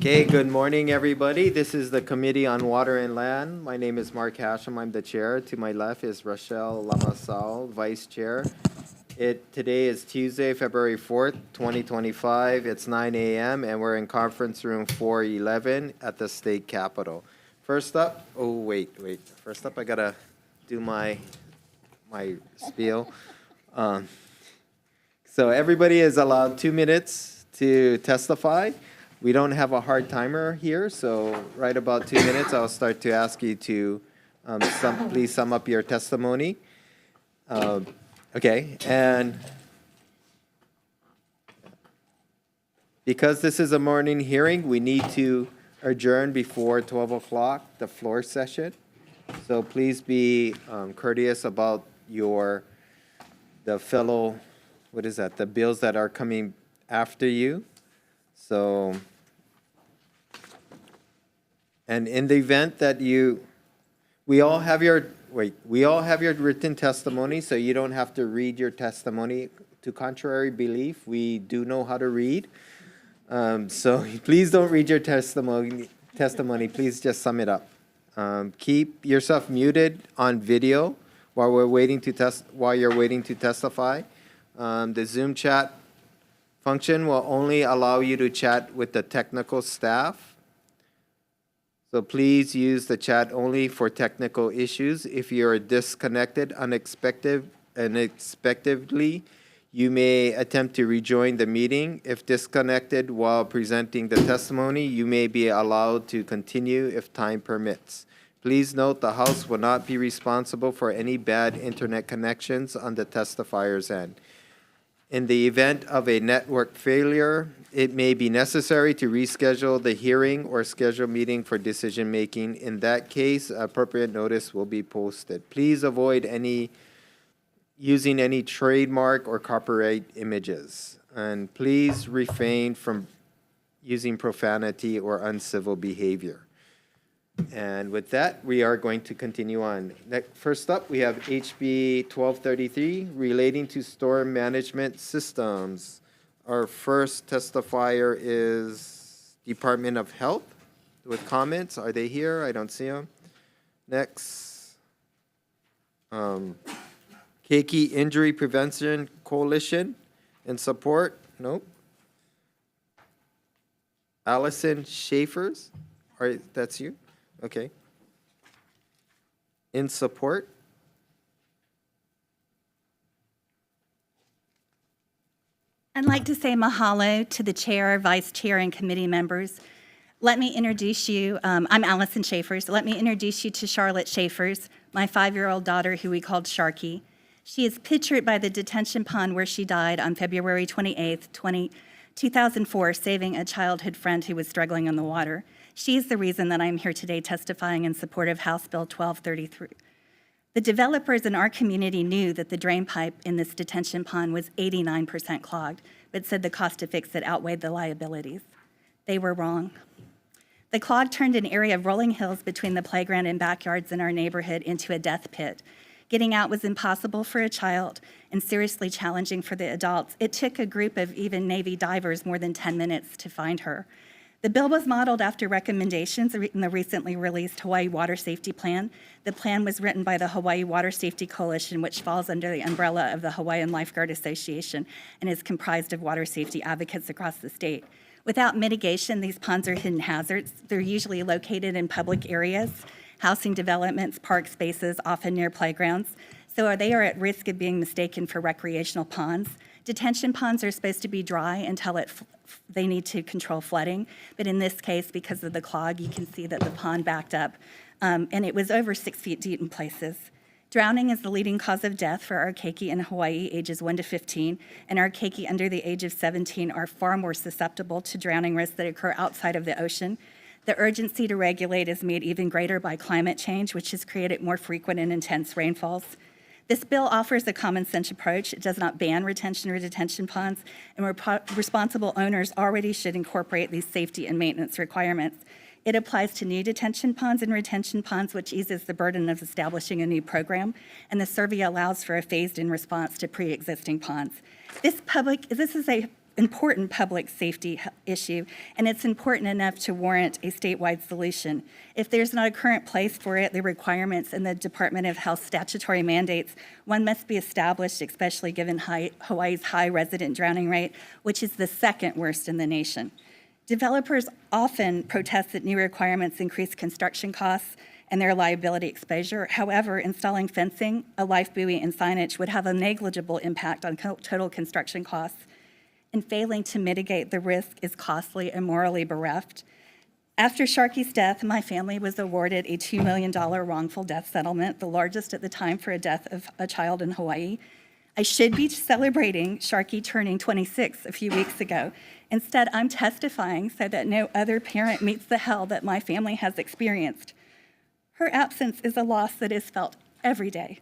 Okay, good morning, everybody. This is the Committee on Water and Land. My name is Mark Hashem. I'm the chair. To my left is Rochelle Lamasal, vice chair. Today is Tuesday, February 4th, 2025. It's 9 a.m. and we're in conference room 411 at the state capitol. First up, First up, I gotta do my spiel. So everybody is allowed 2 minutes to testify. We don't have a hard timer here, so right about 2 minutes, I'll start to ask you to please sum up your testimony. Okay, and because this is a morning hearing, we need to adjourn before 12 o'clock, the floor session. So please be courteous about the bills that are coming after you. So, and in the event that we all have your written testimony, so you don't have to read your testimony. To contrary belief, we do know how to read. So please don't read your testimony. Please just sum it up. Keep yourself muted on video while you're waiting to testify. The Zoom chat function will only allow you to chat with the technical staff. So please use the chat only for technical issues. If you're disconnected unexpectedly, you may attempt to rejoin the meeting. If disconnected while presenting the testimony, you may be allowed to continue if time permits. Please note the House will not be responsible for any bad internet connections on the testifier's end. In the event of a network failure, it may be necessary to reschedule the hearing or schedule meeting for decision-making. In that case, appropriate notice will be posted. Please avoid using any trademark or copyright images. And please refrain from using profanity or uncivil behavior. And with that, we are going to continue on. First up, we have HB 1233 relating to storm management systems. Our first testifier is Department of Health with comments. Are they here? I don't see them. Next, Keiki Injury Prevention Coalition in support. Nope. Allison Schaefer's. All right, that's you. Okay. In support. I'd like to say mahalo to the chair, vice chair, and committee members. Let me introduce you. I'm Allison Schaefer's. Let me introduce you to Charlotte Schaefer's, my 5-year-old daughter who we called Sharky. She is pictured by the detention pond where she died on February 28th, 2004, saving a childhood friend who was struggling in the water. She is the reason that I'm here today testifying in support of House Bill 1233. The developers in our community knew that the drain pipe in this detention pond was 89% clogged, but said the cost to fix it outweighed the liabilities. They were wrong. The clog turned an area of rolling hills between the playground and backyards in our neighborhood into a death pit. Getting out was impossible for a child and seriously challenging for the adults. It took a group of even Navy divers more than 10 minutes to find her. The bill was modeled after recommendations in the recently released Hawaii Water Safety Plan. The plan was written by the Hawaii Water Safety Coalition, which falls under the umbrella of the Hawaiian Lifeguard Association and is comprised of water safety advocates across the state. Without mitigation, these ponds are hidden hazards. They're usually located in public areas, housing developments, park spaces, often near playgrounds. So they are at risk of being mistaken for recreational ponds. Detention ponds are supposed to be dry until they need to control flooding. But in this case, because of the clog, you can see that the pond backed up. And it was over 6 feet deep in places. Drowning is the leading cause of death for our keiki in Hawaii ages 1 to 15. And our keiki under the age of 17 are far more susceptible to drowning risks that occur outside of the ocean. The urgency to regulate is made even greater by climate change, which has created more frequent and intense rainfalls. This bill offers a common sense approach. It does not ban retention or detention ponds, and responsible owners already should incorporate these safety and maintenance requirements. It applies to new detention ponds and retention ponds, which eases the burden of establishing a new program, and the survey allows for a phased-in response to pre-existing ponds. This is a important public safety issue, and it's important enough to warrant a statewide solution. If there's not a current place for it, the requirements in the Department of Health statutory mandates, one must be established, especially given Hawaii's high resident drowning rate, which is the second worst in the nation. Developers often protest that new requirements increase construction costs and their liability exposure. However, installing fencing, a life buoy, and signage would have a negligible impact on total construction costs, and failing to mitigate the risk is costly and morally bereft. After Sharkey's death, my family was awarded a $2 million wrongful death settlement, the largest at the time for a death of a child in Hawaii. I should be celebrating Sharkey turning 26 a few weeks ago. Instead, I'm testifying so that no other parent meets the hell that my family has experienced. Her absence is a loss that is felt every day,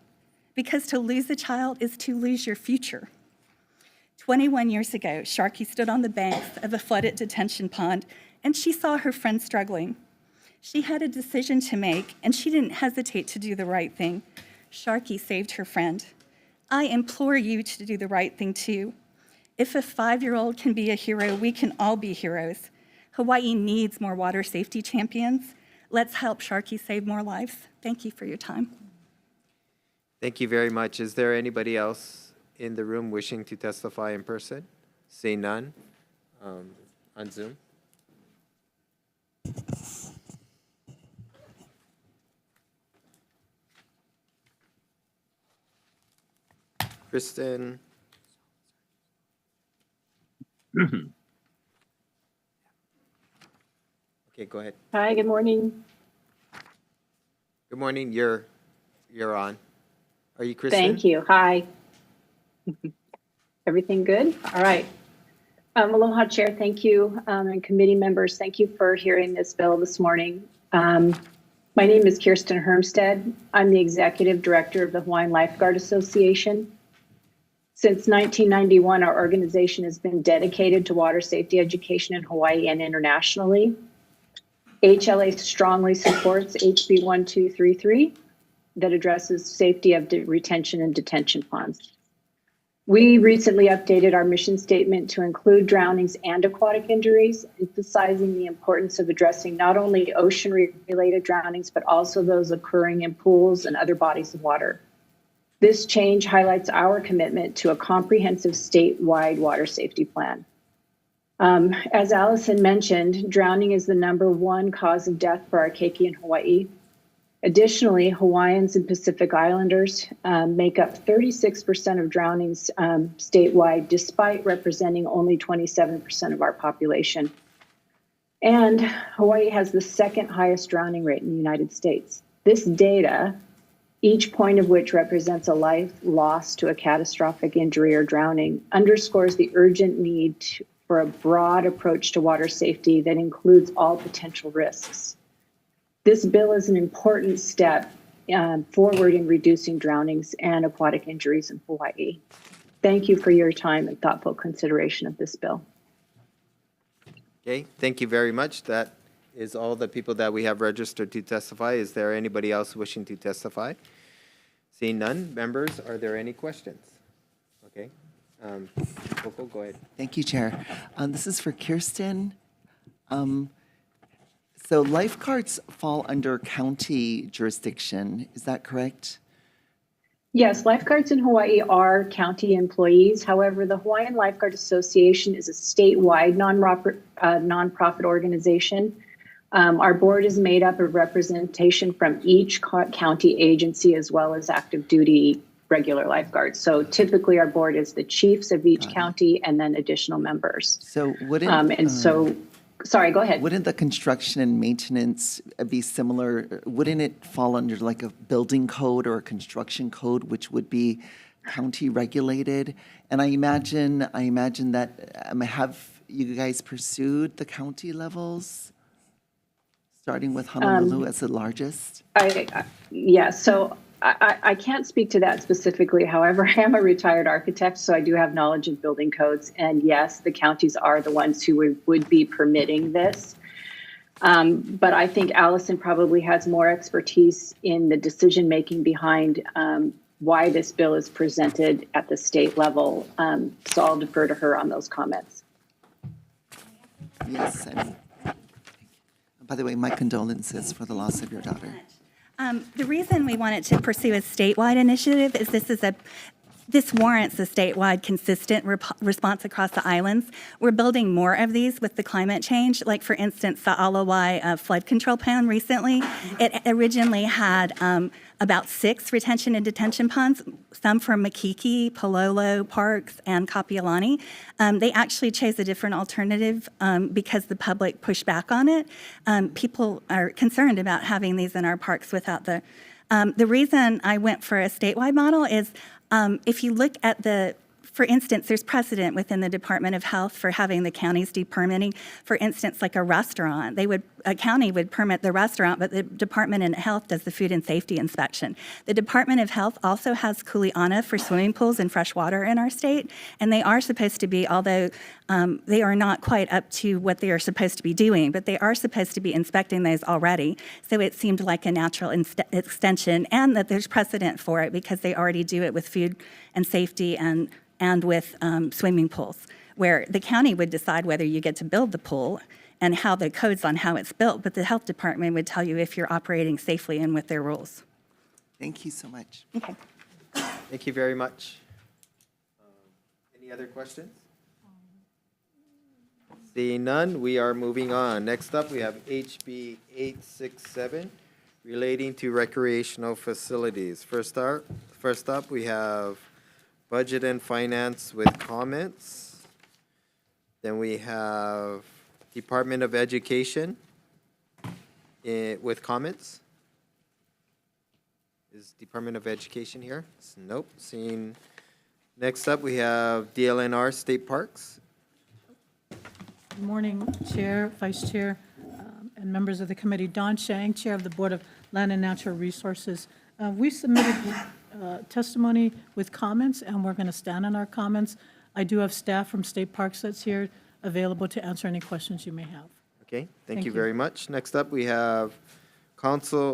because to lose a child is to lose your future. 21 years ago, Sharkey stood on the banks of a flooded detention pond, and she saw her friend struggling. She had a decision to make, and she didn't hesitate to do the right thing. Sharkey saved her friend. I implore you to do the right thing too. If a 5-year-old can be a hero, we can all be heroes. Hawaii needs more water safety champions. Let's help Sharkey save more lives. Thank you for your time. Thank you very much. Is there anybody else in the room wishing to testify in person? Seeing none, on Zoom. Kristen. Okay, go ahead. Hi, good morning. Good morning. You're on. Are you Kristen? Thank you. Hi. Everything good? All right. Aloha, Chair. Thank you. And committee members, thank you for hearing this bill this morning. My name is Kirsten Hermstead. I'm the Executive Director of the Hawaiian Lifeguard Association. Since 1991, our organization has been dedicated to water safety education in Hawaii and internationally. HLA strongly supports HB 1233 that addresses safety of retention and detention ponds. We recently updated our mission statement to include drownings and aquatic injuries, emphasizing the importance of addressing not only ocean-related drownings, but also those occurring in pools and other bodies of water. This change highlights our commitment to a comprehensive statewide water safety plan. As Allison mentioned, drowning is the #1 cause of death for our keiki in Hawaii. Additionally, Hawaiians and Pacific Islanders make up 36% of drownings statewide, despite representing only 27% of our population. And Hawaii has the second highest drowning rate in the United States. This data, each point of which represents a life lost to a catastrophic injury or drowning, underscores the urgent need for a broad approach to water safety that includes all potential risks. This bill is an important step forward in reducing drownings and aquatic injuries in Hawaii. Thank you for your time and thoughtful consideration of this bill. Okay, thank you very much. That is all the people that we have registered to testify. Is there anybody else wishing to testify? Seeing none, members, are there any questions? Okay, Coco, go ahead. Thank you, Chair. This is for Kirsten. So lifeguards fall under county jurisdiction, is that correct? Yes, lifeguards in Hawaii are county employees. However, the Hawaiian Lifeguard Association is a statewide nonprofit organization. Our board is made up of representation from each county agency as well as active duty regular lifeguards. So typically our board is the chiefs of each county and then additional members. So wouldn't sorry, go ahead. Wouldn't the construction and maintenance be similar? Wouldn't it fall under like a building code or a construction code, which would be county regulated? And I imagine that have you guys pursued the county levels, starting with Honolulu as the largest? So I can't speak to that specifically. However, I am a retired architect, so I do have knowledge of building codes. And yes, the counties are the ones who would be permitting this. But I think Allison probably has more expertise in the decision-making behind why this bill is presented at the state level. So I'll defer to her on those comments. Yes, by the way, my condolences for the loss of your daughter. The reason we wanted to pursue a statewide initiative is this warrants a statewide consistent response across the islands. We're building more of these with the climate change. Like, for instance, the Alawai flood control plan recently, it originally had about 6 retention and detention ponds, some from Makiki, Palolo Parks, and Kapiolani. They actually chose a different alternative because the public pushed back on it. People are concerned about having these in our parks without the... The reason I went for a statewide model is if you look at for instance, there's precedent within the Department of Health for having the counties do permitting. For instance, like a restaurant, a county would permit the restaurant, but the Department of Health does the food and safety inspection. The Department of Health also has kuleana for swimming pools and fresh water in our state, and they are supposed to be, although they are not quite up to what they are supposed to be doing, but they are supposed to be inspecting those already. So it seemed like a natural extension, and that there's precedent for it because they already do it with food and safety and with swimming pools, where the county would decide whether you get to build the pool and how the codes on how it's built, but the health department would tell you if you're operating safely and with their rules. Thank you so much. Okay. Thank you very much. Any other questions? Seeing none, we are moving on. Next up, we have HB 867 relating to recreational facilities. First up, we have Budget and Finance with comments. Then we have Department of Education with comments. Is Department of Education here? Nope. Seeing. Next up, we have DLNR State Parks. Good morning, Chair, Vice Chair, and members of the committee. Don Shang, Chair of the Board of Land and Natural Resources. We submitted testimony with comments, and we're going to stand on our comments. I do have staff from State Parks that's here available to answer any questions you may have. Okay, thank Thank you you. very much. Next up, we have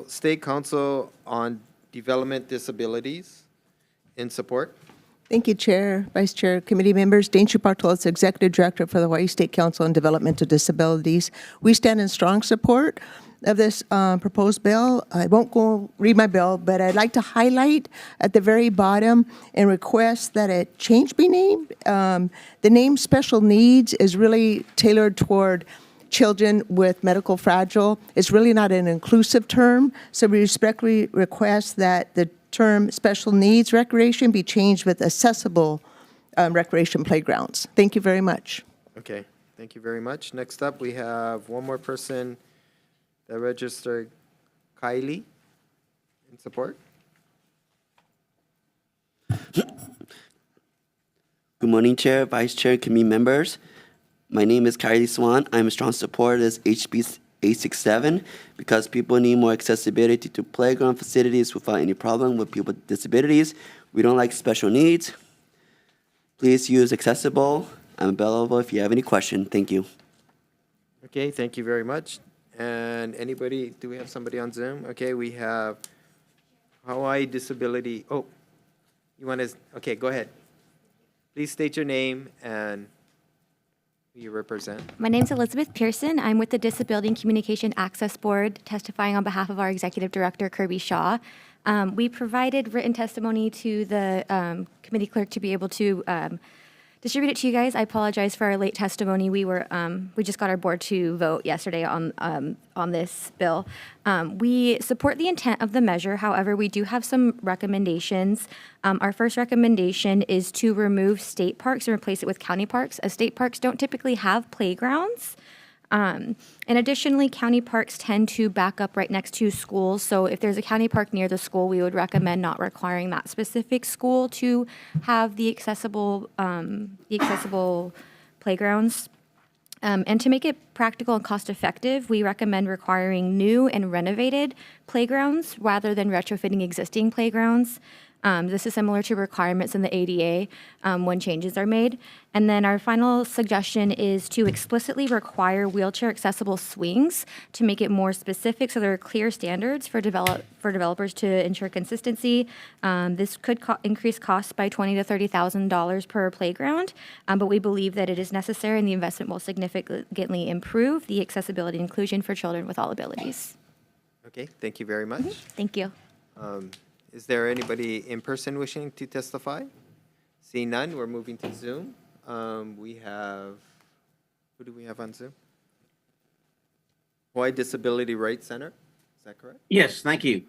State Council on Development Disabilities in support. Thank you, Chair, Vice Chair, committee members. Dane Chupartolis, Executive Director for the Hawaii State Council on Developmental Disabilities. We stand in strong support of this proposed bill. I won't go read my bill, but I'd like to highlight at the very bottom and request that it change be named. The name special needs is really tailored toward children with medical fragile. It's really not an inclusive term, so we respectfully request that the term special needs recreation be changed with accessible recreation playgrounds. Thank you very much. Okay, thank you very much. Next up, we have one more person that registered, Kylie, in support. Good morning, Chair, Vice Chair, committee members. My name is Kylie Swan. I'm a strong supporter of this HB 867 because people need more accessibility to playground facilities without any problem with people with disabilities. We don't like special needs. Please use accessible. I'm available if you have any question. Thank you. Okay, thank you very much. And anybody, do we have somebody on Zoom? Okay, we have Hawaii Disability. Oh, you want to, okay, go ahead. Please state your name and who you represent. My name is Elizabeth Pearson. I'm with the Disability and Communication Access Board, testifying on behalf of our Executive Director, Kirby Shaw. We provided written testimony to the committee clerk to be able to distribute it to you guys. I apologize for our late testimony. We just got our board to vote yesterday on this bill. We support the intent of the measure. However, we do have some recommendations. Our first recommendation is to remove state parks and replace it with county parks, as state parks don't typically have playgrounds. And additionally, county parks tend to back up right next to schools. So if there's a county park near the school, we would recommend not requiring that specific school to have the accessible playgrounds. And to make it practical and cost effective, we recommend requiring new and renovated playgrounds rather than retrofitting existing playgrounds. This is similar to requirements in the ADA when changes are made. And then our final suggestion is to explicitly require wheelchair accessible swings to make it more specific so there are clear standards for developers to ensure consistency. This could increase costs by $20,000 to $30,000 per playground, but we believe that it is necessary and the investment will significantly improve the accessibility and inclusion for children with all abilities. Okay, thank you very much. Thank you. Is there anybody in person wishing to testify? Seeing none, we're moving to Zoom. We have, who do we have on Zoom? Hawaii Disability Rights Center, is that correct? Yes, thank you.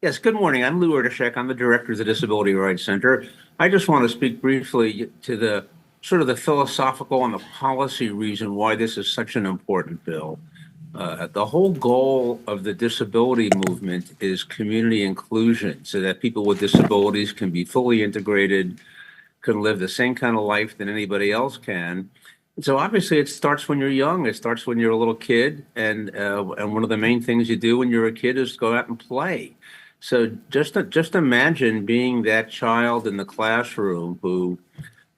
Yes, good morning. I'm Lou Erdeshek. I'm the director of the Disability Rights Center. I just want to speak briefly to the sort of the philosophical and the policy reason why this is such an important bill. The whole goal of the disability movement is community inclusion so that people with disabilities can be fully integrated, can live the same kind of life that anybody else can. And so obviously it starts when you're young. It starts when you're a little kid. And one of the main things you do when you're a kid is go out and play. So just imagine being that child in the classroom who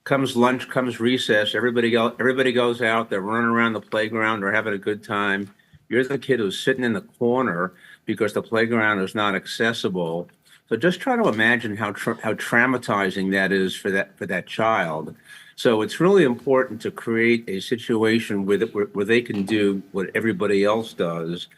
comes lunch, comes recess, everybody goes out, they're running around the playground, they're having a good time. You're the kid who's sitting in the corner because the playground is not accessible. So just try to imagine how traumatizing that is for that child. So it's really important to create a situation where they can do what everybody else does.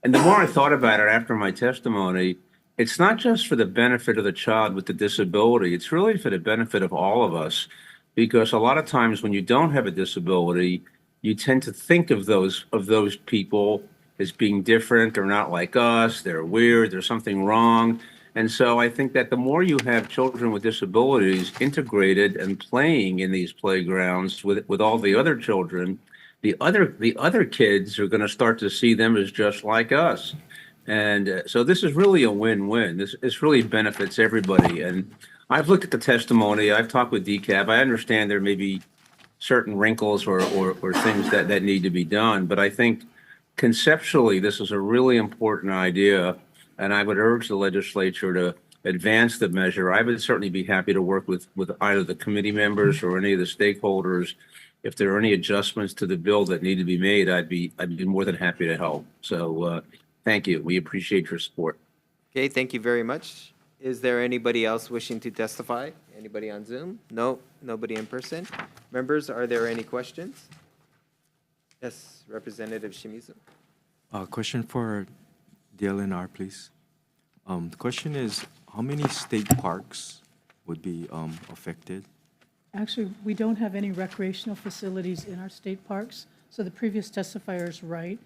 And the more I thought about it after my testimony, it's not just for the benefit of the child with the disability, it's really for the benefit of all of us. Because a lot of times when you don't have a disability, you tend to think of those people as being different or not like us, they're weird, there's something wrong. And so I think that the more you have children with disabilities integrated and playing in these playgrounds with all the other children, the other kids are going to start to see them as just like us. And so this is really a win-win. This really benefits everybody. And I've looked at the testimony. I've talked with DCAP. I understand there may be certain wrinkles or things that need to be done. But I think conceptually, this is a really important idea. And I would urge the legislature to advance the measure. I would certainly be happy to work with either the committee members or any of the stakeholders. If there are any adjustments to the bill that need to be made, I'd be more than happy to help. So thank you. We appreciate your support. Okay, thank you very much. Is there anybody else wishing to testify? Anybody on Zoom? No, nobody in person. Members, are there any questions? Yes, Representative Shimizu. Question for DLNR, please. The question is, how many state parks would be affected? Actually, we don't have any recreational facilities in our state parks, so the previous testifier is right.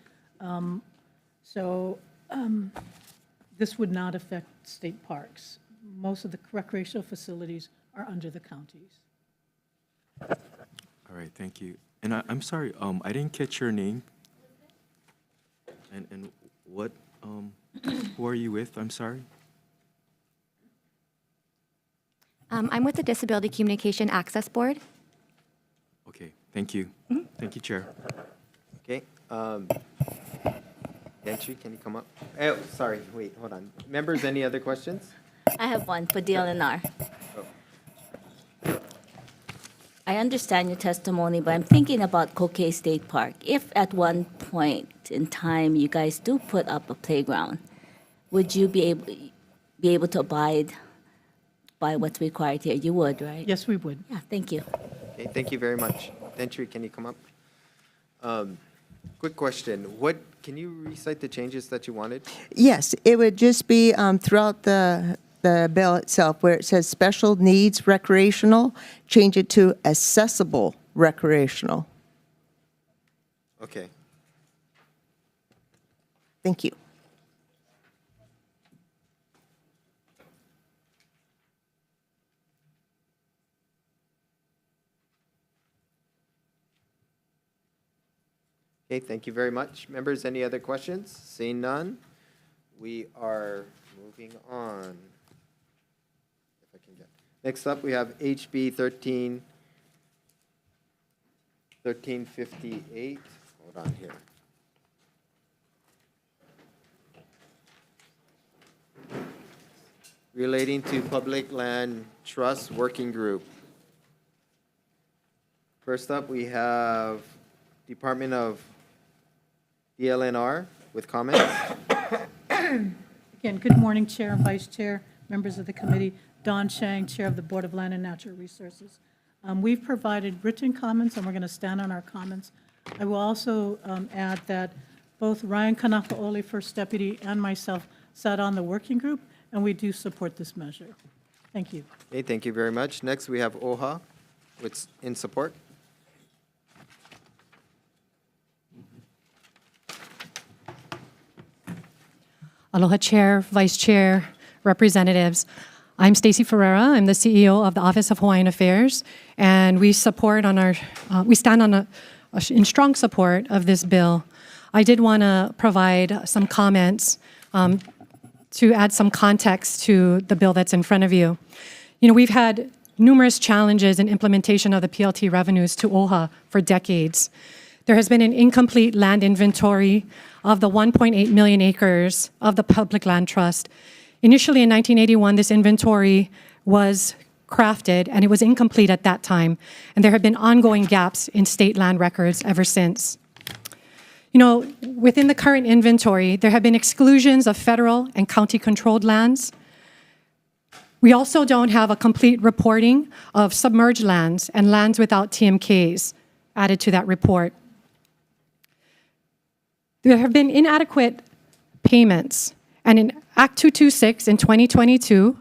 This would not affect state parks. Most of the recreational facilities are under the counties. All right, thank you. And I'm sorry, I didn't catch your name. And what, who are you with? I'm sorry. I'm with the Disability Communication Access Board. Okay, thank you. Thank you, Chair. Okay. Gentry, can you come up? Oh, sorry, wait, hold on. Members, any other questions? I have one for DLNR. Oh. I understand your testimony, but I'm thinking about Kokei State Park. If at one point in time you guys do put up a playground, would you be able to abide by what's required here? You would, right? Yes, we would. Yeah, thank you. Okay, thank you very much. Gentry, can you come up? Quick question. Can you recite the changes that you wanted? Yes, it would just be throughout the bill itself where it says special needs recreational, change it to accessible recreational. Okay. Thank you. Okay, thank you very much. Members, any other questions? Seeing none, we are moving on. If I can get. Next up, we have HB 1358. Hold on here. relating to Public Land Trust Working Group. First up, we have Department of DLNR with comments. Again, good morning, Chair and Vice Chair, members of the committee. Don Chang, Chair of the Board of Land and Natural Resources. We've provided written comments, and we're going to stand on our comments. I will also add that both Ryan Kanakaole, First Deputy, and myself sat on the working group, and we do support this measure. Thank you. Okay, thank you very much. Next, we have OHA with in support. Aloha Chair, Vice Chair, Representatives. I'm Stacey Ferreira. I'm the CEO of the Office of Hawaiian Affairs, and we support on our, we stand on in strong support of this bill. I did want to provide some comments to add some context to the bill that's in front of you. You know, we've had numerous challenges in implementation of the PLT revenues to OHA for decades. There has been an incomplete land inventory of the 1.8 million acres of the Public Land Trust. Initially in 1981, this inventory was crafted and it was incomplete at that time. And there have been ongoing gaps in state land records ever since. You know, within the current inventory, there have been exclusions of federal and county-controlled lands. We also don't have a complete reporting of submerged lands and lands without TMKs added to that report. There have been inadequate payments, and in Act 226 in 2022,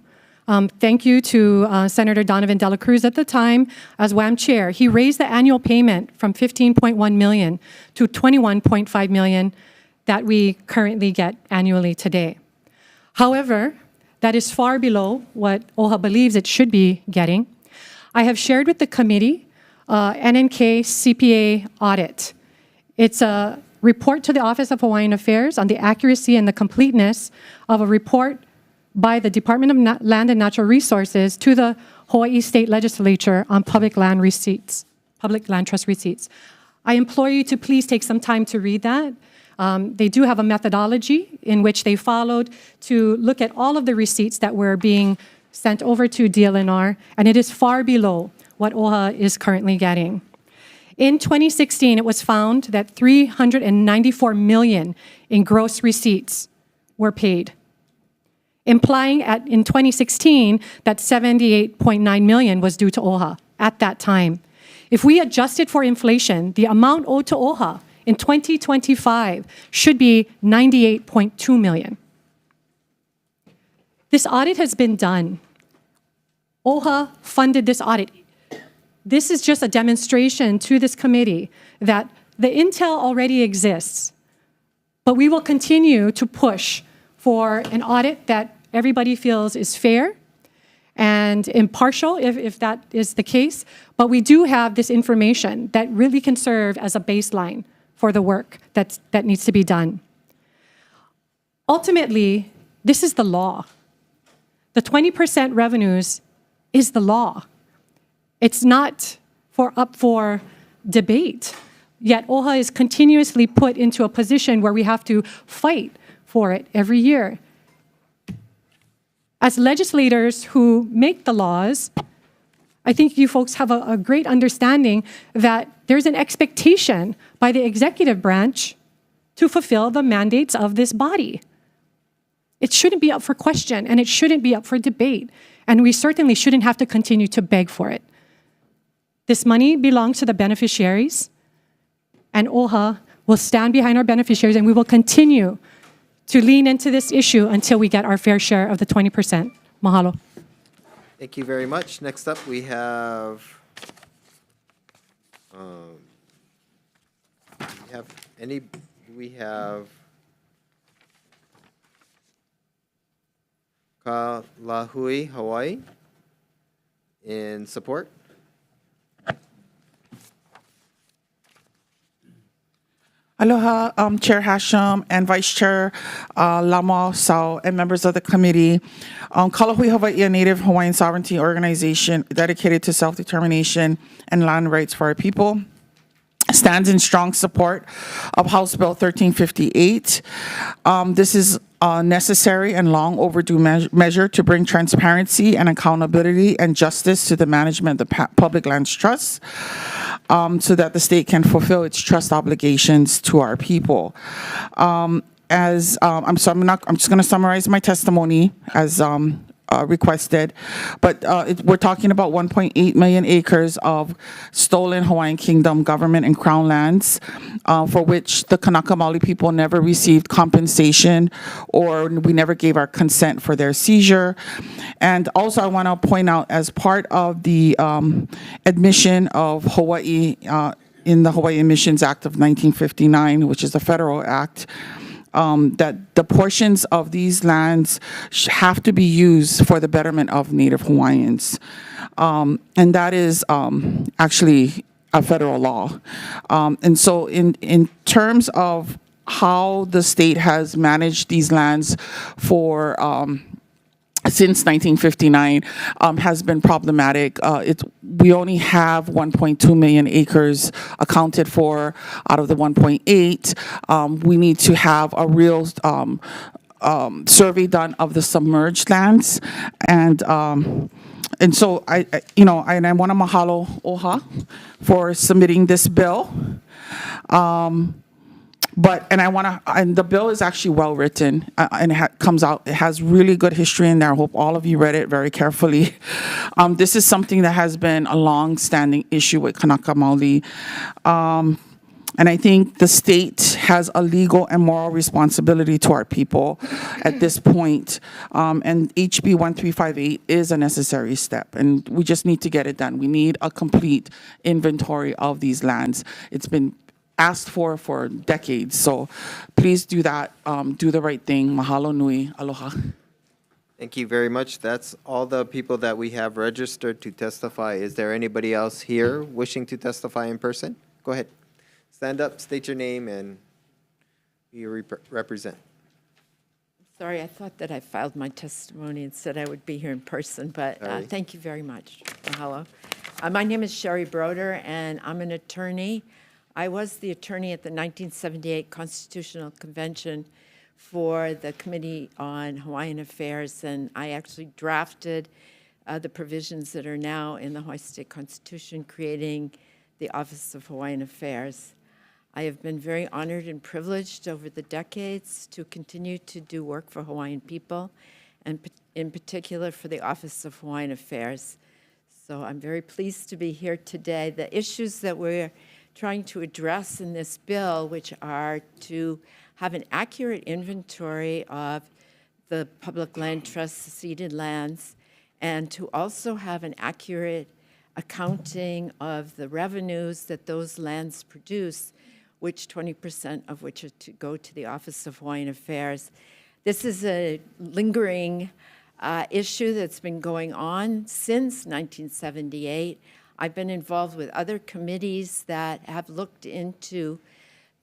thank you to Senator Donovan Dela Cruz at the time as WAM chair, he raised the annual payment from $15.1 million to $21.5 million that we currently get annually today. However, that is far below what OHA believes it should be getting. I have shared with the committee NNK CPA audit. It's a report to the Office of Hawaiian Affairs on the accuracy and the completeness of a report by the Department of Land and Natural Resources to the Hawaii State Legislature on public land receipts, public land trust receipts. I implore you to please take some time to read that. They do have a methodology in which they followed to look at all of the receipts that were being sent over to DLNR, and it is far below what OHA is currently getting. In 2016, it was found that $394 million in gross receipts were paid, implying in 2016 that $78.9 million was due to OHA at that time. If we adjusted for inflation, the amount owed to OHA in 2025 should be $98.2 million. This audit has been done. OHA funded this audit. This is just a demonstration to this committee that the intel already exists, but we will continue to push for an audit that everybody feels is fair and impartial, if that is the case. But we do have this information that really can serve as a baseline for the work that needs to be done. Ultimately, this is the law. The 20% revenues is the law. It's not up for debate, yet OHA is continuously put into a position where we have to fight for it every year. As legislators who make the laws, I think you folks have a great understanding that there's an expectation by the executive branch to fulfill the mandates of this body. It shouldn't be up for question, and it shouldn't be up for debate, and we certainly shouldn't have to continue to beg for it. This money belongs to the beneficiaries, and OHA will stand behind our beneficiaries, and we will continue to lean into this issue until we get our fair share of the 20%. Mahalo. Thank you very much. Next up, we have Kalahui, Hawaii, in support. Aloha, Chair Hashem and Vice Chair Lamo Sao and members of the committee. Kalahui Hawaii, a Native Hawaiian sovereignty organization dedicated to self-determination and land rights for our people. stands in strong support of House Bill 1358. This is a necessary and long overdue measure to bring transparency and accountability and justice to the management of the Public Lands Trust, so that the state can fulfill its trust obligations to our people. I'm just going to summarize my testimony as requested, but we're talking about 1.8 million acres of stolen Hawaiian Kingdom government and crown lands, for which the Kanaka Maoli people never received compensation, or we never gave our consent for their seizure. And also I want to point out, as part of the admission of Hawaii in the Hawaii Admissions Act of 1959, which is a federal act, that the portions of these lands have to be used for the betterment of Native Hawaiians. And that is actually a federal law. And so in terms of how the state has managed these lands for since 1959 has been problematic. We only have 1.2 million acres accounted for out of the 1.8. We need to have a real survey done of the submerged lands, and so I want to mahalo OHA for submitting this bill. And the bill is actually well written, and it has really good history in there. I hope all of you read it very carefully. This is something that has been a long-standing issue with Kanaka Maoli. And I think the state has a legal and moral responsibility to our people at this point. And HB 1358 is a necessary step, and we just need to get it done. We need a complete inventory of these lands. It's been asked for decades. So please do that. Do the right thing. Mahalo nui. Aloha. Thank you very much. That's all the people that we have registered to testify. Is there anybody else here wishing to testify in person? Go ahead. Stand up, state your name, and who you represent. Sorry, I thought that I filed my testimony and said I would be here in person, but thank you very much. Mahalo. My name is Sherry Broder, and I'm an attorney. I was the attorney at the 1978 Constitutional Convention for the Committee on Hawaiian Affairs, and I actually drafted the provisions that are now in the Hawaii State Constitution creating the Office of Hawaiian Affairs. I have been very honored and privileged over the decades to continue to do work for Hawaiian people, and in particular for the Office of Hawaiian Affairs. So I'm very pleased to be here today. The issues that we're trying to address in this bill, which are to have an accurate inventory of the public land trust ceded lands, and to also have an accurate accounting of the revenues that those lands produce, which 20% of which are to go to the Office of Hawaiian Affairs. This is a lingering issue that's been going on since 1978. I've been involved with other committees that have looked into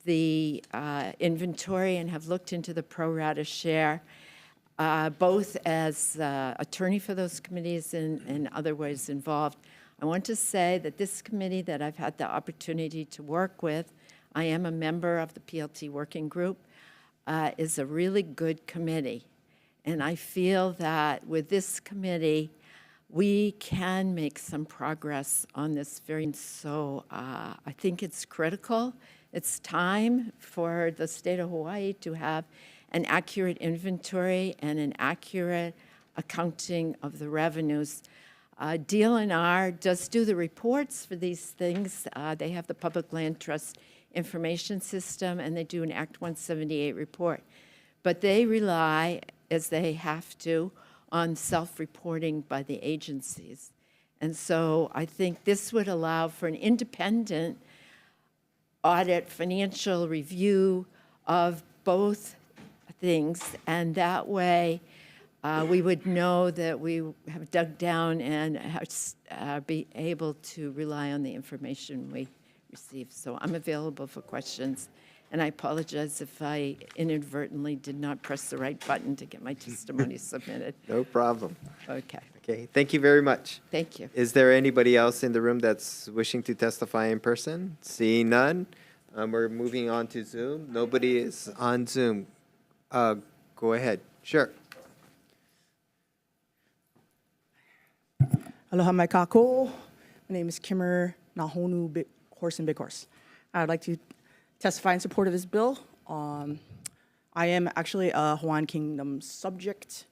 the inventory and have looked into the pro rata share, both as attorney for those committees and other ways involved. I want to say that this committee that I've had the opportunity to work with, I am a member of the PLT working group, is a really good committee. And I feel that with this committee, we can make some progress on this so I think it's critical. It's time for the state of Hawaii to have an accurate inventory and an accurate accounting of the revenues. DLNR does do the reports for these things. They have the Public Land Trust Information System, and they do an Act 178 report. But they rely, as they have to, on self-reporting by the agencies. And so I think this would allow for an independent audit, financial review of both things, and that way we would know that we have dug down and be able to rely on the information we receive. So I'm available for questions. And I apologize if I inadvertently did not press the right button to get my testimony submitted. No problem. Okay. Okay, thank you very much. Thank you. Is there anybody else in the room that's wishing to testify in person? Seeing none, we're moving on to Zoom. Nobody is on Zoom. Go ahead. Sure. Aloha mai kako. My name is Kimmer Nahonu Big Horse and Big Horse. I'd like to testify in support of this bill. I am actually a Hawaiian Kingdom subject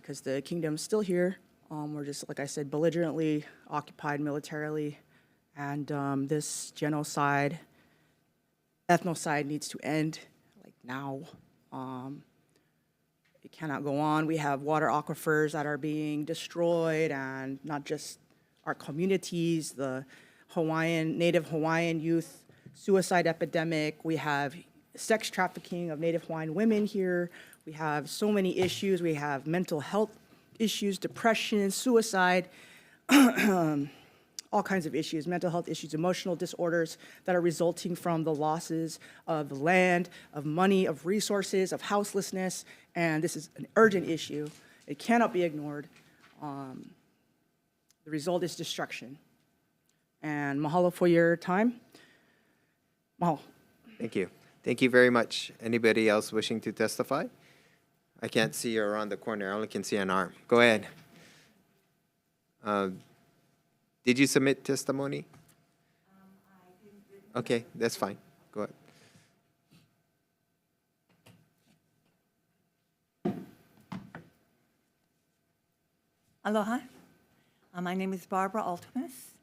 because the kingdom's still here. We're just, like I said, belligerently occupied militarily. And this genocide, ethnocide needs to end, like now. It cannot go on. We have water aquifers that are being destroyed, and not just our communities, the Native Hawaiian youth suicide epidemic. We have sex trafficking of Native Hawaiian women here. We have so many issues. We have mental health issues, depression, suicide, all kinds of issues, mental health issues, emotional disorders that are resulting from the losses of land, of money, of resources, of houselessness, and this is an urgent issue. It cannot be ignored. The result is destruction. And mahalo for your time. Mahalo. Thank you. Thank you very much. Anybody else wishing to testify? I can't see you around the corner. I only can see an arm. Go ahead. Did you submit testimony? Okay, that's fine. Go ahead. Aloha. My name is Barbara Altimus,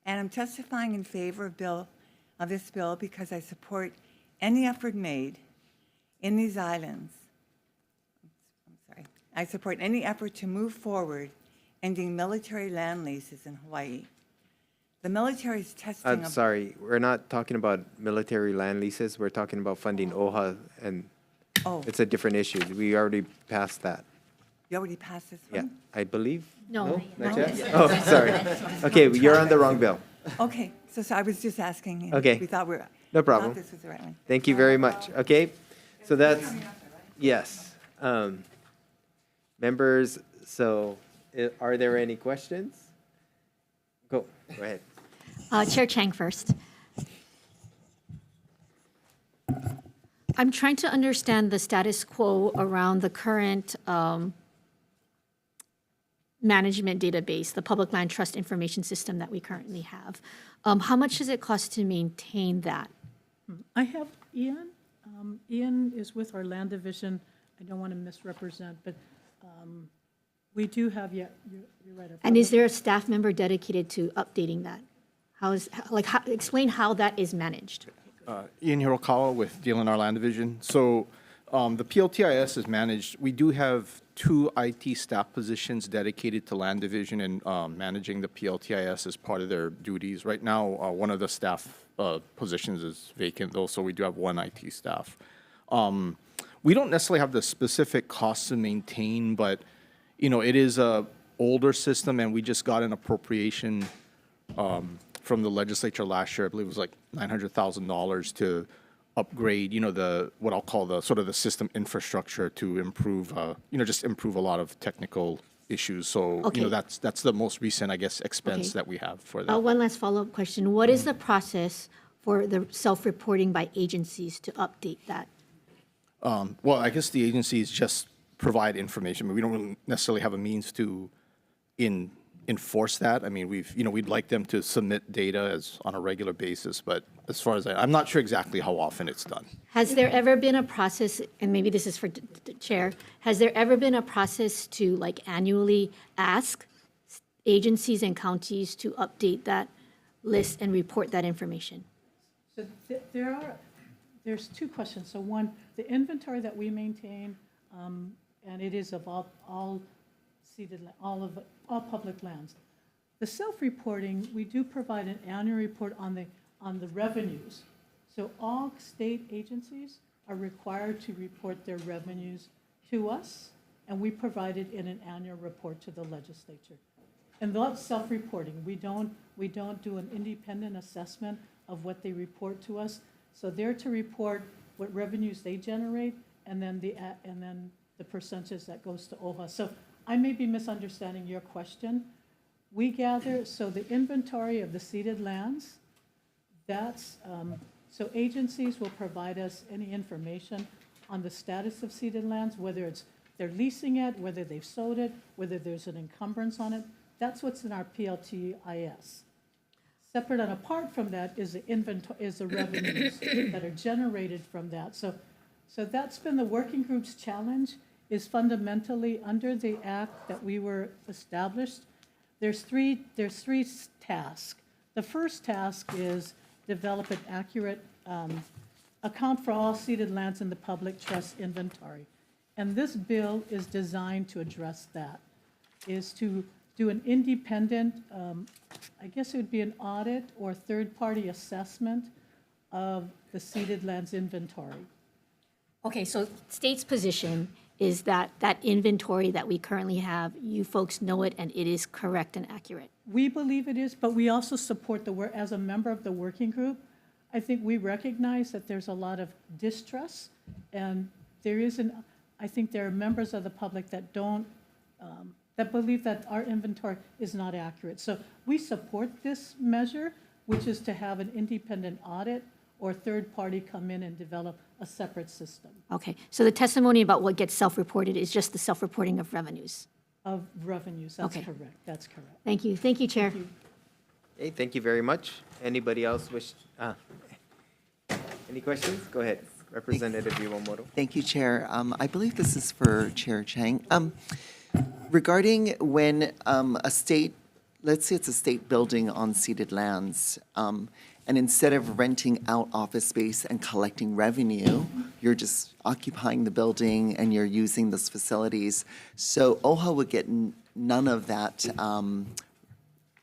and I'm testifying in favor of this bill because I support any effort made in these islands. I support any effort to move forward ending military land leases in Hawaii. The military is testing. I'm sorry, we're not talking about military land leases. We're talking about funding OHA, and it's a different issue. We already passed that. You already passed this Yeah, one? I believe. No. Not yet? Oh, sorry. Okay, you're on the wrong bill. Okay, so I was just asking. Okay. We thought No problem. thought this was the right one. Thank you very much. Okay, so that's, yes. Members, so are there any questions? Go ahead. Chair Chang first. I'm trying to understand the status quo around the current management database, the Public Land Trust Information System that we currently have. How much does it cost to maintain that? I have Ian. Ian is with our land division. I don't want to misrepresent, but we do have, you're right. And is there a staff member dedicated to updating that? Explain how that is managed. Ian Hirokawa with DLNR Land Division. So the PLTIS is managed. We do have 2 IT staff positions dedicated to Land Division and managing the PLTIS as part of their duties. Right now, one of the staff positions is vacant, though, so we do have 1 IT staff. We don't necessarily have the specific costs to maintain, but it is a older system, and we just got an appropriation from the legislature last year. I believe it was like $900,000 to upgrade, what I'll call the sort of the system infrastructure to improve, just improve a lot of technical issues. So, Okay. that's the most recent, I guess, expense Okay. that we have for that. One last follow-up question. What is the process for the self-reporting by agencies to update that? Well, I guess the agencies just provide information. I mean, we don't really necessarily have a means to enforce that. I mean, we'd like them to submit data on a regular basis, but as far as I'm not sure exactly how often it's done. Has there ever been a process, and maybe this is for the chair, has there ever been a process to annually ask agencies and counties to update that list and report that information? So there's 2 questions. So one, the inventory that we maintain, and it is of all ceded, all public lands. The self-reporting, we do provide an annual report on the revenues. So all state agencies are required to report their revenues to us, and we provide it in an annual report to the legislature. And that's self-reporting. We don't do an independent assessment of what they report to us. So they're to report what revenues they generate, and then the percentage that goes to OHA. So I may be misunderstanding your question. We gather, so the inventory of the ceded lands, that's, so agencies will provide us any information on the status of ceded lands, whether it's they're leasing it, whether they've sold it, whether there's an encumbrance on it. That's what's in our PLTIS. Separate and apart from that is the inventory, is the revenues that are generated from that. So that's been the working group's challenge, is fundamentally under the act that we were established. There's three tasks. The first task is develop an accurate account for all ceded lands in the public trust inventory. And this bill is designed to address that, is to do an independent, I guess it would be an audit or third-party assessment of the ceded lands inventory. Okay, so state's position is that that inventory that we currently have, you folks know it and it is correct and accurate. We believe it is, but we also support the work, as a member of the working group, I think we recognize that there's a lot of distrust, and I think there are members of the public that don't, that believe that our inventory is not accurate. So we support this measure, which is to have an independent audit or third party come in and develop a separate system. Okay, so the testimony about what gets self-reported is just the self-reporting of revenues. Of revenues, that's Okay. correct, that's correct. Thank you, Chair. Thank you. Okay, thank you very much. Anybody else wish, any questions? Go ahead, Representative Iwamoto. Thank you, Chair. I believe this is for Chair Chang. Regarding when a state, let's say it's a state building on ceded lands, and instead of renting out office space and collecting revenue, you're just occupying the building and you're using those facilities. So OHA would get none of that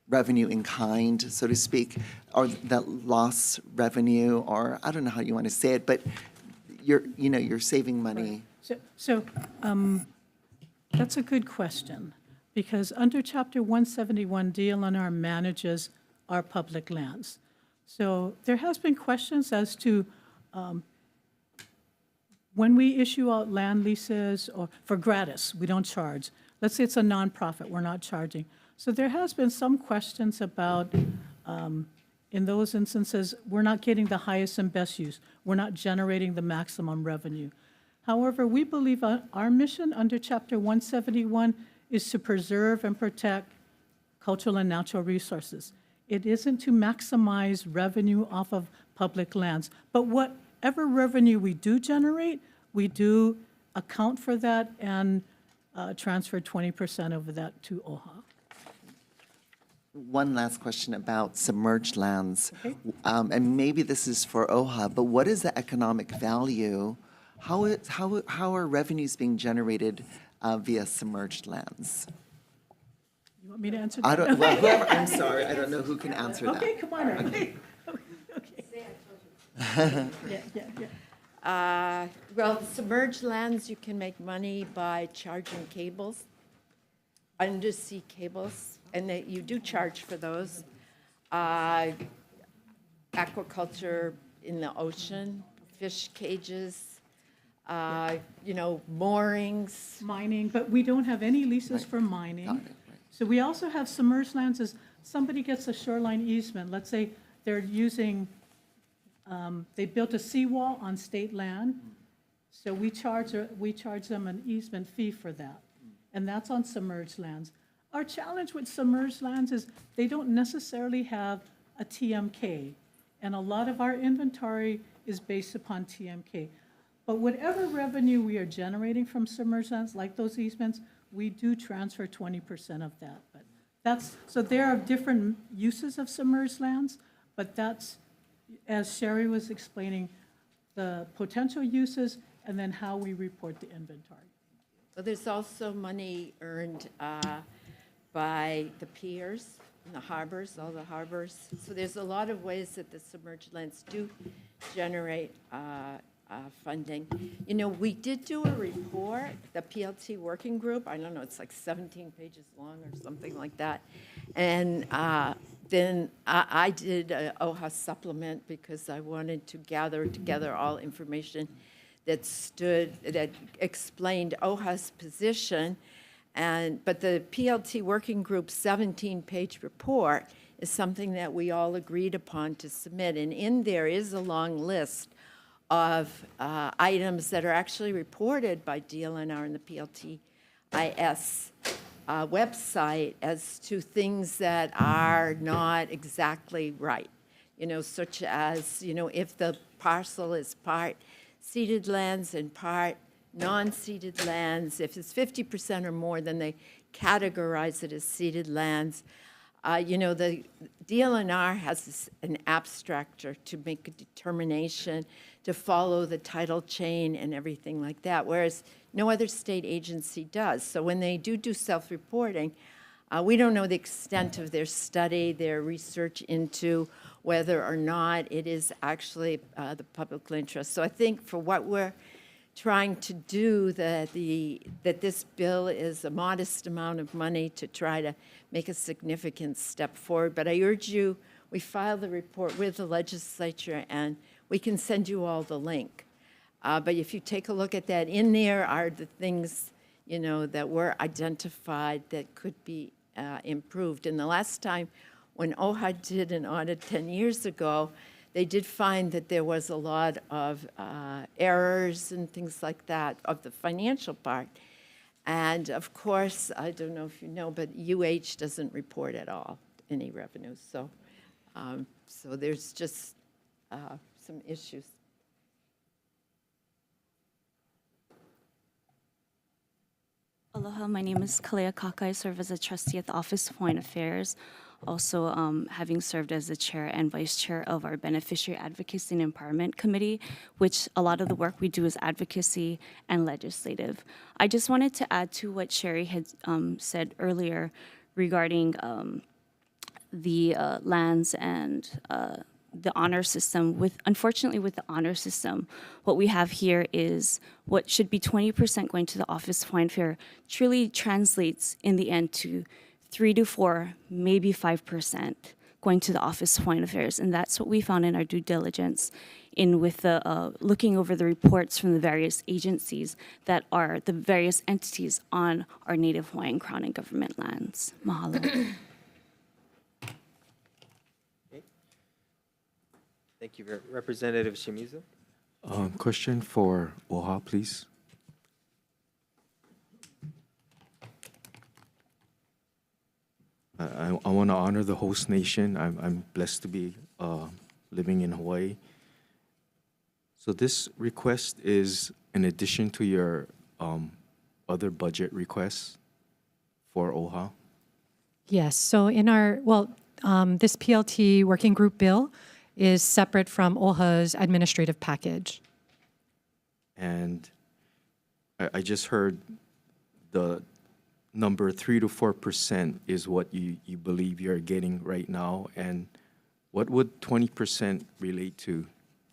revenue in kind, so to speak, or that loss revenue, or I don't know how you want to say it, but you're saving money. So that's a good question, because under Chapter 171, DLNR manages our public lands. So there has been questions as to when we issue out land leases or for gratis, we don't charge. Let's say it's a nonprofit, we're not charging. So there has been some questions about, in those instances, we're not getting the highest and best use. We're not generating the maximum revenue. However, we believe our mission under Chapter 171 is to preserve and protect cultural and natural resources. It isn't to maximize revenue off of public lands. But whatever revenue we do generate, we do account for that and transfer 20% of that to OHA. One last question about submerged lands. Okay. And maybe this is for OHA, but what is the economic value? How are revenues being generated via submerged lands? You want me to answer I that? don't, well, whoever, I'm sorry, I don't know who can answer that. Okay, come on. Okay. Well, submerged lands, you can make money by charging cables, undersea cables, and you do charge for those. Aquaculture in the ocean, fish cages, moorings. Mining, but we don't have any leases for mining. Got it, right. So we also have submerged lands as somebody gets a shoreline easement. Let's say they're using, they built a seawall on state land. So we charge them an easement fee for that. And that's on submerged lands. Our challenge with submerged lands is they don't necessarily have a TMK. And a lot of our inventory is based upon TMK. But whatever revenue we are generating from submerged lands, like those easements, we do transfer 20% of that. But so there are different uses of submerged lands, but that's, as Sherry was explaining, the potential uses and then how we report the inventory. Well, there's also money earned by the piers and the harbors, all the harbors. So there's a lot of ways that the submerged lands do generate funding. We did do a report, the PLT working group, I don't know, it's like 17 pages long or something like that. And then I did an OHA supplement because I wanted to gather together all information that explained OHA's position But the PLT Working Group's 17-page report is something that we all agreed upon to submit. And in there is a long list of items that are actually reported by DLNR and the PLTIS website as to things that are not exactly right. Such as, if the parcel is part ceded lands and part non-ceded lands, if it's 50% or more, then they categorize it as ceded lands. The DLNR has an abstractor to make a determination, to follow the title chain and everything like that, whereas no other state agency does. So when they do self-reporting, we don't know the extent of their study, their research into whether or not it is actually the public interest. So I think for what we're trying to do, that this bill is a modest amount of money to try to make a significant step forward. But I urge you, we filed the report with the legislature, and we can send you all the link. But if you take a look at that, in there are the things, that were identified that could be improved. And the last time when OHA did an audit 10 years ago, they did find that there was a lot of errors and things like that of the financial part. And of course, I don't know if you know, but UH doesn't report at all any revenues. So, so there's just some issues. Aloha, my name is Kalea Kaka. I serve as a trustee at the Office of Hawaiian Affairs, also having served as the chair and vice chair of our Beneficiary Advocacy and Empowerment Committee, which a lot of the work we do is advocacy and legislative. I just wanted to add to what Sherry had said earlier regarding the lands and the honor system. Unfortunately, with the honor system, what we have here is what should be 20% going to the Office of Hawaiian Affairs truly translates in the end to 3 to 4, maybe 5% going to the Office of Hawaiian Affairs. And that's what we found in our due diligence with the looking over the reports from the various agencies that are the various entities on our Native Hawaiian Crown and government lands. Mahalo. Thank you, Representative Shimizu. Question for OHA, please. I want to honor the host nation. I'm blessed to be living in Hawaii. So this request is in addition to your other budget requests for OHA? Yes, so in our, this PLT working group bill is separate from OHA's administrative package. And I just heard the number 3 to 4% is what you believe you're getting right now. And what would 20%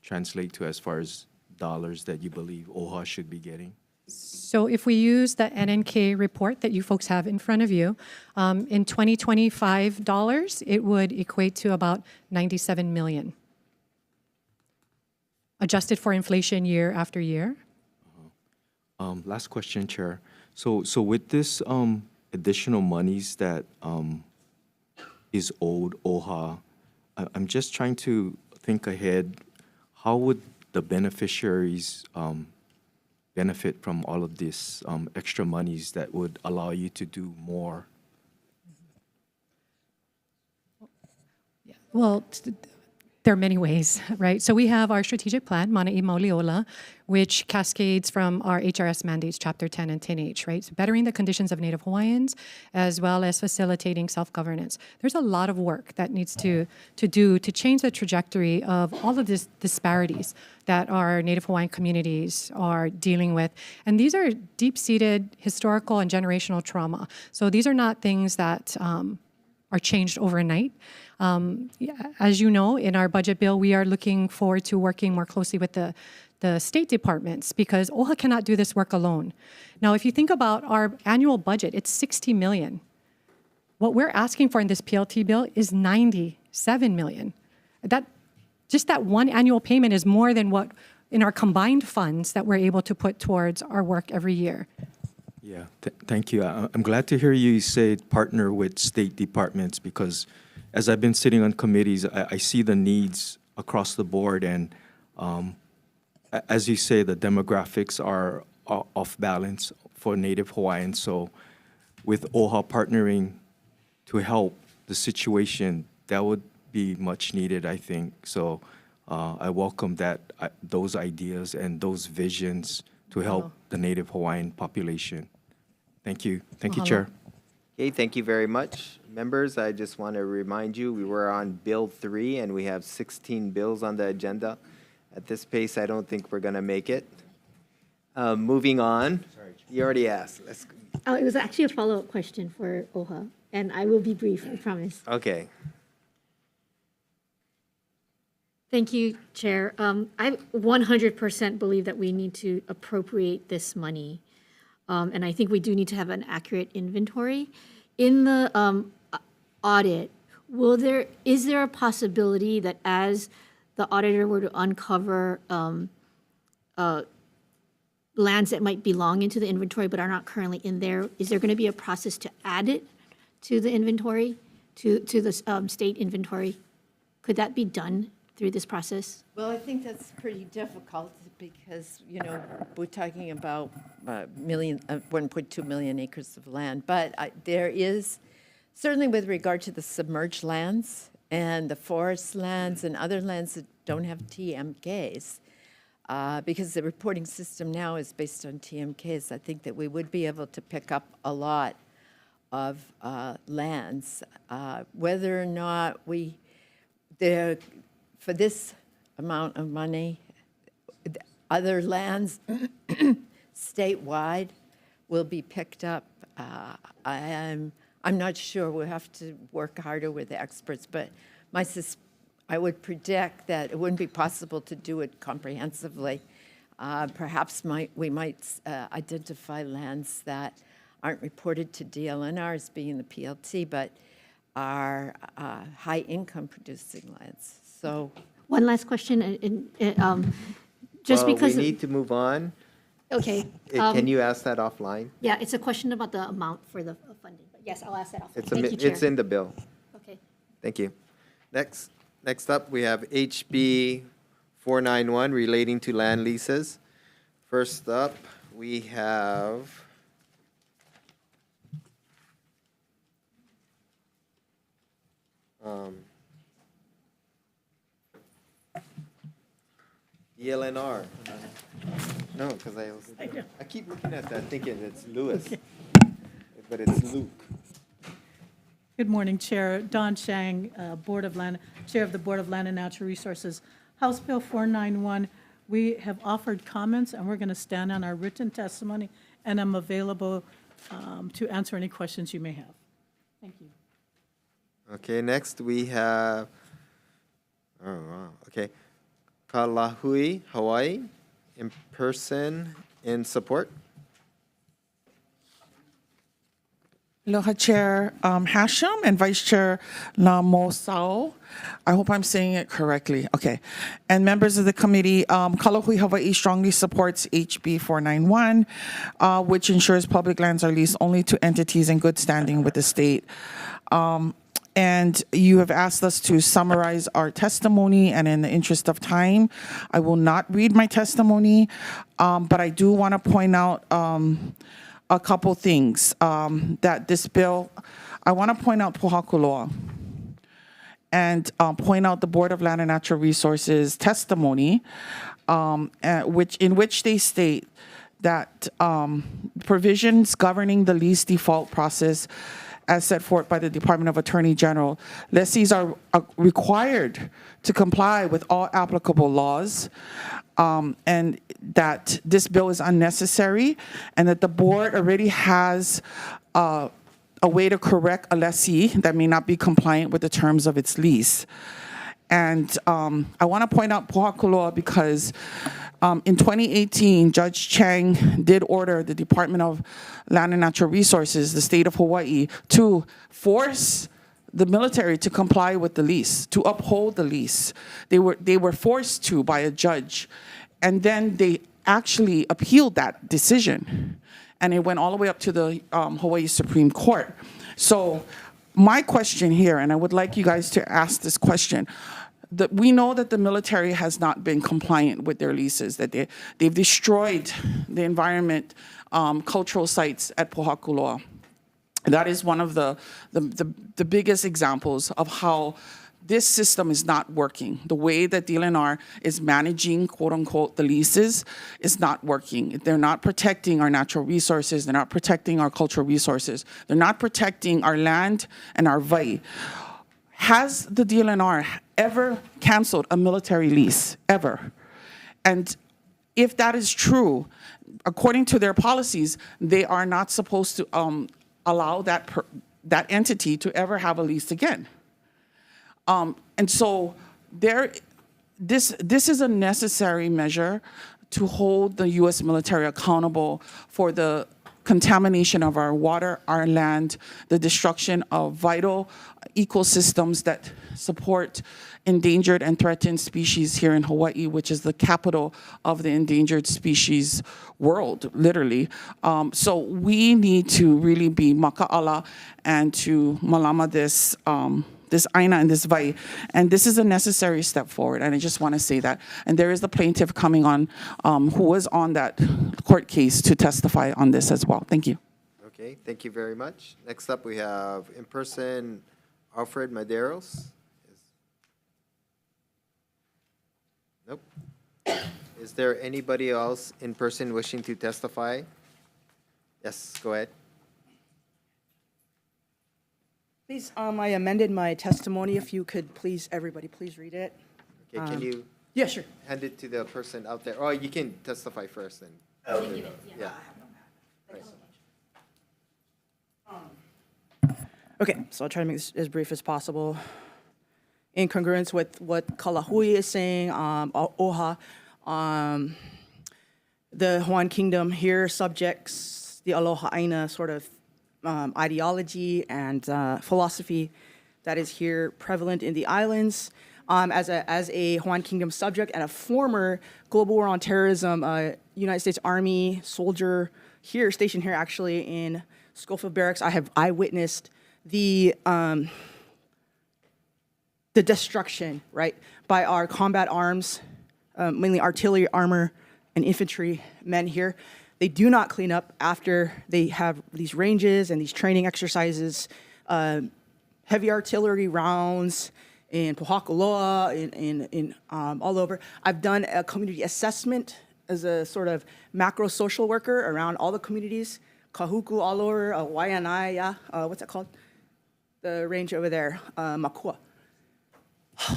translate to as far as dollars that you believe OHA should be getting? So if we use the NNK report that you folks have in front of you, in 2025 dollars, it would equate to about 97 million. Adjusted for inflation year after year. Last question, Chair. So with this additional monies that is owed OHA, I'm just trying to think ahead. How would the beneficiaries benefit from all of this extra monies that would allow you to do more? Well, there are many ways, right? So we have our strategic plan, Mana'i Mauliola, which cascades from our HRS mandates, Chapter 10 and 10H, right? So bettering the conditions of Native Hawaiians, as well as facilitating self-governance. There's a lot of work that needs to do to change the trajectory of all of these disparities that our Native Hawaiian communities are dealing with. And these are deep-seated historical and generational trauma. So these are not things that are changed overnight. As you know, in our budget bill, we are looking forward to working more closely with the state departments because OHA cannot do this work alone. Now, if you think about our annual budget, it's $60 million. What we're asking for in this PLT bill is $97 million. Just that one annual payment is more than what in our combined funds that we're able to put towards our work every year. Yeah, thank you. I'm glad to hear you say partner with state departments because as I've been sitting on committees, I see the needs across the board. And as you say, the demographics are off balance for Native Hawaiians. So with OHA partnering to help the situation, that would be much needed, I think. So I welcome that, those ideas and those visions to help the Native Hawaiian population. Thank you. Thank you, Chair. Okay, thank you very much. Members, I just want to remind you, we were on Bill 3, and we have 16 bills on the agenda. At this pace, I don't think we're going to make it. Moving on. You already asked. Oh, it was actually a follow-up question for OHA, and I will be brief, I promise. Okay. Thank you, Chair. I 100% believe that we need to appropriate this money. And I think we do need to have an accurate inventory. In the audit, is there a possibility that as the auditor were to uncover lands that might belong into the inventory but are not currently in there, is there going to be a process to add it to the inventory, to the state inventory? Could that be done through this process? Well, I think that's pretty difficult because, you know, we're talking about 1.2 million acres of land. But there is, certainly with regard to the submerged lands and the forest lands and other lands that don't have TMKs, because the reporting system now is based on TMKs, I think that we would be able to pick up a lot of lands. Whether or not for this amount of money, other lands statewide will be picked up. I'm not sure. We'll have to work harder with the experts, but I would predict that it wouldn't be possible to do it comprehensively. Perhaps we might identify lands that aren't reported to DLNR as being the PLT, but are high-income producing lands. So, one last question, just well, because we need to move on. Okay. Can you ask that offline? Yeah, it's a question about the amount for the funding. But yes, I'll ask that offline. It's Thank you, Chair. it's in the bill. Okay. Thank you. Next up, we have HB 491 relating to land leases. First up, we have DLNR. No, because I keep looking at that thinking it's Lewis, but it's Luke. Good morning, Chair. Don Chang, Chair of the Board of Land and Natural Resources. House Bill 491, we have offered comments, and we're going to stand on our written testimony, and I'm available to answer any questions you may have. Thank you. Okay, next we have, oh, wow, okay. Kalahui, Hawaii, in person, in support. Aloha Chair Hashem and Vice Chair Lamosao. I hope I'm saying it correctly. Okay. And members of the committee, Kalahui Hawaii strongly supports HB 491, which ensures public lands are leased only to entities in good standing with the state. And you have asked us to summarize our testimony, and in the interest of time, I will not read my testimony, but I do want to point out a couple things that this bill, I want to point out Pohakuloa and point out the Board of Land and Natural Resources testimony, in which they state that provisions governing the lease default process as set forth by the Department of Attorney General, lessees are required to comply with all applicable laws, and that this bill is unnecessary, and that the board already has a way to correct a lessee that may not be compliant with the terms of its lease. And I want to point out Pohakuloa because in 2018, Judge Chang did order the Department of Land and Natural Resources, the state of Hawaii, to force the military to comply with the lease, to uphold the lease. They were forced to by a judge. And then they actually appealed that decision. and it went all the way up to the Hawaii Supreme Court. So my question here, and I would like you guys to ask this question, that we know that the military has not been compliant with their leases, that they've destroyed the environment, cultural sites at Pohakuloa. That is one of the biggest examples of how this system is not working. The way that DLNR is managing, quote unquote, the leases is not working. They're not protecting our natural resources. They're not protecting our cultural resources. They're not protecting our land and our Wai. Has the DLNR ever canceled a military lease, ever? And if that is true, according to their policies, they are not supposed to allow that entity to ever have a lease again. And so this is a necessary measure to hold the U.S. military accountable for the contamination of our water, our land, the destruction of vital ecosystems that support endangered and threatened species here in Hawaii, which is the capital of the endangered species world, literally. So we need to really be maka'ala and to malama this aina and this Wai. And this is a necessary step forward, and I just want to say that. And there is the plaintiff coming on who was on that court case to testify on this as well. Thank you. Okay, thank you very much. Next up, we have in person Alfred Maderos. Nope. Is there anybody else in person wishing to testify? Yes, go ahead. Please, I amended my testimony. If you could please, everybody, please read it. Okay, can you? Yeah, sure. Hand it to the person out there. Oh, you can testify first then. Oh, yeah. Okay, so I'll try to make this as brief as possible. In congruence with what Kalahui is saying, OHA, the Hawaiian Kingdom here subjects the Aloha Aina sort of ideology and philosophy that is here prevalent in the islands. As a Hawaiian Kingdom subject and a former Global War on Terrorism United States Army soldier here, stationed here actually in Schofield Barracks, I have eyewitnessed the destruction, right, by our combat arms, mainly artillery, armor, and infantry men here. They do not clean up after they have these ranges and these training exercises, heavy artillery rounds in Pohakuloa, in all over. I've done a community assessment as a sort of macro social worker around all the communities, Kahuku all over, Waianae, what's that called? The range over there, Makua.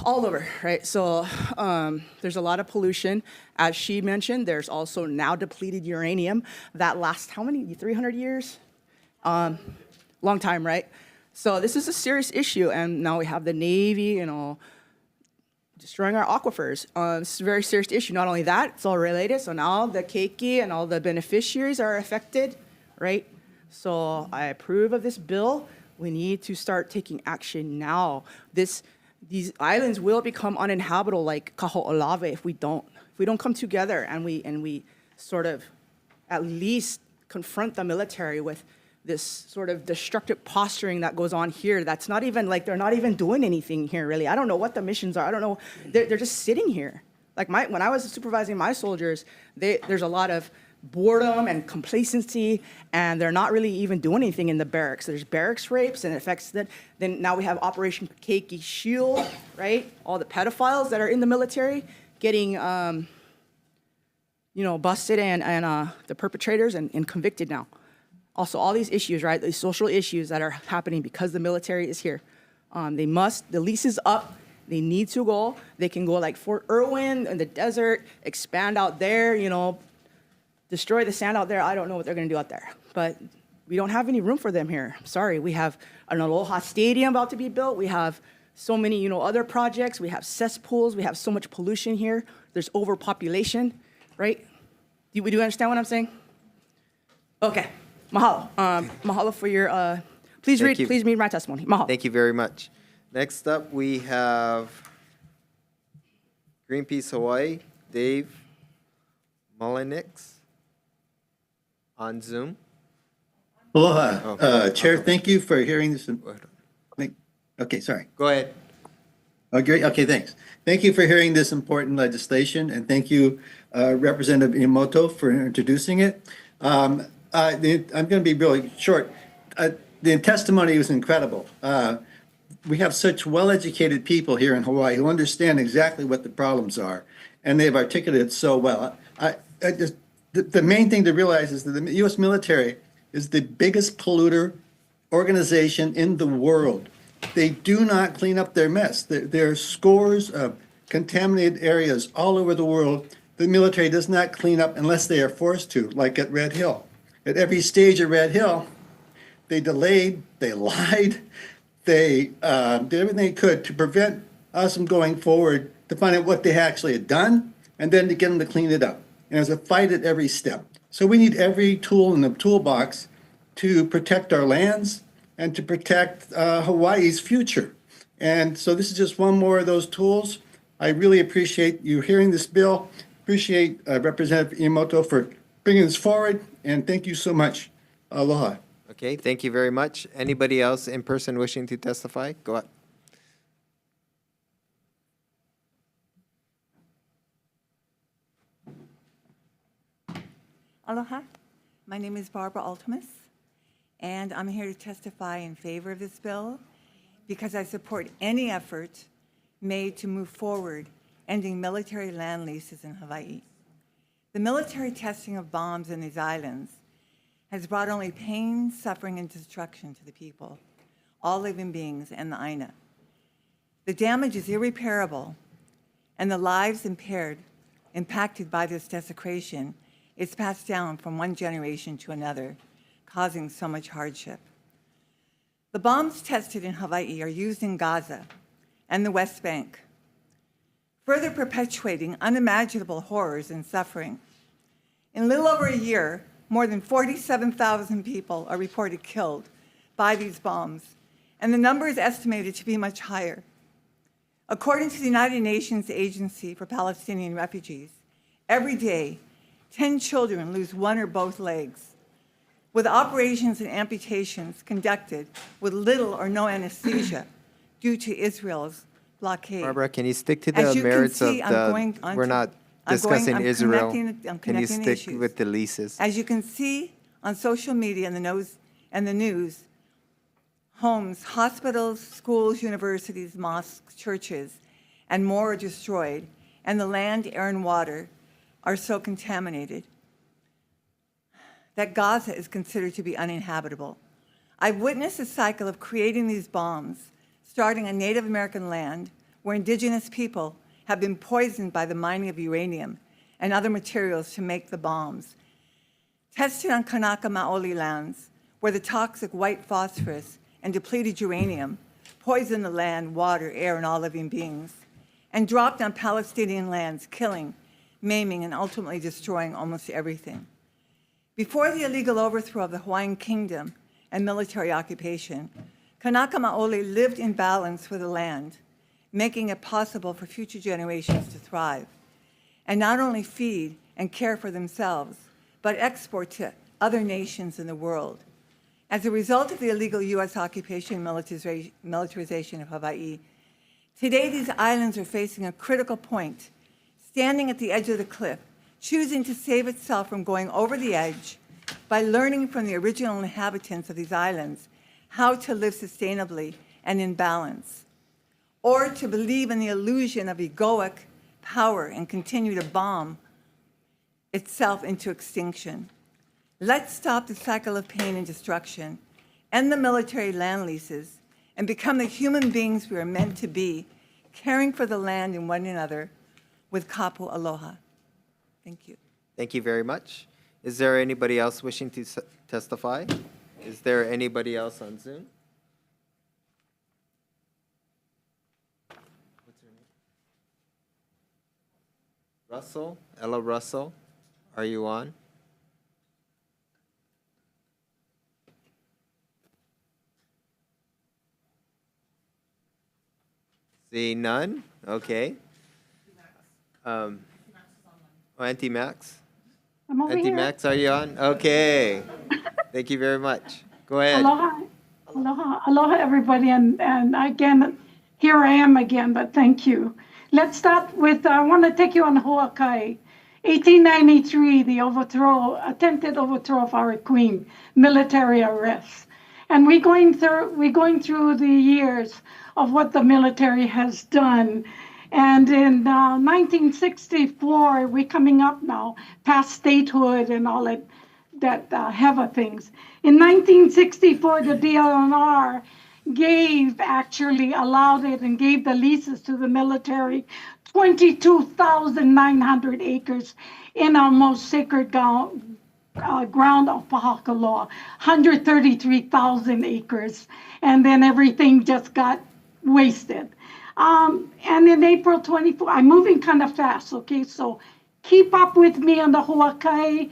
All over, right? So there's a lot of pollution. As she mentioned, there's also now depleted uranium that lasts how many, 300 years? Long time, right? So this is a serious issue, and now we have the Navy, destroying our aquifers. It's a very serious issue. Not only that, it's all related. So now the keiki and all the beneficiaries are affected, right? So I approve of this bill. We need to start taking action now. These islands will become uninhabitable like Kaho'olawe if we don't come together and we sort of at least confront the military with this sort of destructive posturing that goes on here. That's not even like they're not even doing anything here really. I don't know what the missions are. I don't know. They're just sitting here. Like when I was supervising my soldiers, there's a lot of boredom and complacency, and they're not really even doing anything in the barracks. There's barracks rapes and it affects that. Then now we have Operation Keiki Shield, right? All the pedophiles that are in the military getting, busted and the perpetrators and convicted now. Also, all these issues, right? These social issues that are happening because the military is here. The lease is up. They need to go. They can go like Fort Irwin in the desert, expand out there, destroy the sand out there. I don't know what they're going to do out there. But we don't have any room for them here. Sorry. We have an Aloha Stadium about to be built. We have so many, other projects. We have cesspools. We have so much pollution here. There's overpopulation, right? Do you understand what I'm saying? Okay. Mahalo. Mahalo for your, please read my testimony. Mahalo. Thank you very much. Next up, we have Greenpeace Hawaii, Dave Mullenix on Zoom. Aloha. Chair, thank you for hearing this. Okay, sorry. Go ahead. Okay, okay, thanks. Thank you for hearing this important legislation, and thank you, Representative Inamoto, for introducing it. I'm going to be really short. The testimony was incredible. We have such well-educated people here in Hawaii who understand exactly what the problems are, and they've articulated it so well. The main thing to realize is that the U.S. military is the biggest polluter organization in the world. They do not clean up their mess. There are scores of contaminated areas all over the world. The military does not clean up unless they are forced to, like at Red Hill. At every stage of Red Hill, they delayed, they lied, they did everything they could to prevent us from going forward to find out what they actually had done and then to get them to clean it up. And it was a fight at every step. So we need every tool in the toolbox to protect our lands and to protect Hawaii's future. And so this is just one more of those tools. I really appreciate you hearing this bill. Appreciate Representative Iamoto for bringing this forward, and thank you so much. Aloha. Okay, thank you very much. Anybody else in person wishing to testify? Go ahead. Aloha. My name is Barbara Altimus, and I'm here to testify in favor of this bill because I support any effort made to move forward ending military land leases in Hawaii. The military testing of bombs in these islands has brought only pain, suffering, and destruction to the people, all living beings, and the Aina. The damage is irreparable, and the lives impacted by this desecration is passed down from one generation to another, causing so much hardship. The bombs tested in Hawaii are used in Gaza and the West Bank, further perpetuating unimaginable horrors and suffering. In little over a year, more than 47,000 people are reported killed by these bombs, and the number is estimated to be much higher. According to the United Nations Agency for Palestinian Refugees, every day, 10 children lose one or both legs, with operations and amputations conducted with little or no anesthesia due to Israel's blockade. Barbara, can you stick to the merits of the, we're not discussing Israel. Can you stick with the leases? As you can see on social media and the news, homes, hospitals, schools, universities, mosques, churches, and more are destroyed, and the land, air, and water are so contaminated that Gaza is considered to be uninhabitable. I've witnessed a cycle of creating these bombs, starting on Native American land, where indigenous people have been poisoned by the mining of uranium and other materials to make the bombs. Tested on Kanaka Maoli lands, where the toxic white phosphorus and depleted uranium poison the land, water, air, and all living beings, and dropped on Palestinian lands, killing, maiming, and ultimately destroying almost everything. Before the illegal overthrow of the Hawaiian Kingdom and military occupation, Kanaka Maoli lived in balance with the land, making it possible for future generations to thrive, and not only feed and care for themselves, but export to other nations in the world. As a result of the illegal U.S. occupation and militarization of Hawaii, today these islands are facing a critical point, standing at the edge of the cliff, choosing to save itself from going over the edge by learning from the original inhabitants of these islands how to live sustainably and in balance, or to believe in the illusion of egoic power and continue to bomb itself into extinction. Let's stop the cycle of pain and destruction, end the military land leases, and become the human beings we are meant to be, caring for the land and one another with kapu aloha. Thank you. Thank you very much. Is there anybody else wishing to testify? Is there anybody else on Zoom? What's her name? Russell, Ella Russell, are you on? See none? Okay. Auntie Max? I'm over Auntie here. Max, are you on? Okay. Thank you very much. Go ahead. Aloha, aloha, aloha, everybody, and again, here I am again, but thank you. Let's start with, I want to take you on Hawaii. 1893, the attempted overthrow of our queen, military arrest. And we're going through the years of what the military has done. And in 1964, we're coming up now, past statehood and all that heavy things. In 1964, the DLNR allowed it and gave the leases to the military, 22,900 acres in our most sacred ground of Pahakaloa, 133,000 acres, and then everything just got wasted. And in April 24, I'm moving kind of fast, okay? So keep up with me on the Hawaii.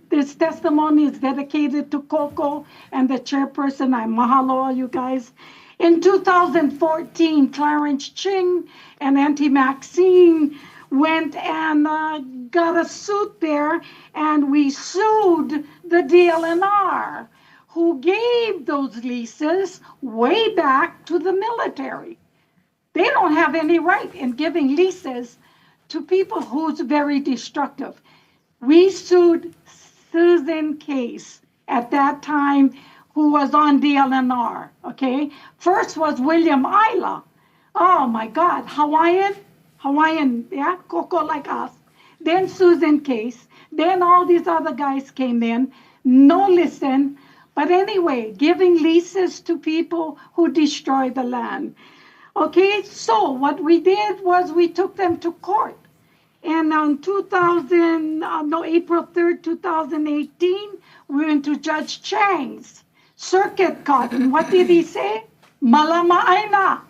This testimony is dedicated to Coco and the chairperson. I mahalo all you guys. In 2014, Clarence Ching and Auntie Maxine went and got a suit there, and we sued the DLNR, who gave those leases way back to the military. They don't have any right in giving leases to people who's very destructive. We sued Susan Case at that time, who was on DLNR, okay? First was William Isla. Oh my God, Hawaiian, yeah, Coco like us. Then Susan Case, then all these other guys came in, no listen, but anyway, giving leases to people who destroy the land. Okay, so what we did was we took them to court. And on April 3rd, 2018, we went to Judge Chang's circuit court. And what did he say? Malama'aina.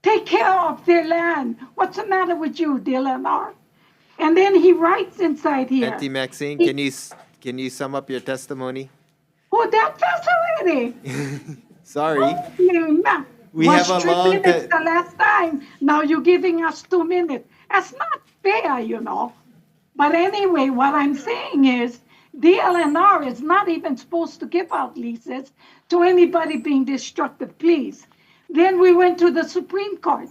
Take care of their land. What's the matter with you, DLNR? And then he writes inside here. Auntie Maxine, can you sum up your testimony? Oh, that passed already. Sorry. Oh, We have a 3 long minutes the last time. Now you're giving us 2 minutes. That's not fair, you know. But anyway, what I'm saying is DLNR is not even supposed to give out leases to anybody being destructive, please. Then we went to the Supreme Court.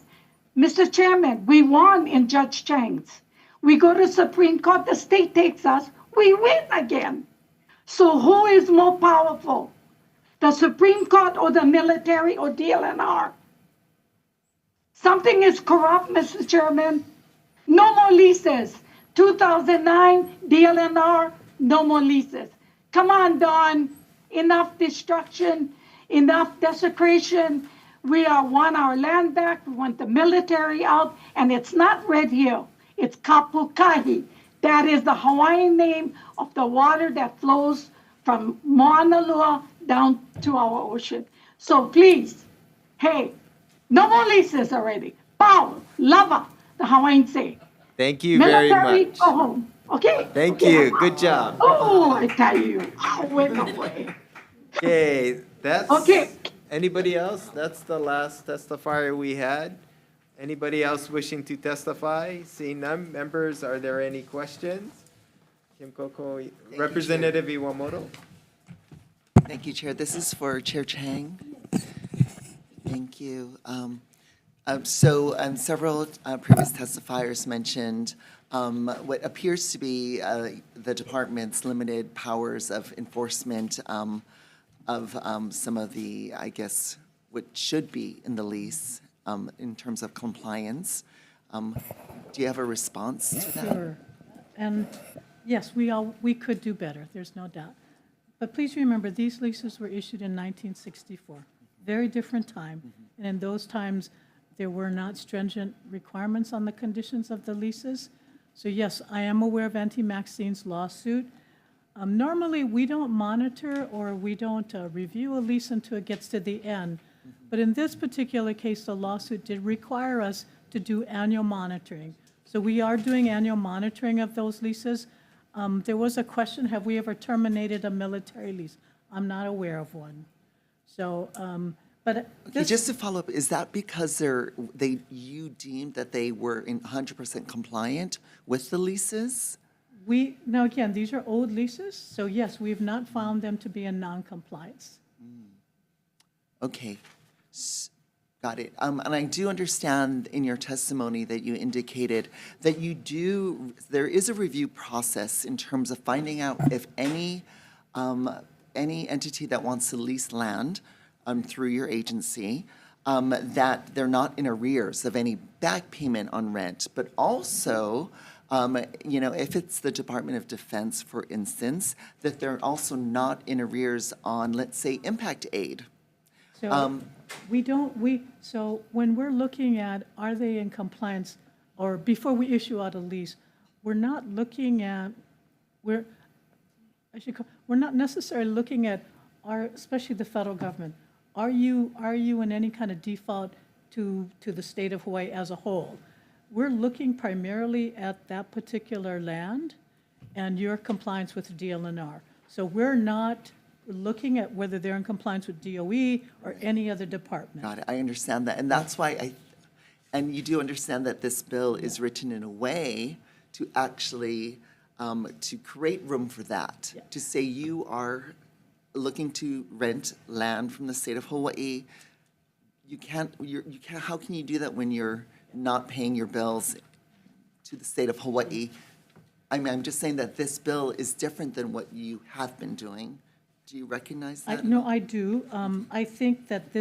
Mr. Chairman, we won in Judge Chang's. We go to Supreme Court, the state takes us, we win again. So who is more powerful? The Supreme Court or the military or DLNR? Something is corrupt, Mr. Chairman. No more leases. 2009, DLNR, no more leases. Come on, Don. Enough destruction, enough desecration. We want our land back. We want the military out. And it's not Red Hill. It's Kapukahi. That is the Hawaiian name of the water that flows from Mauna Loa down to our ocean. So please, hey, no more leases already. Pau, lava, the Hawaiians say. Thank you very Military, much. go home, okay? Thank Okay. you. Good job. Oh, I tell you, I went away. Okay, that's. Okay. Anybody else? That's the last testifier we had. Anybody else wishing to testify? Seeing none, members, are there any questions? Kim Coco, Representative Iwamoto. Thank you, Chair. This is for Chair Chang. Thank you. Several previous testifiers mentioned what appears to be the department's limited powers of enforcement of some of the, I guess, what should be in the lease in terms of compliance. Do you have a response to that? Sure. And yes, we could do better, there's no doubt. But please remember, these leases were issued in 1964, very different time. And in those times, there were not stringent requirements on the conditions of the leases. So yes, I am aware of Auntie Maxine's lawsuit. Normally, we don't monitor or we don't review a lease until it gets to the end. But in this particular case, the lawsuit did require us to do annual monitoring. So we are doing annual monitoring of those leases. There was a question, have we ever terminated a military lease? I'm not aware of one. So, but Okay, just to follow up, is that because you deemed that they were in 100% compliant with the leases? Now again, these are old leases, so yes, we've not found them to be in non-compliance. Okay, got it. And I do understand in your testimony that you indicated that there is a review process in terms of finding out if any entity that wants to lease land through your agency, that they're not in arrears of any back payment on rent, but also, if it's the Department of Defense, for instance, that they're also not in arrears on, let's say, impact aid. So so when we're looking at, are they in compliance, or before we issue out a lease, we're not looking at, we're not necessarily looking at especially the federal government. Are you in any kind of default to the state of Hawaii as a whole? We're looking primarily at that particular land and your compliance with the DLNR. So we're not looking at whether they're in compliance with DOE or any other department. Got it, I understand that, and that's why and you do understand that this bill is written in a way to actually, to create room for that, to say you are looking to rent land from the state of Hawaii. How can you do that when you're not paying your bills to the state of Hawaii? I mean, I'm just saying that this bill is different than what you have been doing. Do you recognize that? No, I do. I think that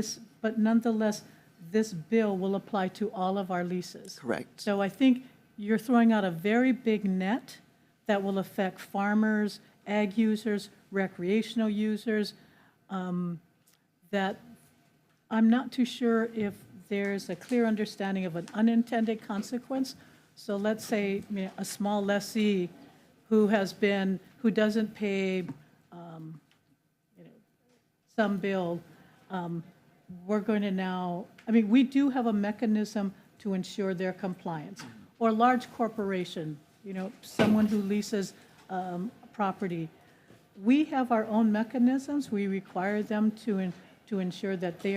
but nonetheless, this bill will apply to all of our leases. Correct. So I think you're throwing out a very big net that will affect farmers, ag users, recreational users, that I'm not too sure if there's a clear understanding of an unintended consequence. So let's say a small lessee who doesn't pay some bill, we're going to now, we do have a mechanism to ensure their compliance. Or large corporation, someone who leases property. We have our own mechanisms. We require them to ensure that they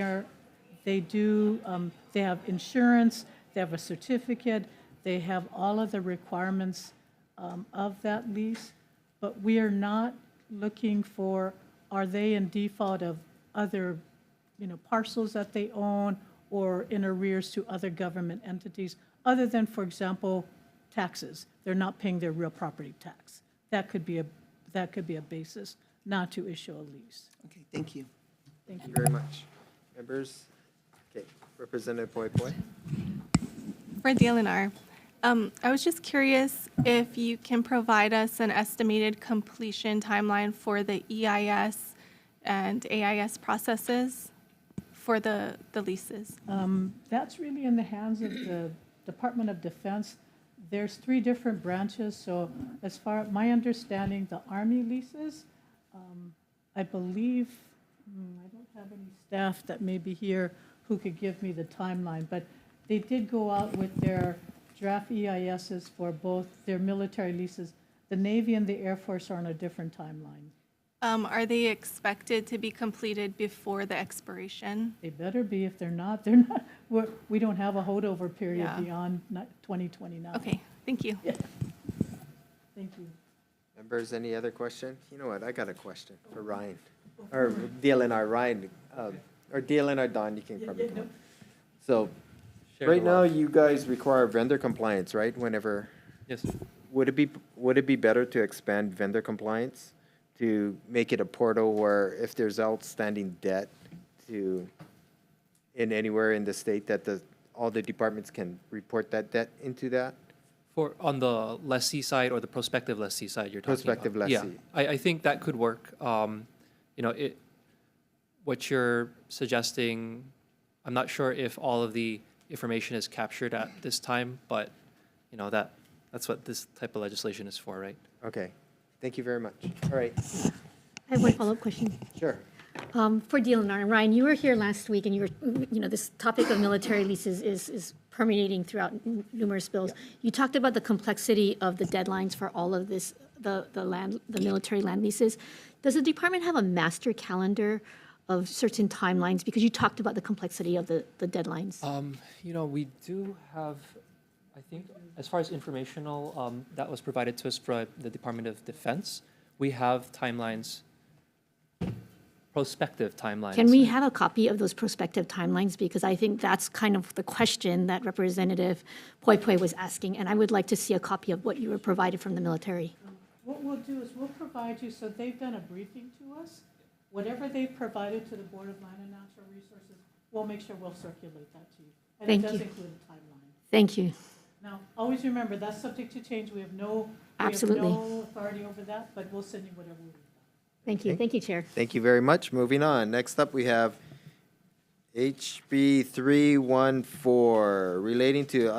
have insurance, they have a certificate, they have all of the requirements of that lease. But we are not looking for, are they in default of other, parcels that they own or in arrears to other government entities, other than, for example, taxes. They're not paying their real property tax. That could be a basis not to issue a lease. Okay, thank you. Thank you very much. Members? Okay, Representative Poi Poi. For DLNR, I was just curious if you can provide us an estimated completion timeline for the EIS and AIS processes for the leases. That's really in the hands of the Department of Defense. There's 3 different branches, so as far as my understanding, the Army leases, I believe, I don't have any staff that may be here who could give me the timeline, but they did go out with their draft EISs for both their military leases. The Navy and the Air Force are on a different timeline. Are they expected to be completed before the expiration? They better be. If they're not, we don't have a holdover period beyond 2029. Okay, thank you. Yeah. Thank you. Members, any other question? You know what, I got a question for Ryan, or DLNR Ryan, or DLNR Don, you can probably come up. So, right now, you guys require vendor compliance, right, whenever? Yes. Would it be better to expand vendor compliance, to make it a portal where if there's outstanding debt in anywhere in the state, that all the departments can report that debt into that? On the lessee side or the prospective lessee side you're talking Prospective about? lessee. Yeah, I think that could work. What you're suggesting, I'm not sure if all of the information is captured at this time, but that's what this type of legislation is for, right? Okay, thank you very much. All right. I have one follow-up question. Sure. For DLNR, and Ryan, you were here last week, and you were, this topic of military leases is permeating throughout numerous bills. Yeah. You talked about the complexity of the deadlines for all of this, the military land leases. Does the department have a master calendar of certain timelines? Because you talked about the complexity of the deadlines. We do have I think as far as informational, that was provided to us by the Department of Defense. We have timelines, prospective timelines. Can we have a copy of those prospective timelines? Because I think that's kind of the question that Representative Poi Poi was asking, and I would like to see a copy of what you were provided from the military. What we'll do is we'll provide you, so they've done a briefing to us. Whatever they've provided to the Board of Land and Natural Resources, we'll make sure we'll circulate that to you. And Thank it does you. include a timeline. Thank you. Now, always remember, that's subject to change. We have no Absolutely. authority over that, but we'll send you whatever we need. Thank you. Okay. Thank you, Chair. Thank you very much. Moving on. Next up, we have HB 314 relating to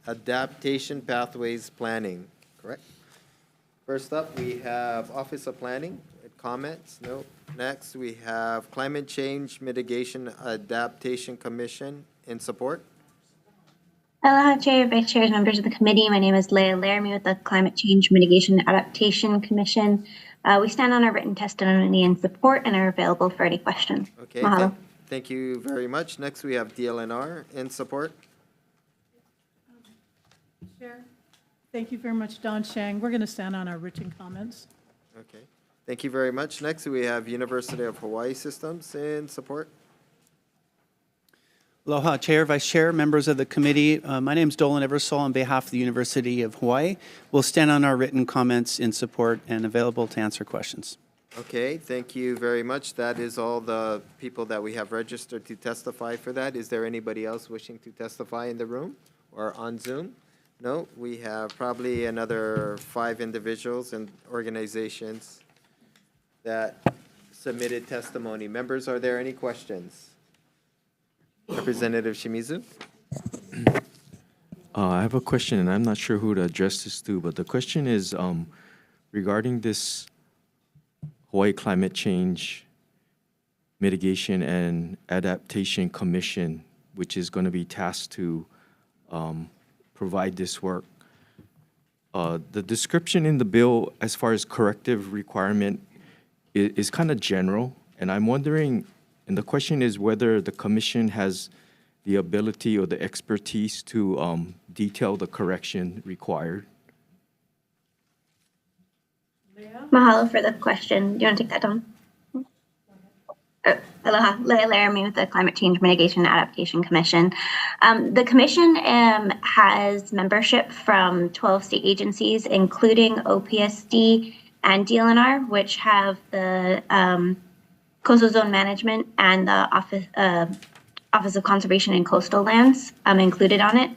adaptation pathways planning, correct? First up, we have Office of Planning. Comments? No. Next, we have Climate Change Mitigation Adaptation Commission in support. Aloha, Chair, Vice Chairs, members of the committee. My name is Leah Laramie with the Climate Change Mitigation Adaptation Commission. We stand on our written testimony in support and are available for any questions. Okay. Mahalo. Thank you very much. Next, we have DLNR in support. Chair, thank you very much, Don Shang. We're going to stand on our written comments. Okay. Thank you very much. Next, we have University of Hawaii Systems in support. Aloha, Chair, Vice Chair, members of the committee. My name is Dolan Eversole on behalf of the University of Hawaii. We'll stand on our written comments in support and available to answer questions. Okay, thank you very much. That is all the people that we have registered to testify for that. Is there anybody else wishing to testify in the room or on Zoom? No, we have probably another 5 individuals and organizations that submitted testimony. Members, are there any questions? Representative Shimizu? I have a question, and I'm not sure who to address this to, but the question is regarding this Hawaii Climate Change Mitigation and Adaptation Commission, which is going to be tasked to provide this work. The description in the bill as far as corrective requirement is kind of general, and I'm wondering, and the question is whether the commission has the ability or the expertise to detail the correction required. Mahalo for the question. Do you want to take that, Don? Aloha, Leah Laramie with the Climate Change Mitigation Adaptation Commission. The commission has membership from 12 state agencies, including OPSD and DLNR, which have the Coastal Zone Management and the Office of Conservation and Coastal Lands included on it,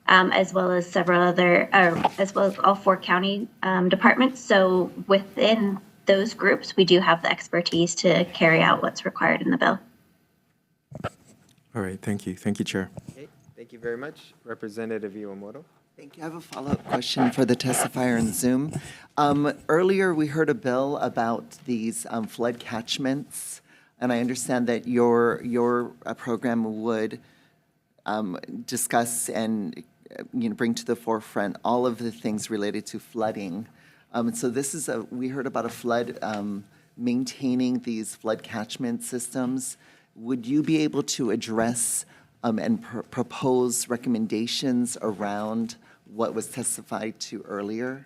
as well as several other, as well as all 4 county departments. So within those groups, we do have the expertise to carry out what's required in the bill. All right, thank you. Thank you, Chair. Okay, thank you very much. Representative Iwamoto. Thank you. I have a follow-up question for the testifier in Zoom. Earlier, we heard a bill about these flood catchments, and I understand that your program would discuss and bring to the forefront all of the things related to flooding. So this is we heard about a flood, maintaining these flood catchment systems. Would you be able to address and propose recommendations around what was testified to earlier?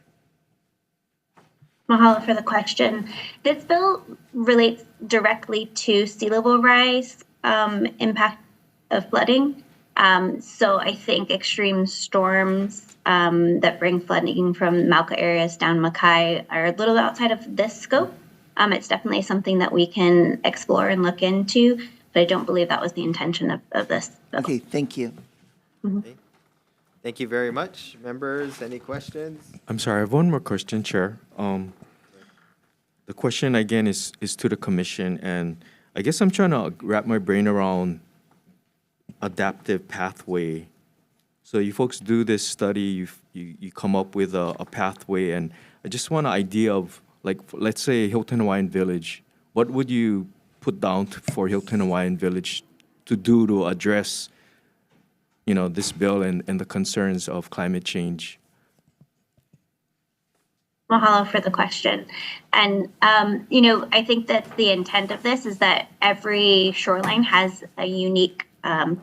Mahalo for the question. This bill relates directly to sea level rise impact of flooding. So I think extreme storms that bring flooding from Mauka areas down Makai are a little outside of this scope. It's definitely something that we can explore and look into, but I don't believe that was the intention of this bill. Okay, thank you. Okay. Thank you very much. Members, any questions? I'm sorry, I have one more question, Chair. The question again is to the commission, and I guess I'm trying to wrap my brain around adaptive pathway. So you folks do this study, you come up with a pathway, and I just want an idea of, like, let's say Hilton Hawaiian Village. What would you put down for Hilton Hawaiian Village to do to address, this bill and the concerns of climate change? Mahalo for the question. And, I think that the intent of this is that every shoreline has a unique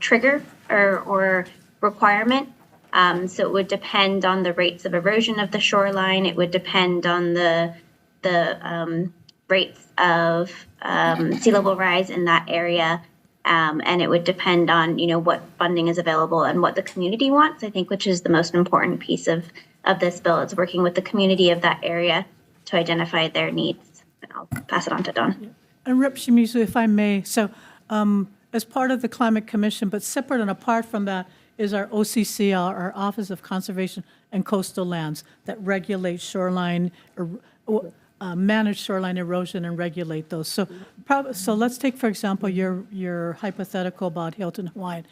trigger or requirement So it would depend on the rates of erosion of the shoreline. It would depend on the rates of sea level rise in that area. And it would depend on, what funding is available and what the community wants, I think, which is the most important piece of this bill. It's working with the community of that area to identify their needs. And I'll pass it on to Don. And Rep. Shimizu, if I may, so as part of the Climate Commission, but separate and apart from that, is our OCCL, our Office of Conservation and Coastal Lands, that regulates shoreline, manage shoreline erosion and regulate those. So, so let's take, for example, your hypothetical about Hilton Hawaiian.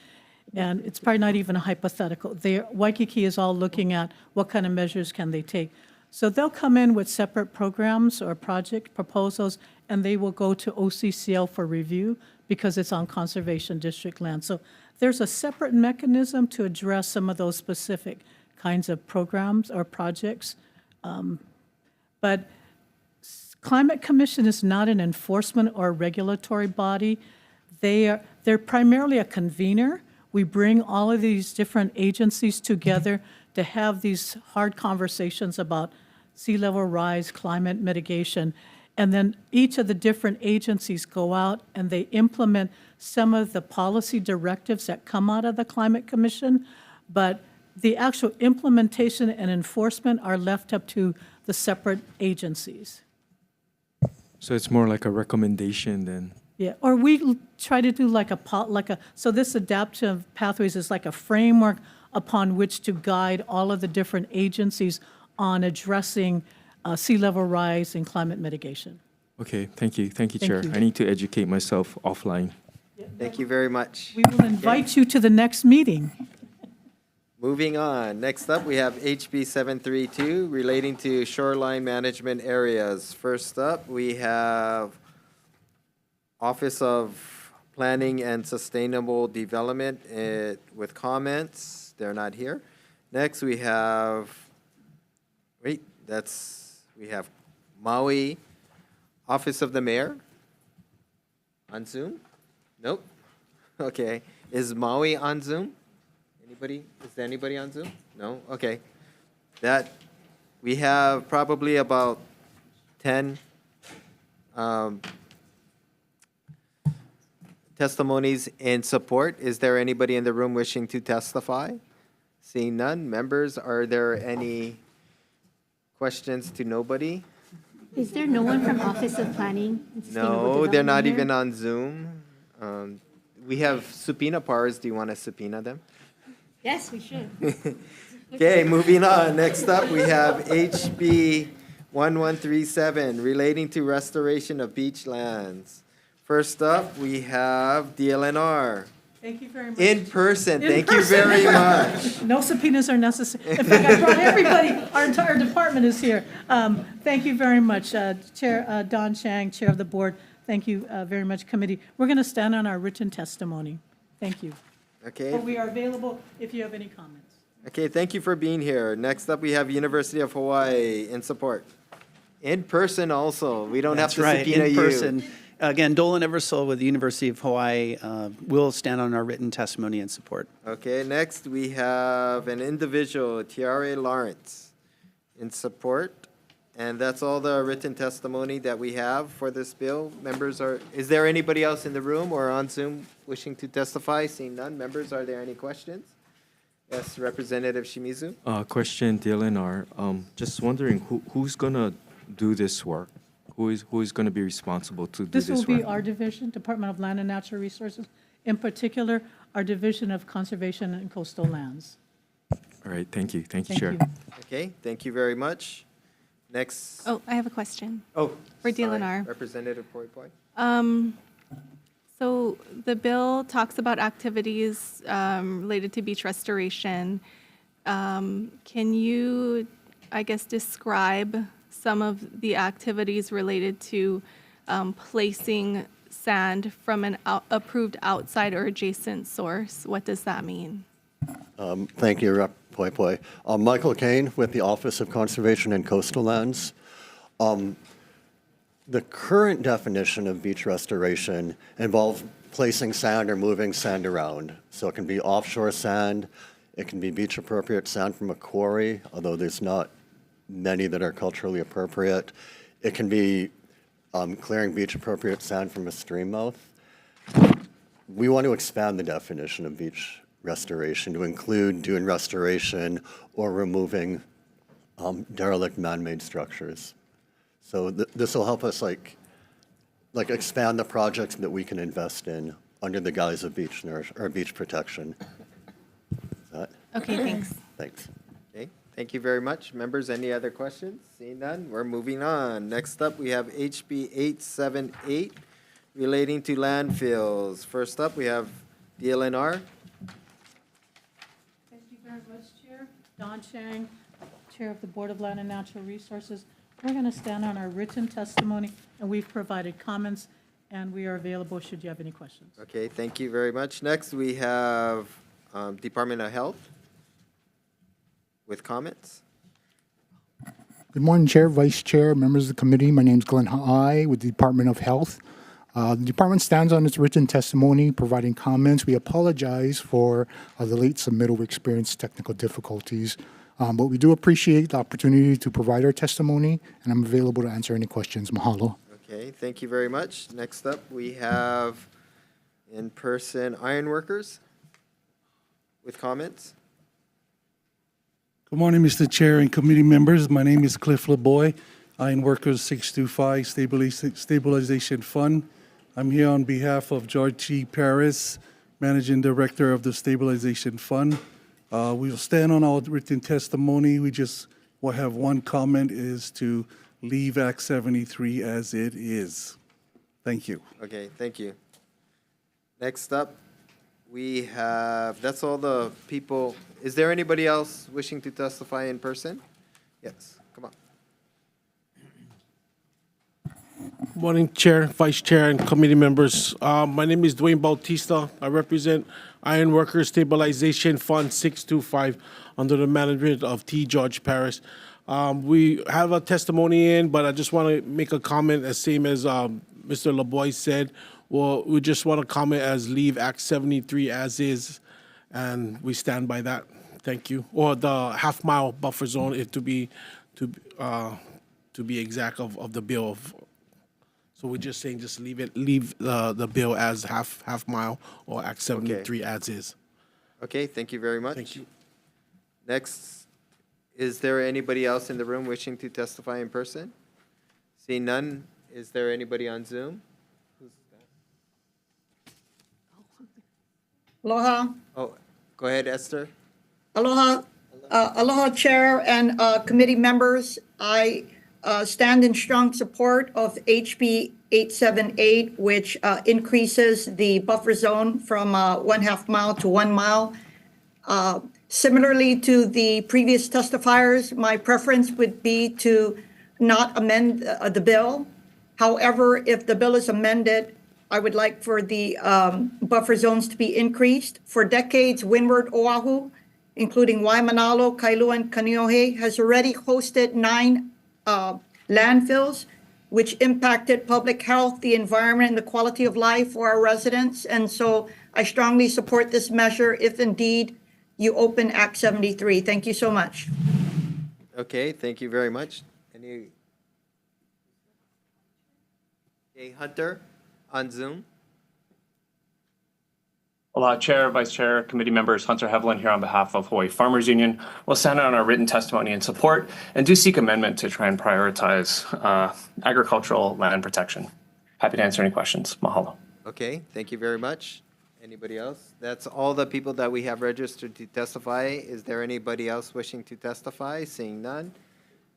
And it's probably not even a hypothetical. Waikiki is all looking at what kind of measures can they take. So they'll come in with separate programs or project proposals, and they will go to OCCL for review because it's on conservation district land. So there's a separate mechanism to address some of those specific kinds of programs or projects. But Climate Commission is not an enforcement or regulatory body. They're primarily a convener. We bring all of these different agencies together to have these hard conversations about sea level rise, climate mitigation, and then each of the different agencies go out and they implement some of the policy directives that come out of the Climate Commission, but the actual implementation and enforcement are left up to the separate agencies. So it's more like a recommendation than. Yeah, or we try to do so this adaptive pathways is like a framework upon which to guide all of the different agencies on addressing sea level rise and climate mitigation. Okay, thank you, Thank Chair. you. I need to educate myself offline. Thank you very much. We will invite you to the next meeting. Moving on. Next up, we have HB 732 relating to shoreline management areas. First up, we have Office of Planning and Sustainable Development with comments. They're not here. Next, we have, we have Maui Office of the Mayor on Zoom? Nope. Okay. Is Maui on Zoom? Anybody? Is there anybody on Zoom? No? Okay. We have probably about 10 testimonies in support. Is there anybody in the room wishing to testify? Seeing none. Members, are there any questions to nobody? Is there no one from Office of Planning and Sustainable No, they're not Development here? even on Zoom. We have subpoena powers. Do you want to subpoena them? Yes, we should. Okay, moving on. Next up, we have HB 1137 relating to restoration of beach lands. First up, we have DLNR. Thank you very much. In person. In Thank person. you very much. No subpoenas are necessary. In fact, I brought everybody, our entire department is here. Thank you very much, Chair Don Chang, Chair of the Board. Thank you very much, Committee. We're going to stand on our written testimony. Thank you. Okay. But we are available if you have any comments. Okay, thank you for being here. Next up, we have University of Hawaii in support. In person also. We don't That's have to right, subpoena in you. person. Again, Dolan Eversole with the University of Hawaii will stand on our written testimony in support. Okay, next we have an individual, Tiare Lawrence, in support. And that's all the written testimony that we have for this bill. Is there anybody else in the room or on Zoom wishing to testify? Seeing none. Members, are there any questions? Yes, Representative Shimizu. Question, DLNR. Just wondering who's gonna do this work? Who is going to be responsible to do this This work? will be our division, Department of Land and Natural Resources, in particular, our Division of Conservation and Coastal Lands. All right, thank you. Thank you, Thank Chair. you. Okay, thank you very much. Next. Oh, I have a question. Oh, For sorry. DLNR. Representative Poi Poi. So the bill talks about activities related to beach restoration. Can you, I guess, describe some of the activities related to placing sand from an approved outside or adjacent source? What does that mean? Thank you, Rep. Poi Poi. Michael Kane with the Office of Conservation and Coastal Lands. The current definition of beach restoration involves placing sand or moving sand around. So it can be offshore sand, It can be beach-appropriate sand from a quarry, although there's not many that are culturally appropriate. It can be clearing beach-appropriate sand from a stream mouth. We want to expand the definition of beach restoration to include dune restoration or removing derelict man-made structures. So this will help us like expand the projects that we can invest in under the guise of beach or beach protection. Is that? Okay, thanks. Thanks. Okay, thank you very much. Members, any other questions? Seeing none, we're moving on. Next up, we have HB 878 relating to landfills. First up, we have DLNR. Thank you very much, Chair. Don Chang, Chair of the Board of Land and Natural Resources. We're going to stand on our written testimony, and we've provided comments, and we are available should you have any questions. Okay, thank you very much. Next, we have Department of Health with comments. Good morning, Chair, Vice Chair, members of the committee. My name is Glenn Hawai'i with the Department of Health. The department stands on its written testimony, providing comments. We apologize for the late submittal. We experienced technical difficulties, but we do appreciate the opportunity to provide our testimony, and I'm available to answer any questions. Mahalo. Okay, thank you very much. Next up, we have in-person ironworkers with comments. Good morning, Mr. Chair and committee members. My name is Cliff LeBoy, Ironworkers 625 Stabilization Fund. I'm here on behalf of George G. Paris, Managing Director of the Stabilization Fund. We will stand on our written testimony. We just will have one comment, is to leave Act 73 as it is. Thank you. Okay, thank you. Next up, we have, that's all the people. Is there anybody else wishing to testify in person? Yes, come on. Morning, Chair, Vice Chair, and committee members. My name is Dwayne Bautista. I represent Ironworkers Stabilization Fund 625 under the management of T. George Paris. We have a testimony in, but I just want to make a comment as same as Mr. LeBoy said. Well, we just want to comment as leave Act 73 as is, and we stand by that. Thank you. Or the half-mile buffer zone, if to be exact, of the bill. So we're just saying, just leave the bill as half mile or Act 73 as is. Okay, thank you very much. Thank you. Next, is there anybody else in the room wishing to testify in person? Seeing none, is there anybody on Zoom? Aloha. Oh, go ahead, Esther. Aloha. Aloha, Chair and committee members. I stand in strong support of HB 878, which increases the buffer zone from 1/2 mile to 1 mile. Similarly to the previous testifiers, my preference would be to not amend the bill. However, if the bill is amended, I would like for the buffer zones to be increased. For decades, Windward Oahu, including Waimanalo, Kailua, and Kaneohe, has already hosted 9 landfills, which impacted public health, the environment, and the quality of life for our residents. And so I strongly support this measure if indeed you open Act 73. Thank you so much. Okay, thank you very much. Okay, Hunter on Zoom. Aloha, Chair, Vice Chair, committee members, Hunter Hevelin here on behalf of Hawaii Farmers Union. We'll stand on our written testimony in support and do seek amendment to try and prioritize agricultural land protection. Happy to answer any questions. Mahalo. Okay, thank you very much. Anybody else? That's all the people that we have registered to testify. Is there anybody else wishing to testify? Seeing none.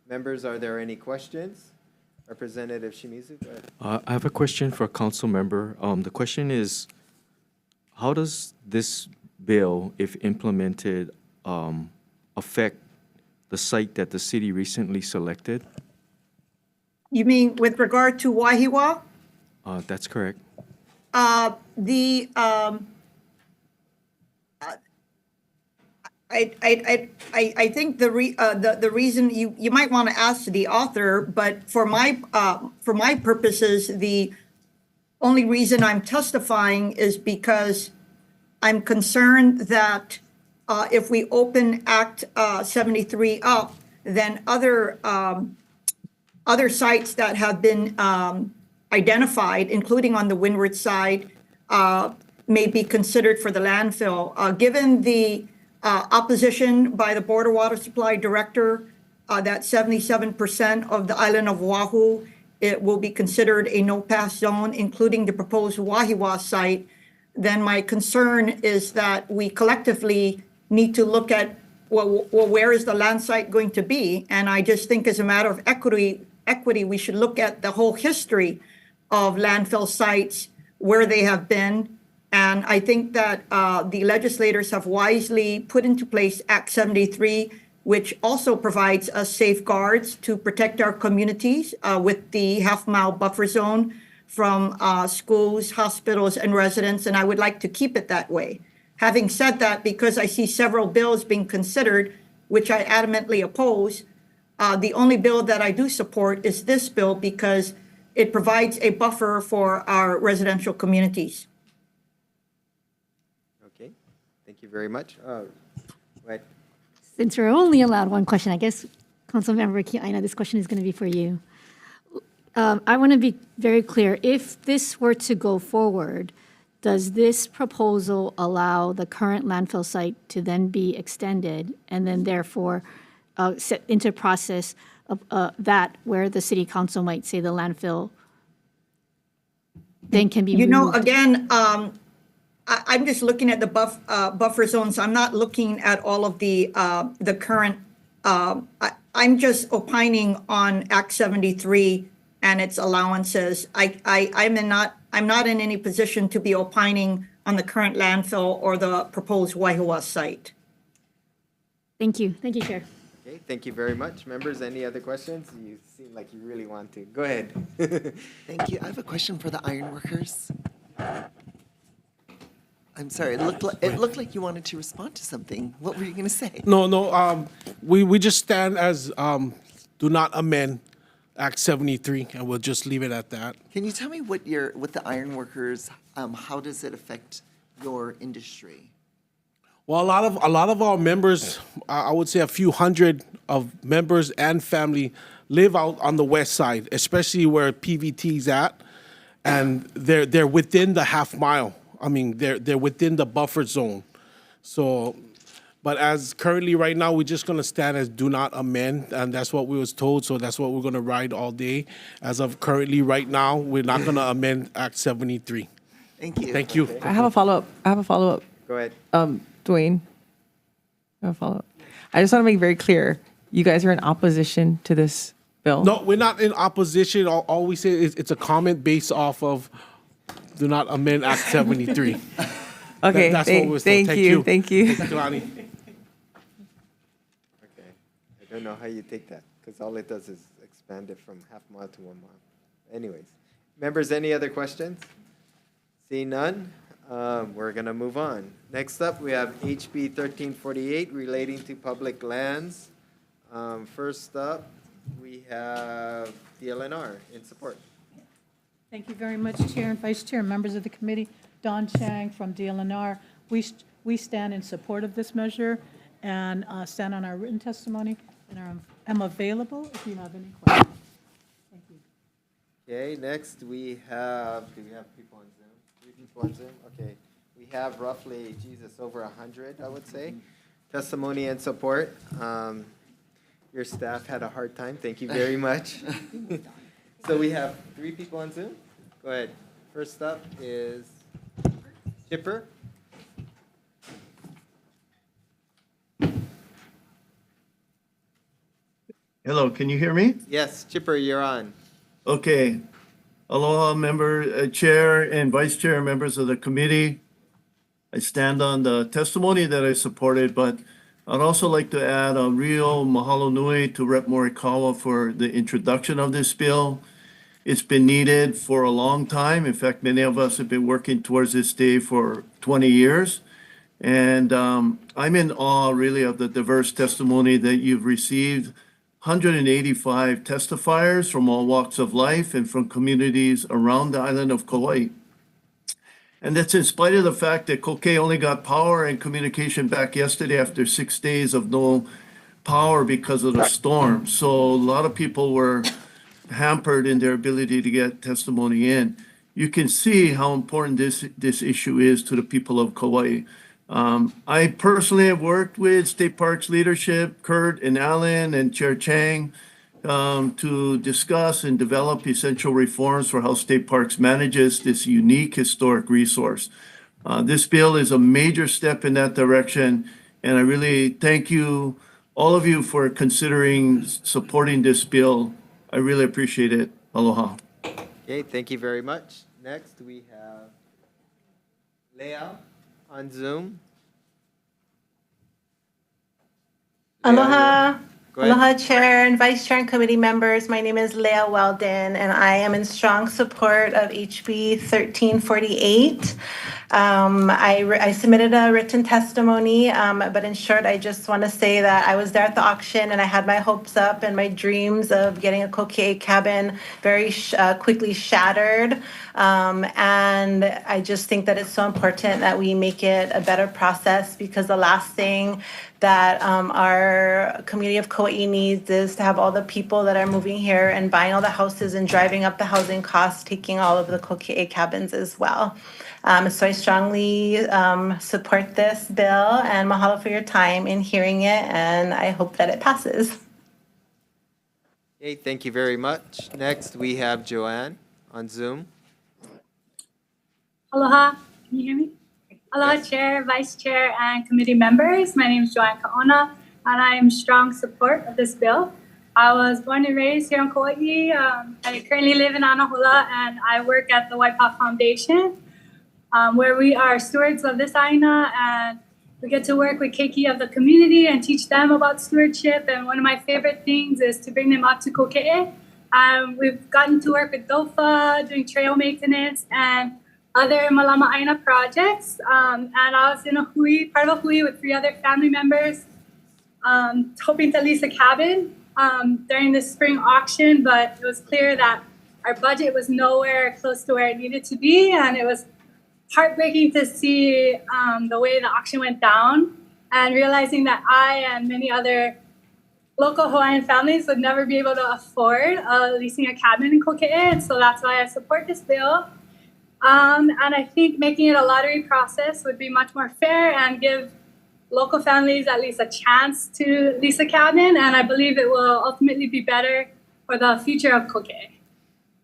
Members, are there any questions? Representative Shimizu, go ahead. I have a question for a council member. The question is, how does this bill, if implemented, affect the site that the city recently selected? You mean with regard to Wahiwa? That's correct. I think the reason you might want to ask the author, but for my purposes, the only reason I'm testifying is because I'm concerned that if we open Act 73 up, then other sites that have been identified, including on the windward side, may be considered for the landfill. Given the opposition by the Board of Water Supply Director that 77% of the island of Oahu, it will be considered a no-pass zone, including the proposed Wahiwa site, then my concern is that we collectively need to look at, well, where is the land site going to be? And I just think as a matter of equity, we should look at the whole history of landfill sites, where they have been. And I think that the legislators have wisely put into place Act 73, which also provides us safeguards to protect our communities with the half-mile buffer zone from schools, hospitals, and residents, and I would like to keep it that way. Having said that, because I see several bills being considered, which I adamantly oppose, the only bill that I do support is this bill because it provides a buffer for our residential communities. Okay, thank you very much. Right. Since we're only allowed one question, I guess, Councilmember Ki'aina, this question is going to be for you. I want to be very clear. If this were to go forward, does this proposal allow the current landfill site to then be extended and then therefore set into process of that where the city council might say the landfill then can be removed? Again, I'm just looking at the buffer zones. I'm not looking at all of the current. I'm just opining on Act 73 and its allowances. I'm not in any position to be opining on the current landfill or the proposed Wahiwa site. Thank you. Thank you, Chair. Okay, thank you very much. Members, any other questions? You seem like you really want to. Go ahead. Thank you. I have a question for the ironworkers. I'm sorry, it looked like you wanted to respond to something. What were you going to say? No, we just stand as do not amend Act 73, and we'll just leave it at that. Can you tell me what the ironworkers, how does it affect your industry? Well, a lot of our members, I would say a few hundred of members and family live out on the west side, especially where PVT's at, and they're within the half mile. I mean, they're within the buffer zone. So, but as currently right now, we're just gonna stand as do not amend, and that's what we was told, so that's what we're gonna ride all day. As of currently right now, we're not gonna amend Act 73. Thank you. Thank you. Okay. I have a follow-up. Go ahead. Dwayne, I have a follow-up. I just want to make very clear, you guys are in opposition to this bill? No, we're not in opposition. All we say is it's a comment based off of do not amend Act 73. Okay, That's what we're saying. thank you. Thank you, Kalani. Okay, I don't know how you take that, because all it does is expand it from half mile to 1 mile. Anyways, members, any other questions? Seeing none, we're gonna move on. Next up, we have HB 1348 relating to public lands. First up, we have the LNR in support. Thank you very much, Chair and Vice Chair, members of the committee. Don Chang from DLNR. We stand in support of this measure and stand on our written testimony, and I'm available if you have any questions. Thank you. Okay, next we have, do we have people on Zoom? 3 people on Zoom? Okay. We have roughly, over 100, I would say. Testimony and support. Your staff had a hard time. Thank you very much. So we have 3 people on Zoom. Go ahead. First up is Chipper. Hello, can you hear me? Yes, Chipper, you're on. Okay. Aloha, member, chair and vice chair, members of the committee. I stand on the testimony that I supported, but I'd also like to add a real mahalo nui to Rep. Morikawa for the introduction of this bill. It's been needed for a long time. In fact, many of us have been working towards this day for 20 years. And I'm in awe, really, of the diverse testimony that you've received. 185 testifiers from all walks of life and from communities around the island of Kauai. And that's in spite of the fact that Koke only got power and communication back yesterday after 6 days of no power because of the storm. So a lot of people were hampered in their ability to get testimony in. You can see how important this issue is to the people of Kauai. I personally have worked with State Parks leadership, Kurt and Alan and Chair Chang, to discuss and develop essential reforms for how State Parks manages this unique historic resource. This bill is a major step in that direction, and I really thank you, all of you, for considering supporting this bill. I really appreciate it. Aloha. Okay, thank you very much. Next, we have Leah on Zoom. Aloha. Go ahead. Aloha, Chair and Vice Chair and committee members. My name is Leah Weldon, and I am in strong support of HB 1348. I submitted a written testimony, but in short, I just want to say that I was there at the auction and I had my hopes up and my dreams of getting a Koke'e cabin very quickly shattered. And I just think that it's so important that we make it a better process, because the last thing that our community of Kauai needs is to have all the people that are moving here and buying all the houses and driving up the housing costs, taking all of the Koke'e cabins as well. So I strongly support this bill, and mahalo for your time in hearing it, and I hope that it passes. Okay, thank you very much. Next, we have Joanne on Zoom. Aloha, can you hear me? Aloha, Yes. Chair, Vice Chair, and committee members. My name is Joanne Kaona, and I am strong support of this bill. I was born and raised here in Kauai. I currently live in Anahula, and I work at the Waipa Foundation, where we are stewards of this aina, and we get to work with keiki of the community and teach them about stewardship. And one of my favorite things is to bring them out to Koke'e. We've gotten to work with DOFA, doing trail maintenance, and other Malama Aina projects. And I was in a hui, part of a hui with 3 other family members, hoping to lease a cabin during the spring auction, but it was clear that our budget was nowhere close to where it needed to be. And it was heartbreaking to see the way the auction went down, and realizing that I and many other local Hawaiian families would never be able to afford leasing a cabin in Koke'e. And so that's why I support this bill. And I think making it a lottery process would be much more fair and give local families at least a chance to lease a cabin. And I believe it will ultimately be better for the future of Koke'e.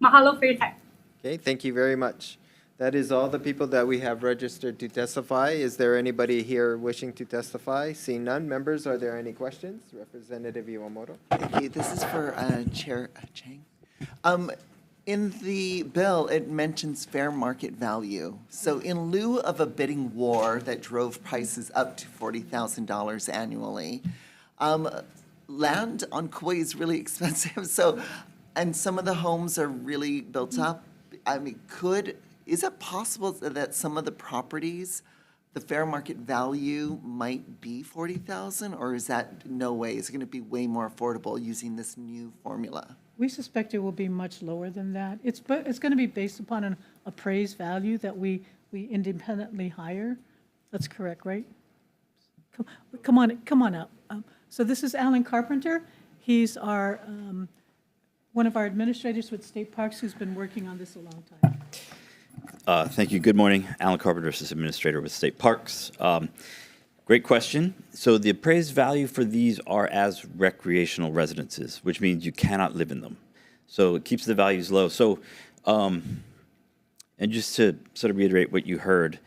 Mahalo for your time. Okay, thank you very much. That is all the people that we have registered to testify. Is there anybody here wishing to testify? Seeing none, members, are there any questions? Representative Iwamoto. Thank you. This is for Chair Chang. In the bill, it mentions fair market value. So in lieu of a bidding war that drove prices up to $40,000 annually, land on Kauai is really expensive. So, and some of the homes are really built up. I mean, is it possible that some of the properties, the fair market value might be $40,000, or is that no way? Is it going to be way more affordable using this new formula? We suspect it will be much lower than that. It's going to be based upon an appraised value that we independently hire. That's correct, right? Come on up. So this is Alan Carpenter. He's our one of our administrators with State Parks who's been working on this a long time. Thank you. Good morning. Alan Carpenter, Assistant Administrator with State Parks. Great question. So the appraised value for these are as recreational residences, which means you cannot live in them. So it keeps the values low. So, and just to sort of reiterate what you heard,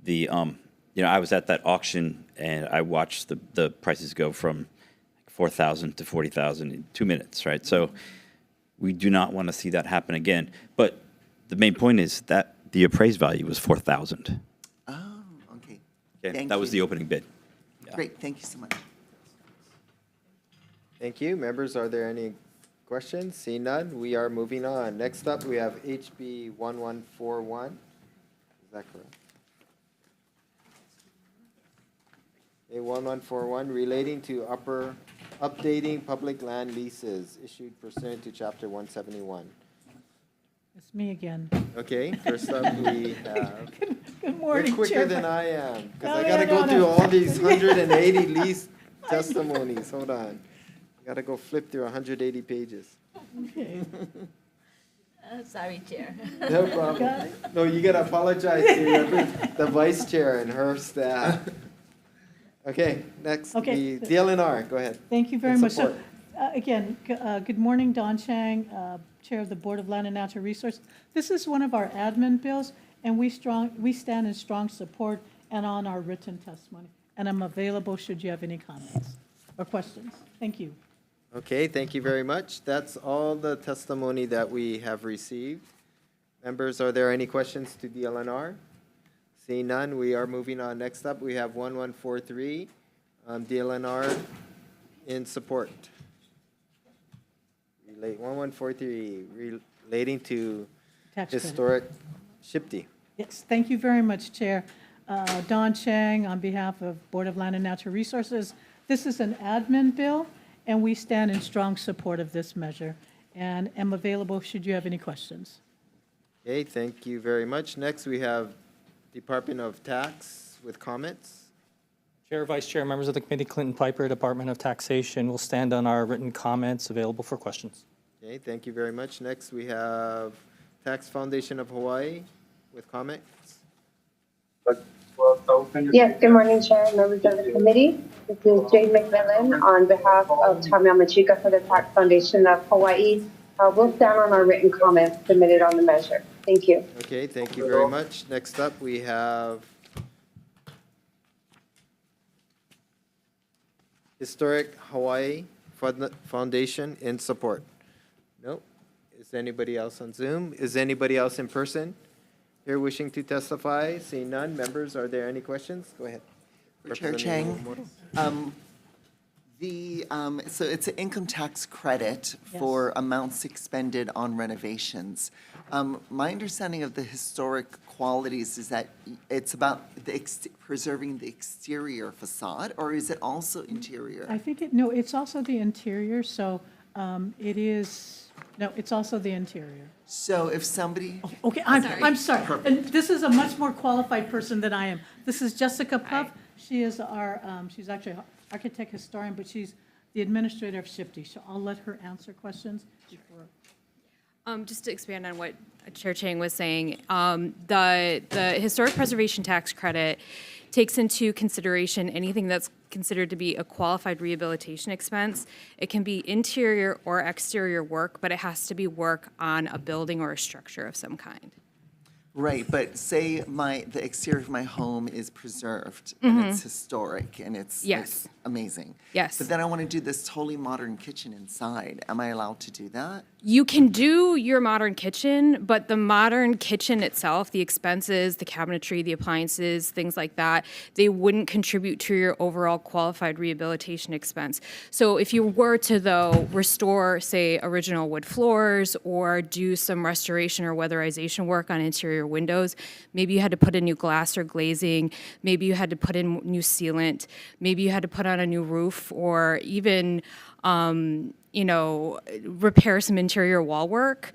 I was at that auction and I watched the prices go from $4,000 to $40,000 in 2 minutes, right? So we do not want to see that happen again. But the main point is that the appraised value was $4,000. Thank that was you. the opening bid. Yeah. Great, thank you so much. Thank you. Members, are there any questions? See none, we are moving on. Next up, we have HB 1141. Is that correct? A 1141 relating to updating public land leases issued pursuant to Chapter 171. It's me again. Okay, first up we have Good You're morning, quicker Chair. than I am, because No, I gotta no, go no, through no. all these 180 least testimonies. Hold on. I gotta go flip through 180 pages. Okay. Sorry, Chair. No problem. No, you gotta apologize to the vice chair and her staff. Okay, next, Okay. the DLNR, go ahead. Thank you very In much. So, support. again, good morning, Don Chang, Chair of the Board of Land and Natural Resources. This is one of our admin bills, and we stand in strong support and on our written testimony. And I'm available should you have any comments or questions. Thank you. Okay, thank you very much. That's all the testimony that we have received. Members, are there any questions to DLNR? Seeing none, we are moving on. Next up, we have 1143, DLNR in support. 1143, relating to Tax credit. historic SHPT. Yes, thank you very much, Chair. Don Chang, on behalf of Board of Land and Natural Resources. This is an admin bill, and we stand in strong support of this measure, and am available should you have any questions. Okay, thank you very much. Next, we have Department of Tax with comments. Chair, Vice Chair, members of the committee, Clinton Piper, Department of Taxation, will stand on our written comments available for questions. Okay, thank you very much. Next, we have Tax Foundation of Hawaii with comments. Yes, good morning, Chair, members of the committee. This is Jade McMillan on behalf of Tommy Amachika for the Tax Foundation of Hawaii. We'll stand on our written comments submitted on the measure. Thank you. Okay, thank you very much. Next up, we have Historic Hawaii Foundation in support. No? Is anybody else on Zoom? Is anybody else in person here wishing to testify? Seeing none, members, are there any questions? Go ahead. For Chair Representative Chang, Morales. so it's an income tax credit for amounts expended on renovations. My understanding of the historic qualities is that it's about preserving the exterior facade, or is it also interior? I think it's also the interior, so it's also the interior. So if somebody. Okay, I'm sorry. And this is a much more qualified person than I am. This is Jessica Puff. She is she's actually an architect historian, but she's the administrator of SHPT. So I'll let her answer questions before. Just to expand on what Chair Chang was saying, the historic preservation tax credit takes into consideration anything that's considered to be a qualified rehabilitation expense. It can be interior or exterior work, but it has to be work on a building or a structure of some kind. Right, but say the exterior of my home is preserved and it's historic and it's amazing. Yes. But then I want to do this totally modern kitchen inside. Am I allowed to do that? You can do your modern kitchen, but the modern kitchen itself, the expenses, the cabinetry, the appliances, things like that, they wouldn't contribute to your overall qualified rehabilitation expense. So if you were to, though, restore, say, original wood floors or do some restoration or weatherization work on interior windows, maybe you had to put in new glass or glazing, maybe you had to put in new sealant, maybe you had to put on a new roof, or even repair some interior wall work,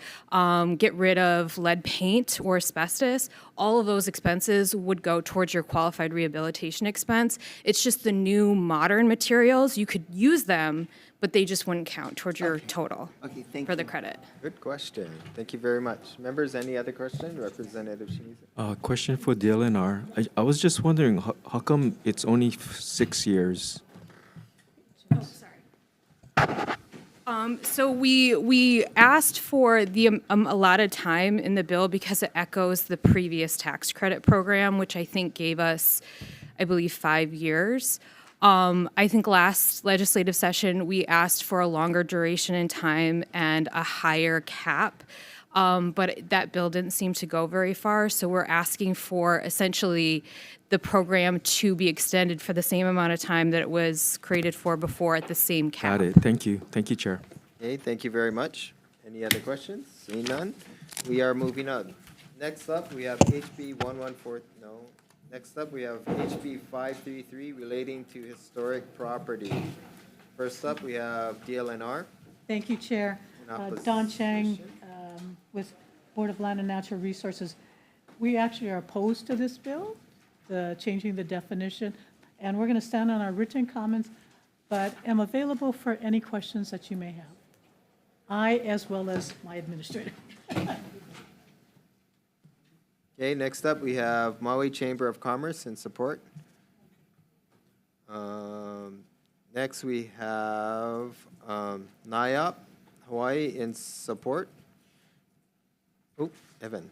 get rid of lead paint or asbestos. All of those expenses would go towards your qualified rehabilitation expense. It's just the new modern materials. You could use them, but they just wouldn't count towards your total for the credit. Good question. Thank you very much. Members, any other question? Representative Shimizu. Question for DLNR. I was just wondering, how come it's only 6 years? Oh, sorry. So we asked for the allotted time in the bill because it echoes the previous tax credit program, which I think gave us, I believe, 5 years. I think last legislative session, we asked for a longer duration in time and a higher cap, but that bill didn't seem to go very far. So we're asking for essentially the program to be extended for the same amount of time that it was created for before at the same cap. Got it. Thank you. Thank you, Chair. Okay, thank you very much. Any other questions? Seeing none, we are moving on. Next up, we have HB 114, no. Next up, we have HB 533 relating to historic property. First up, we have DLNR. Thank you, Chair. Don Chang with Board of Land and Natural Resources. We actually are opposed to this bill, the changing the definition, and we're going to stand on our written comments, but am available for any questions that you may have. I, as well as my administrator. Okay, next up, we have Maui Chamber of Commerce in support. Next, we have NIOP, Hawaii in support. Oh, Evan.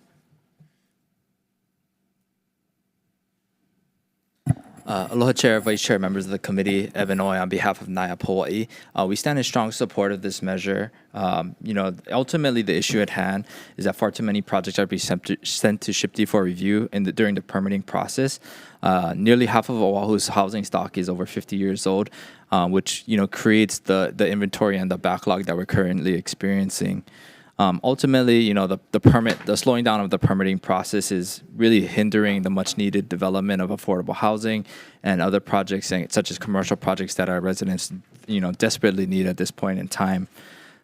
Aloha Chair, Vice Chair, members of the committee, Evan Oi on behalf of NIOP Hawaii. We stand in strong support of this measure. Ultimately the issue at hand is that far too many projects are being sent to SHPT for review during the permitting process. Nearly half of Oahu's housing stock is over 50 years old, which creates the inventory and the backlog that we're currently experiencing. Ultimately, the slowing down of the permitting process is really hindering the much needed development of affordable housing and other projects, such as commercial projects that our residents, desperately need at this point in time.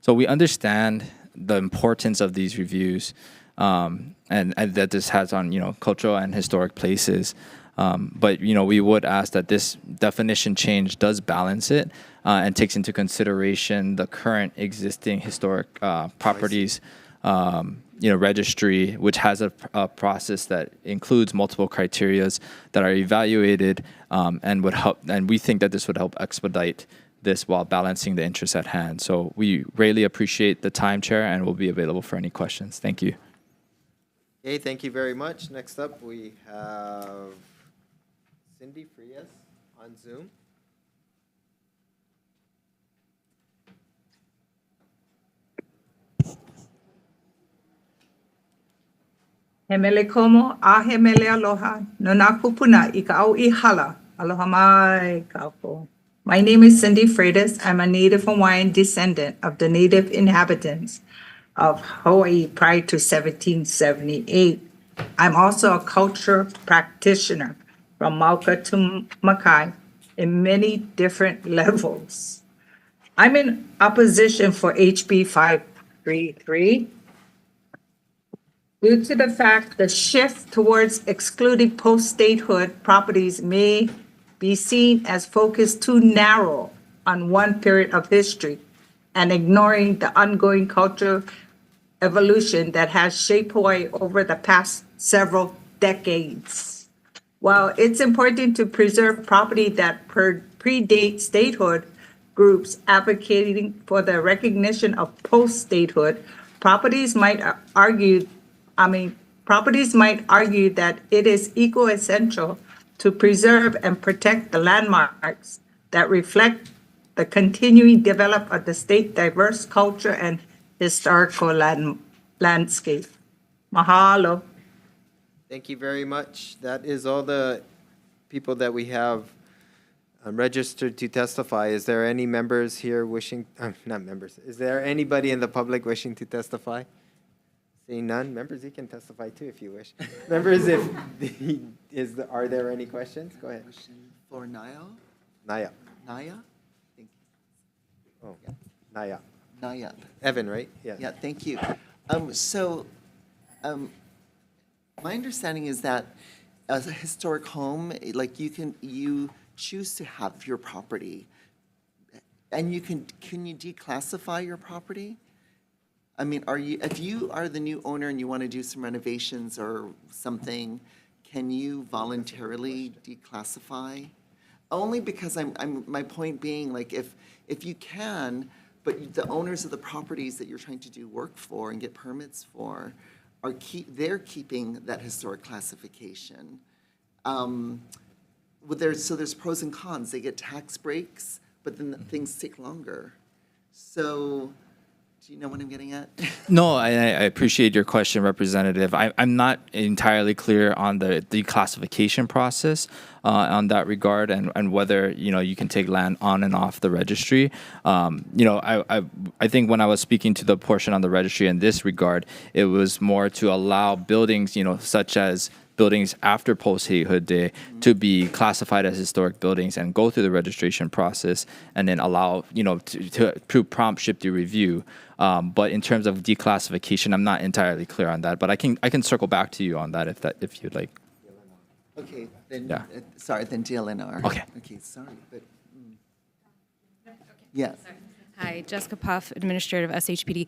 So we understand the importance of these reviews and that this has on, cultural and historic places. But we would ask that this definition change does balance it and takes into consideration the current existing historic properties, registry, which has a process that includes multiple criterias that are evaluated and would help. And we think that this would help expedite this while balancing the interests at hand. So we really appreciate the time, Chair, and we'll be available for any questions. Thank you. Okay, thank you very much. Next up, we have Cindy Frias on Zoom. He mele komo, a he mele aloha, no nā kupuna I ka au I hala, aloha mai kaupo. My name is Cindy Freitas. I'm a Native Hawaiian descendant of the native inhabitants of Hawaii prior to 1778. I'm also a culture practitioner from Mauka to Makai in many different levels. I'm in opposition for HB 533 due to the fact the shift towards excluding post-statehood properties may be seen as focused too narrow on one period of history and ignoring the ongoing cultural evolution that has shaped Hawaii over the past several decades. While it's important to preserve property that predate statehood, groups advocating for the recognition of post-statehood, properties might argue that it is equally essential to preserve and protect the landmarks that reflect the continuing development of the state's diverse culture and historical landscape. Mahalo. Thank you very much. That is all the people that we have registered to testify. Is there any members here wishing, not members, is there anybody in the public wishing to testify? Seeing none, members, you can testify too if you wish. Members, are there any questions? Go ahead. Question for Naya? Naya. Naya? Thank you. Oh, yeah. Naya. Naya. Evan, right? Yeah, thank you. My understanding is that as a historic home, like you choose to have your property, and can you declassify your property? I mean, if you are the new owner and you want to do some renovations or something, can you voluntarily declassify? Only because my point being, like, if you can, but the owners of the properties that you're trying to do work for and get permits for they're keeping that historic classification. There's pros and cons. They get tax breaks, but then things take longer. So, do you know what I'm getting at? No, I appreciate your question, Representative. I'm not entirely clear on the declassification process on that regard and whether, you can take land on and off the registry. I think when I was speaking to the portion on the registry in this regard, it was more to allow buildings, such as buildings after post-statehood day to be classified as historic buildings and go through the registration process and then allow, to prompt SHPD review. But in terms of declassification, I'm not entirely clear on that, but I can circle back to you on that if you'd like. Okay, then, Yeah. sorry, then DLNR. Okay. Okay, sorry, but, yeah. Hi, Jessica Puff, Administrator of SHPD.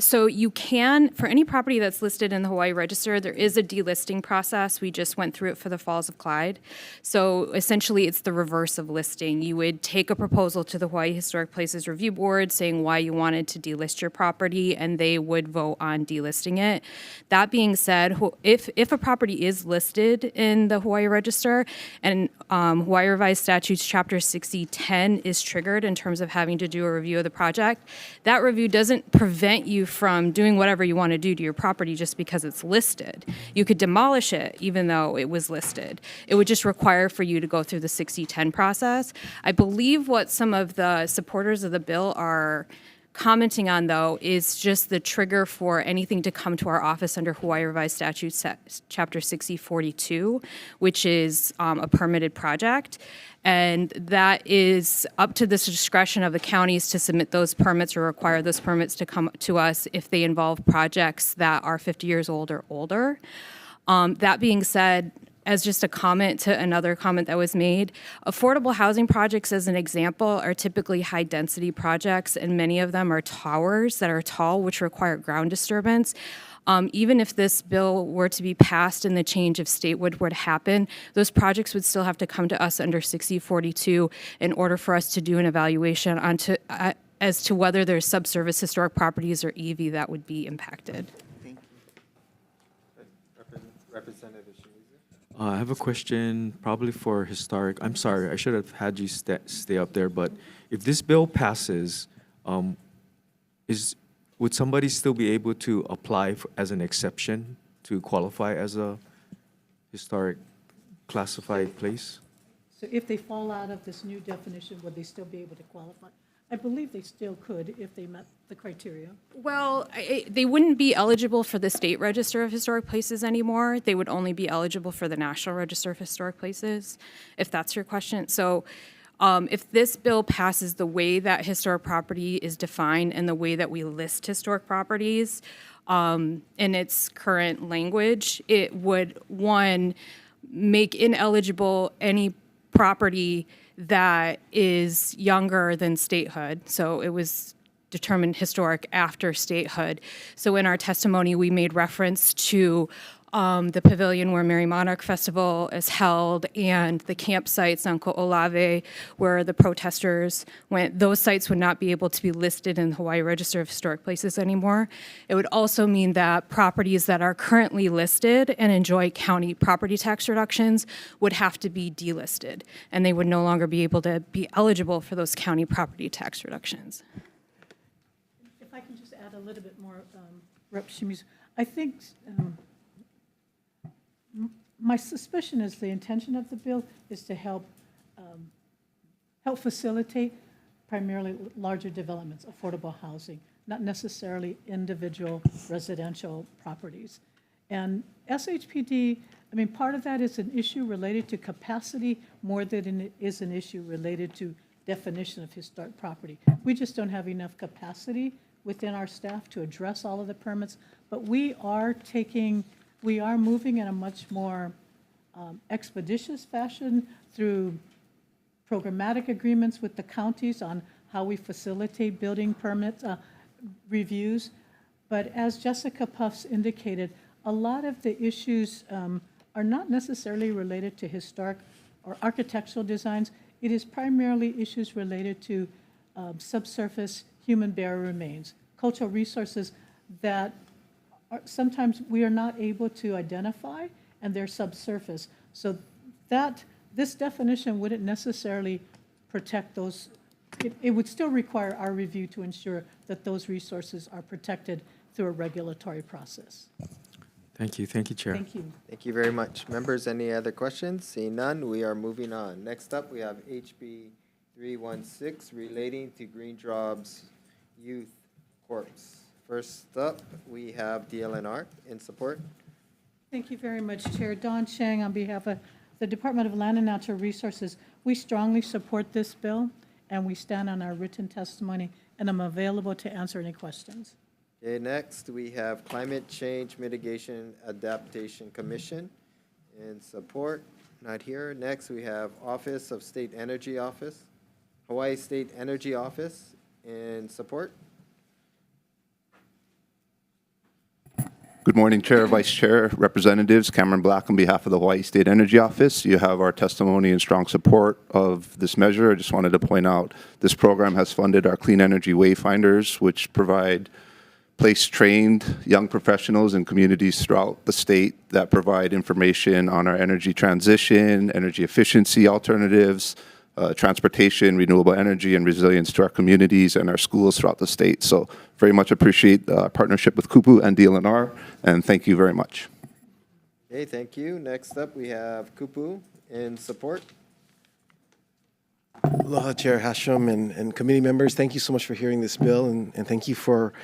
So you can, for any property that's listed in the Hawaii Register, there is a delisting process. We just went through it for the Falls of Clyde. So essentially, it's the reverse of listing. You would take a proposal to the Hawaii Historic Places Review Board saying why you wanted to delist your property, and they would vote on delisting it. That being said, if a property is listed in the Hawaii Register and Hawaii Revised Statutes Chapter 6010 is triggered in terms of having to do a review of the project, that review doesn't prevent you from doing whatever you want to do to your property just because it's listed. You could demolish it even though it was listed. It would just require for you to go through the 6010 process. I believe what some of the supporters of the bill are commenting on, though, is just the trigger for anything to come to our office under Hawaii Revised Statutes Chapter 6042, which is a permitted project. And that is up to the discretion of the counties to submit those permits or require those permits to come to us if they involve projects that are 50 years old or older. That being said, as just a comment to another comment that was made, affordable housing projects, as an example, are typically high-density projects, and many of them are towers that are tall, which require ground disturbance. Even if this bill were to be passed and the change of statehood would happen, those projects would still have to come to us under 6042 in order for us to do an evaluation as to whether there's subsurface historic properties or EV that would be impacted. Thank you. Representative Shimizu. I have a question probably for historic. I'm sorry, I should have had you stay up there, but if this bill passes, would somebody still be able to apply as an exception to qualify as a historic classified place? So if they fall out of this new definition, would they still be able to qualify? I believe they still could if they met the criteria. Well, they wouldn't be eligible for the State Register of Historic Places anymore. They would only be eligible for the National Register of Historic Places, if that's your question. So if this bill passes, the way that historic property is defined and the way that we list historic properties in its current language, it would, one, make ineligible any property that is younger than statehood. So it was determined historic after statehood. So in our testimony, we made reference to the pavilion where Merry Monarch Festival is held and the campsites on Ko'olave where the protesters went. Those sites would not be able to be listed in the Hawaii Register of Historic Places anymore. It would also mean that properties that are currently listed and enjoy county property tax reductions would have to be delisted, and they would no longer be able to be eligible for those county property tax reductions. If I can just add a little bit more, Rep. Shimizu, I think my suspicion is the intention of the bill is to help facilitate primarily larger developments, affordable housing, not necessarily individual residential properties. And SHPD, I mean, part of that is an issue related to capacity more than it is an issue related to definition of historic property. We just don't have enough capacity within our staff to address all of the permits, but we are moving in a much more expeditious fashion through programmatic agreements with the counties on how we facilitate building permit reviews. But as Jessica Puffs indicated, a lot of the issues are not necessarily related to historic or architectural designs. It is primarily issues related to subsurface human burial remains, cultural resources that sometimes we are not able to identify, and they're subsurface. So that this definition wouldn't necessarily protect those. It would still require our review to ensure that those resources are protected through a regulatory process. Thank you, Chair. Thank you. Thank you very much. Members, any other questions? Seeing none, we are moving on. Next up, we have HB 316 relating to Green Jobs Youth Corps. First up, we have DLNR in support. Thank you very much, Chair. Don Chang, on behalf of the Department of Land and Natural Resources, we strongly support this bill, and we stand on our written testimony, and I'm available to answer any questions. Okay, next, we have Climate Change Mitigation Adaptation Commission in support. Not here. Next, we have Office of State Energy Office, Hawaii State Energy Office in support. Good morning, Chair, Vice Chair, Representatives. Cameron Black on behalf of the Hawaii State Energy Office. You have our testimony and strong support of this measure. I just wanted to point out this program has funded our Clean Energy Wayfinders, which provide place-trained young professionals in communities throughout the state that provide information on our energy transition, energy efficiency alternatives, transportation, renewable energy, and resilience to our communities and our schools throughout the state. So very much appreciate our partnership with KUPU and DLNR, and thank you very much. Okay, thank you. Next up, we have Kupu in support. Aloha, Chair Hashem and committee members. Thank you so much for hearing this bill, and thank you for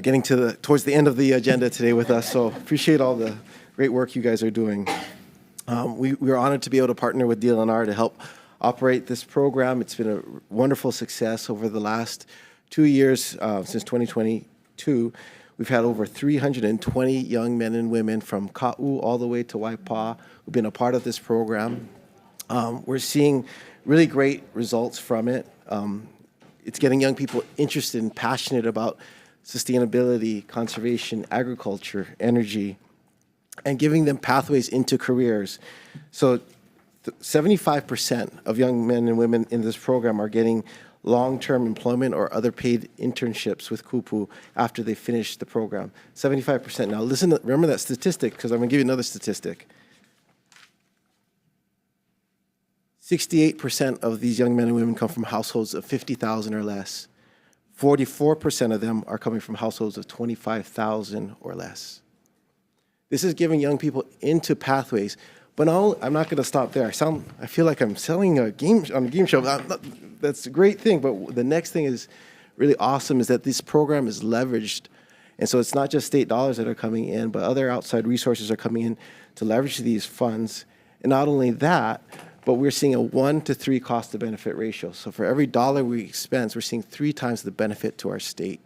getting towards the end of the agenda today with us. So appreciate all the great work you guys are doing. We are honored to be able to partner with DLNR to help operate this program. It's been a wonderful success over the last 2 years, since 2022. We've had over 320 young men and women from Ka'u all the way to Waipa'a who've been a part of this program. We're seeing really great results from it. It's getting young people interested and passionate about sustainability, conservation, agriculture, energy, and giving them pathways into careers. So 75% of young men and women in this program are getting long-term employment or other paid internships with KUPU after they finish the program. 75%. Now listen, remember that statistic, because I'm going to give you another statistic. 68% of these young men and women come from households of 50,000 or less. 44% of them are coming from households of 25,000 or less. This is giving young people into pathways. But I'm not going to stop there. I feel like I'm selling a game on a game show. That's a great thing. But the next thing is really awesome is that this program is leveraged. And so it's not just state dollars that are coming in, but other outside resources are coming in to leverage these funds. And not only that, but we're seeing a 1 to 3 cost to benefit ratio. So for every dollar we expense, we're seeing 3 times the benefit to our state.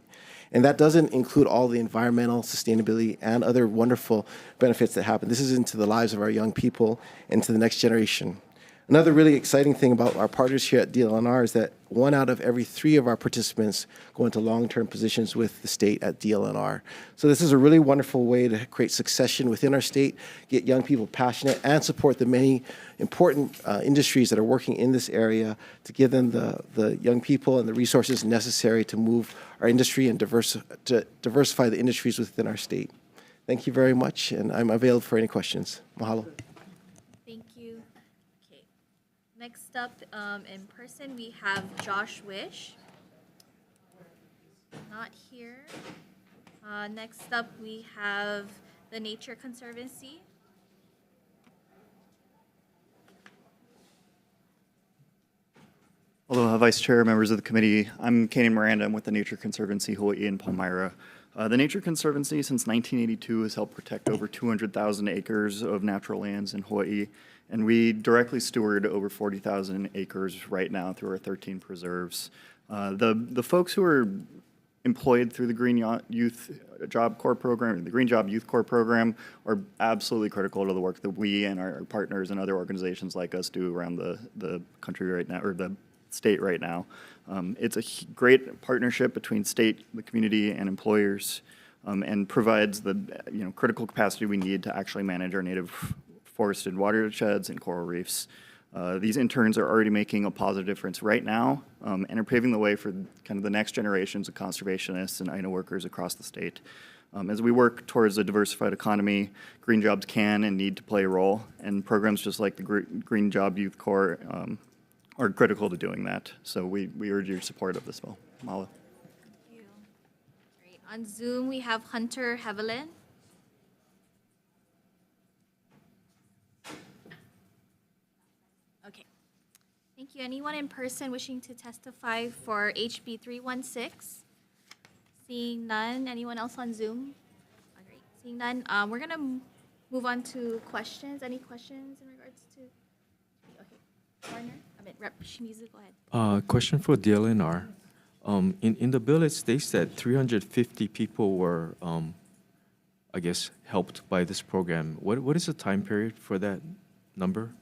And that doesn't include all the environmental, sustainability, and other wonderful benefits that happen. This is into the lives of our young people and to the next generation. Another really exciting thing about our partners here at DLNR is that 1 out of every 3 of our participants go into long-term positions with the state at DLNR. So this is a really wonderful way to create succession within our state, get young people passionate, and support the many important industries that are working in this area to give them the young people and the resources necessary to move our industry and to diversify the industries within our state. Thank you very much, and I'm available for any questions. Mahalo. Thank you. Okay. Next up, in person, we have Josh Wish. Not here. Next up, we have the Nature Conservancy. Aloha, Vice Chair, members of the committee. I'm Kanan Miranda. I'm with the Nature Conservancy Hawaii in Palmyra. The Nature Conservancy, since 1982, has helped protect over 200,000 acres of natural lands in Hawaii, and we directly steward over 40,000 acres right now through our 13 preserves. The folks who are employed through the Green Youth Job Corps program, the Green Job Youth Corps program, are absolutely critical to the work that we and our partners and other organizations like us do around the country right now, or the state right now. It's a great partnership between state, the community, and employers, and provides the critical capacity we need to actually manage our native forested watersheds and coral reefs. These interns are already making a positive difference right now, and are paving the way for kind of the next generations of conservationists and INA workers across the state. As we work towards a diversified economy, green jobs can and need to play a role, and programs just like the Green Job Youth Corps are critical to doing that. So we urge your support of this bill. Mahalo. Thank you. Great. On Zoom, we have Hunter Hevelin. Okay. Thank you. Anyone in person wishing to testify for HB 316? Seeing none. Anyone else on Zoom? All right. Seeing none, we're going to move on to questions. Any questions in regards to? Okay, Warner. Rep Shimizu, go ahead. Question for DLNR. In the bill, it states that 350 people were, I guess, helped by this program. What is the time period for that number?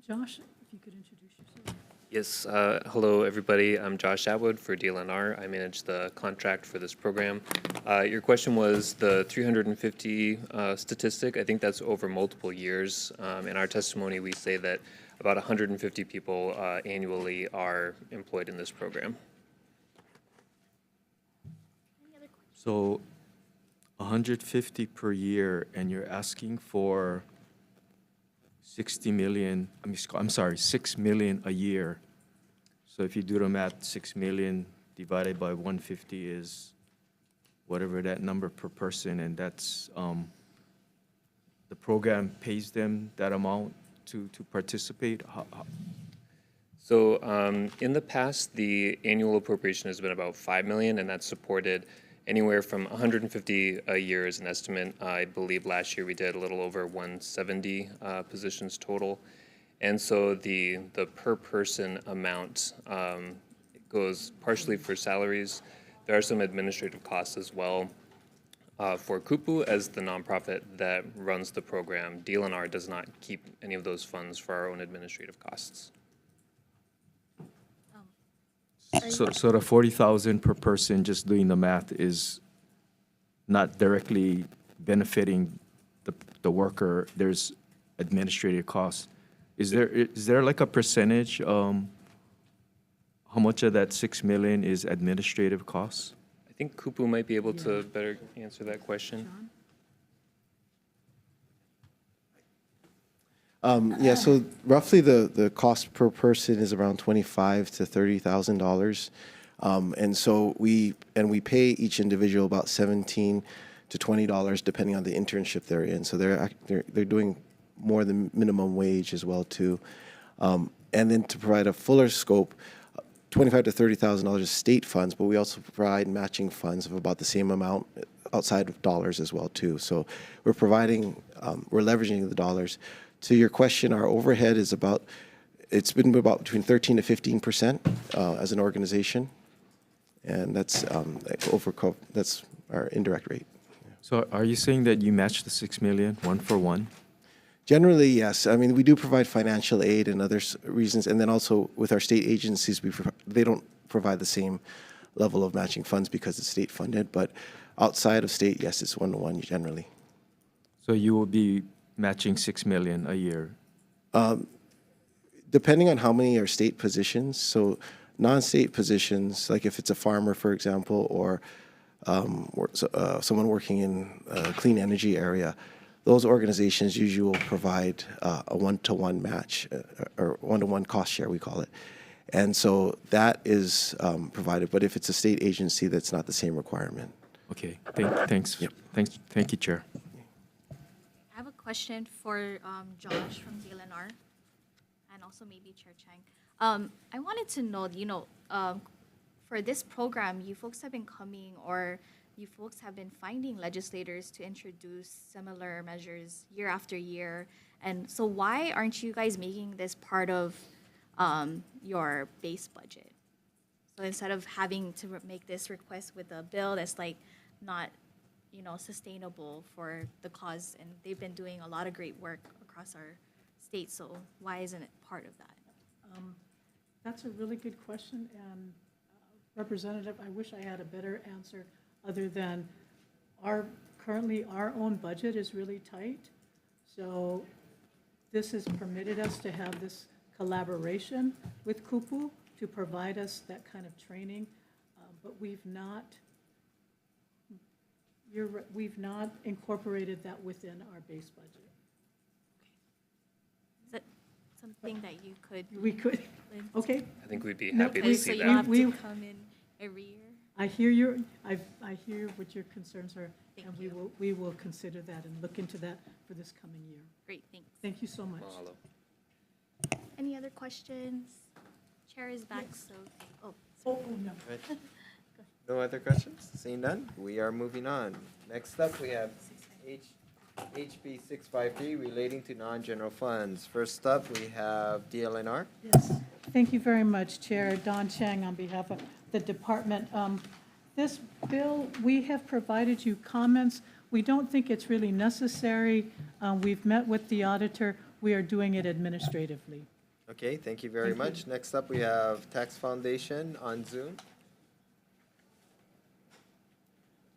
Josh, if you could introduce yourself. Yes, hello everybody. I'm Josh Atwood for DLNR. I manage the contract for this program. Your question was the 350 statistic. I think that's over multiple years. In our testimony, we say that about 150 people annually are employed in this program. So 150 per year, and you're asking for 60 million, I'm sorry, 6 million a year. So if you do the math, 6 million divided by 150 is whatever that number per person, and that's, the program pays them that amount to participate? So in the past, the annual appropriation has been about 5 million, and that's supported anywhere from 150 a year is an estimate. I believe last year we did a little over 170 positions total. And so the per person amount goes partially for salaries. There are some administrative costs as well. For Kupu, as the nonprofit that runs the program, DLNR does not keep any of those funds for our own administrative costs. So the 40,000 per person, just doing the math, is not directly benefiting the worker. There's administrative costs. Is there like a percentage? How much of that 6 million is administrative costs? I think Kupu might be able to better answer that question. Yeah, so roughly the cost per person is around $25,000 to $30,000. And so we pay each individual about $17 to $20 depending on the internship they're in. So they're doing more than minimum wage as well too. And then to provide a fuller scope, $25,000 to $30,000 is state funds, but we also provide matching funds of about the same amount outside of dollars as well too. So we're leveraging the dollars. To your question, our overhead is it's been about between 13 to 15% as an organization, and that's that's our indirect rate. So are you saying that you match the 6 million one for one? Generally, yes. I mean, we do provide financial aid and other reasons, and then also with our state agencies, they don't provide the same level of matching funds because it's state funded, but outside of state, yes, it's 1-to-1 generally. So you will be matching 6 million a year? Depending on how many are state positions. So non-state positions, like if it's a farmer, for example, or someone working in a clean energy area, those organizations usually will provide a 1-to-1 match, or 1-to-1 cost share, we call it. And so that is provided. But if it's a state agency, that's not the same requirement. Okay, thanks. Yep. Thank you, Chair. I have a question for Josh from DLNR and also maybe Chair Chang. I wanted to know, for this program, you folks have been coming, or you folks have been finding legislators to introduce similar measures year after year. And so why aren't you guys making this part of your base budget? So instead of having to make this request with a bill that's like not sustainable for the cause, and they've been doing a lot of great work across our state, so why isn't it part of that? That's a really good question, and Representative, I wish I had a better answer other than currently our own budget is really tight, so this has permitted us to have this collaboration with Kupu to provide us that kind of training, but we've not incorporated that within our base budget. Is that something that you could? We could. Okay. I think we'd be happy to see so that. you have to come in every year? I hear I hear what your concerns are, and we will consider that and look into that for this coming year. Great, thanks. Thank you so much. Mahalo. Any other questions? Chair is back, so, Oh, no. Right. No other questions? Seeing none, we are moving on. Next up, we have HB 653 relating to non-general funds. First up, we have DLNR. Yes, thank you very much, Chair. Don Chang on behalf of the department. This bill, we have provided you comments. We don't think it's really necessary. We've met with the auditor. We are doing it administratively. Okay, thank you very much. Next up, we have Tax Foundation on Zoom.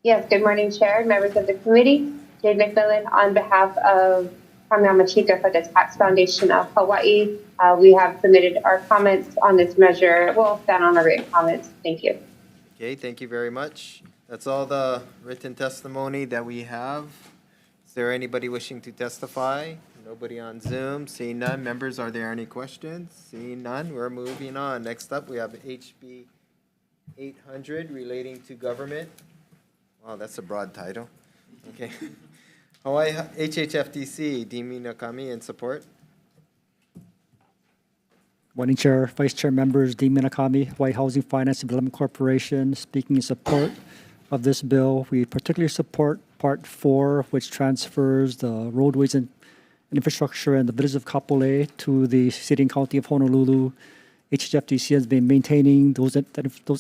Yes, good morning, Chair, members of the committee. Jade McMillan on behalf of Kamiyama Chika for the Tax Foundation of Hawaii. We have submitted our comments on this measure. We'll stand on our written comments. Thank you. Okay, thank you very much. That's all the written testimony that we have. Is there anybody wishing to testify? Nobody on Zoom. Seeing none. Members, are there any questions? Seeing none, we're moving on. Next up, we have HB 800 relating to government. Wow, that's a broad title. Okay. Hawaii HHFTC, Dimi Nakami, in support. Morning, Chair, Vice Chair members, Dean Minakami, Hawaii Housing Finance Development Corporation. Speaking in support of this bill, we particularly support Part 4, which transfers the roadways and infrastructure and the village of Kapolei to the city and county of Honolulu. HHFTC has been maintaining those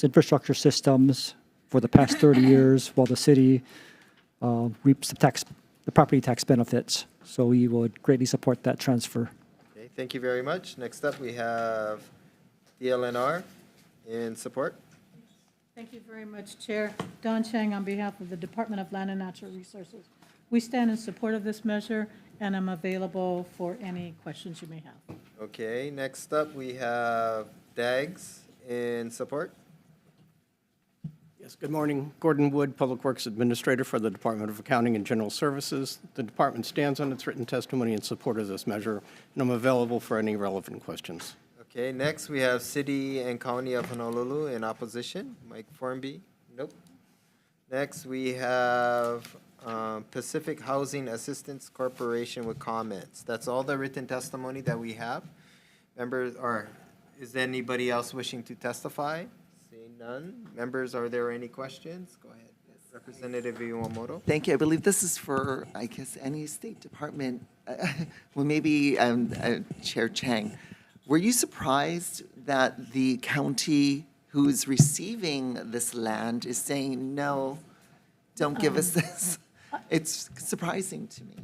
infrastructure systems for the past 30 years while the city reaps the property tax benefits. So we would greatly support that transfer. Okay, thank you very much. Next up, we have DLNR in support. Thank you very much, Chair. Don Chang on behalf of the Department of Land and Natural Resources. We stand in support of this measure, and I'm available for any questions you may have. Okay, next up, we have DAGS in support. Yes, good morning. Gordon Wood, Public Works Administrator for the Department of Accounting and General Services. The department stands on its written testimony in support of this measure, and I'm available for any relevant questions. Okay, next we have City and County of Honolulu in opposition. Mike Formby, nope. Next we have Pacific Housing Assistance Corporation with comments. That's all the written testimony that we have. Members, or is there anybody else wishing to testify? Seeing none. Members, are there any questions? Go ahead. Representative Iwamoto. Thank you. I believe this is for, I guess, any State Department. Well, maybe Chair Chang. Were you surprised that the county who's receiving this land is saying, no, don't give us this? It's surprising to me.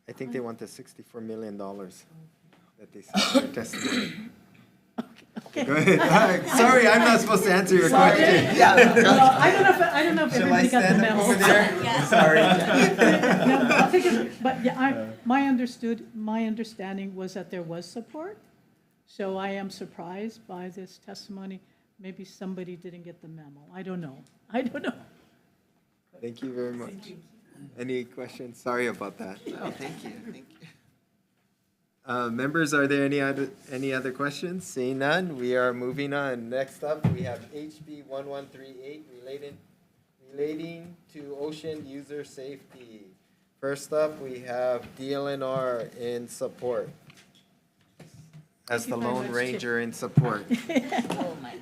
I think they want the $64 million that they said in their testimony. Okay. Go ahead. Sorry, I'm not supposed to answer your question. Well, I don't know if everybody got the memo. Sorry. No, I'll take it. But yeah, my understanding was that there was support. So I am surprised by this testimony. Maybe somebody didn't get the memo. I don't know. Thank you very much. Any questions? Sorry about that. Oh, thank you. Thank you. Members, are there any other questions? Seeing none, we are moving on. Next up, we have HB 1138 relating to ocean user safety. First up, we have DLNR in support. As the Lone Ranger in support. Oh, my.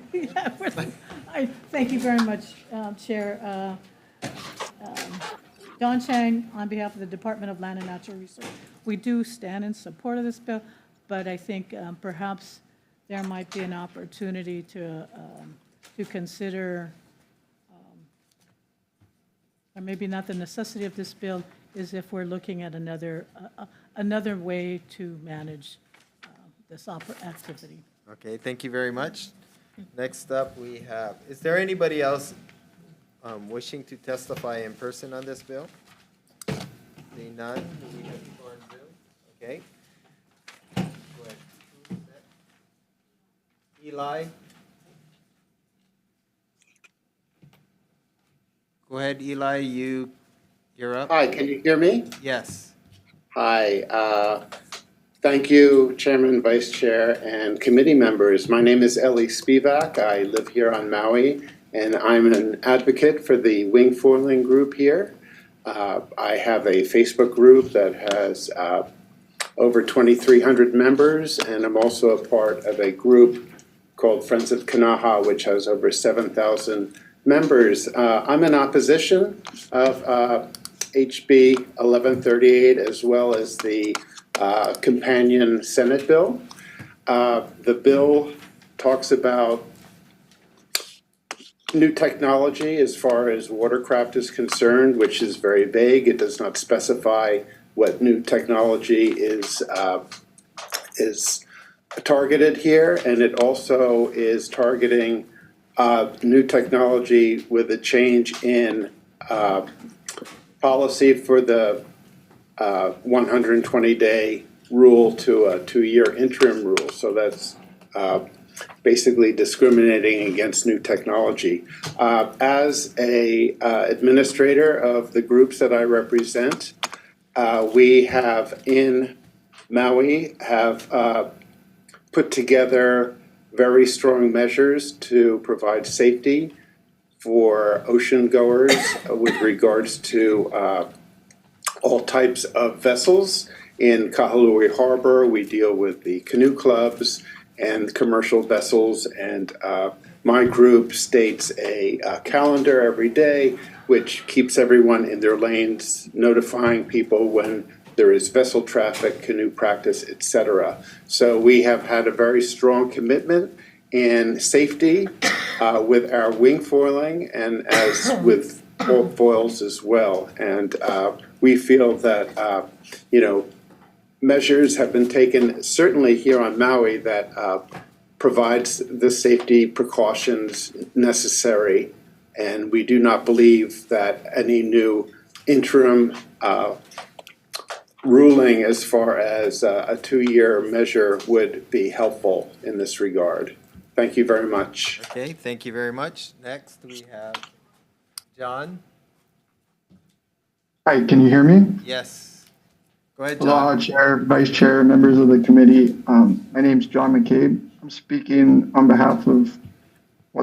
Thank you very much, Chair. Don Chang, on behalf of the Department of Land and Natural Resources. We do stand in support of this bill, but I think perhaps there might be an opportunity to consider, or maybe not the necessity of this bill, is if we're looking at another way to manage this activity. Okay, thank you very much. Next up, we have, is there anybody else wishing to testify in person on this bill? Seeing none, we have people on Zoom. Okay. Go ahead. Eli? Go ahead, Eli, you're up. Hi, can you hear me? Yes. Hi, thank you, Chairman, Vice Chair, and committee members. My name is Eli Spivak. I live here on Maui, and I'm an advocate for the wing foiling group here. I have a Facebook group that has over 2,300 members, and I'm also a part of a group called Friends of Kanaha, which has over 7,000 members. I'm in opposition of HB 1138 as well as the companion Senate bill. The bill talks about new technology as far as watercraft is concerned, which is very vague. It does not specify what new technology is targeted here, and it also is targeting new technology with a change in policy for the 120-day rule to a 2-year interim rule. So that's basically discriminating against new technology. As a administrator of the groups that I represent, we have in Maui put together very strong measures to provide safety for ocean goers with regards to all types of vessels. In Kahului Harbor, we deal with the canoe clubs and commercial vessels, and my group states a calendar every day which keeps everyone in their lanes, notifying people when there is vessel traffic, canoe practice, etc. So we have had a very strong commitment in safety with our wing foiling and as with all foils as well. And we feel that, measures have been taken, certainly here on Maui, that provides the safety precautions necessary. And we do not believe that any new interim ruling as far as a 2-year measure would be helpful in this regard. Thank you very much. Okay, thank you very much. Next, we have John. Hi, can you hear me? Yes. Go ahead, John. Aloha, Chair, Vice Chair, members of the committee. My name's John McCabe. I'm speaking on behalf of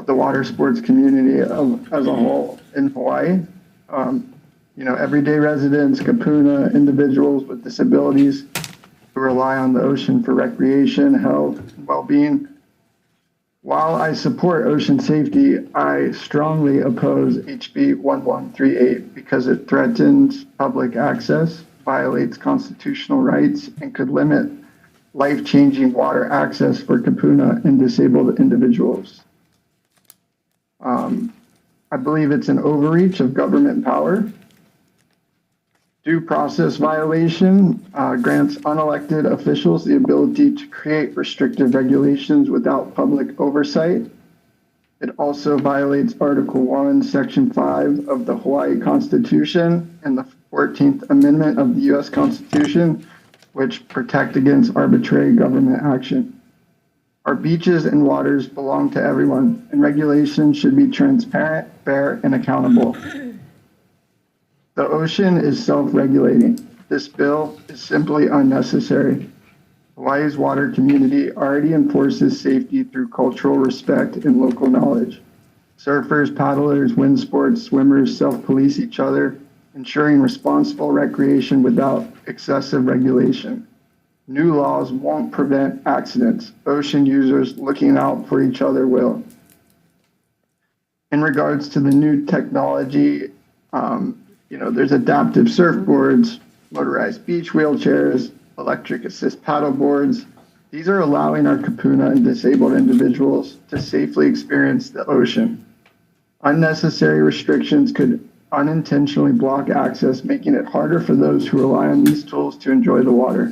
the water sports community as a whole in Hawaii. Everyday residents, kapuna, individuals with disabilities who rely on the ocean for recreation, health, and well-being. While I support ocean safety, I strongly oppose HB 1138 because it threatens public access, violates constitutional rights, and could limit life-changing water access for kapuna and disabled individuals. I believe it's an overreach of government power. Due process violation grants unelected officials the ability to create restrictive regulations without public oversight. It also violates Article 1, Section 5 of the Hawaii Constitution and the 14th Amendment of the U.S. Constitution, which protect against arbitrary government action. Our beaches and waters belong to everyone, and regulations should be transparent, fair, and accountable. The ocean is self-regulating. This bill is simply unnecessary. Hawaii's water community already enforces safety through cultural respect and local knowledge. Surfers, paddlers, wind sports, swimmers self-police each other, ensuring responsible recreation without excessive regulation. New laws won't prevent accidents. Ocean users looking out for each other will. In regards to the new technology, there's adaptive surfboards, motorized beach wheelchairs, electric assist paddle boards. These are allowing our kapuna and disabled individuals to safely experience the ocean. Unnecessary restrictions could unintentionally block access, making it harder for those who rely on these tools to enjoy the water.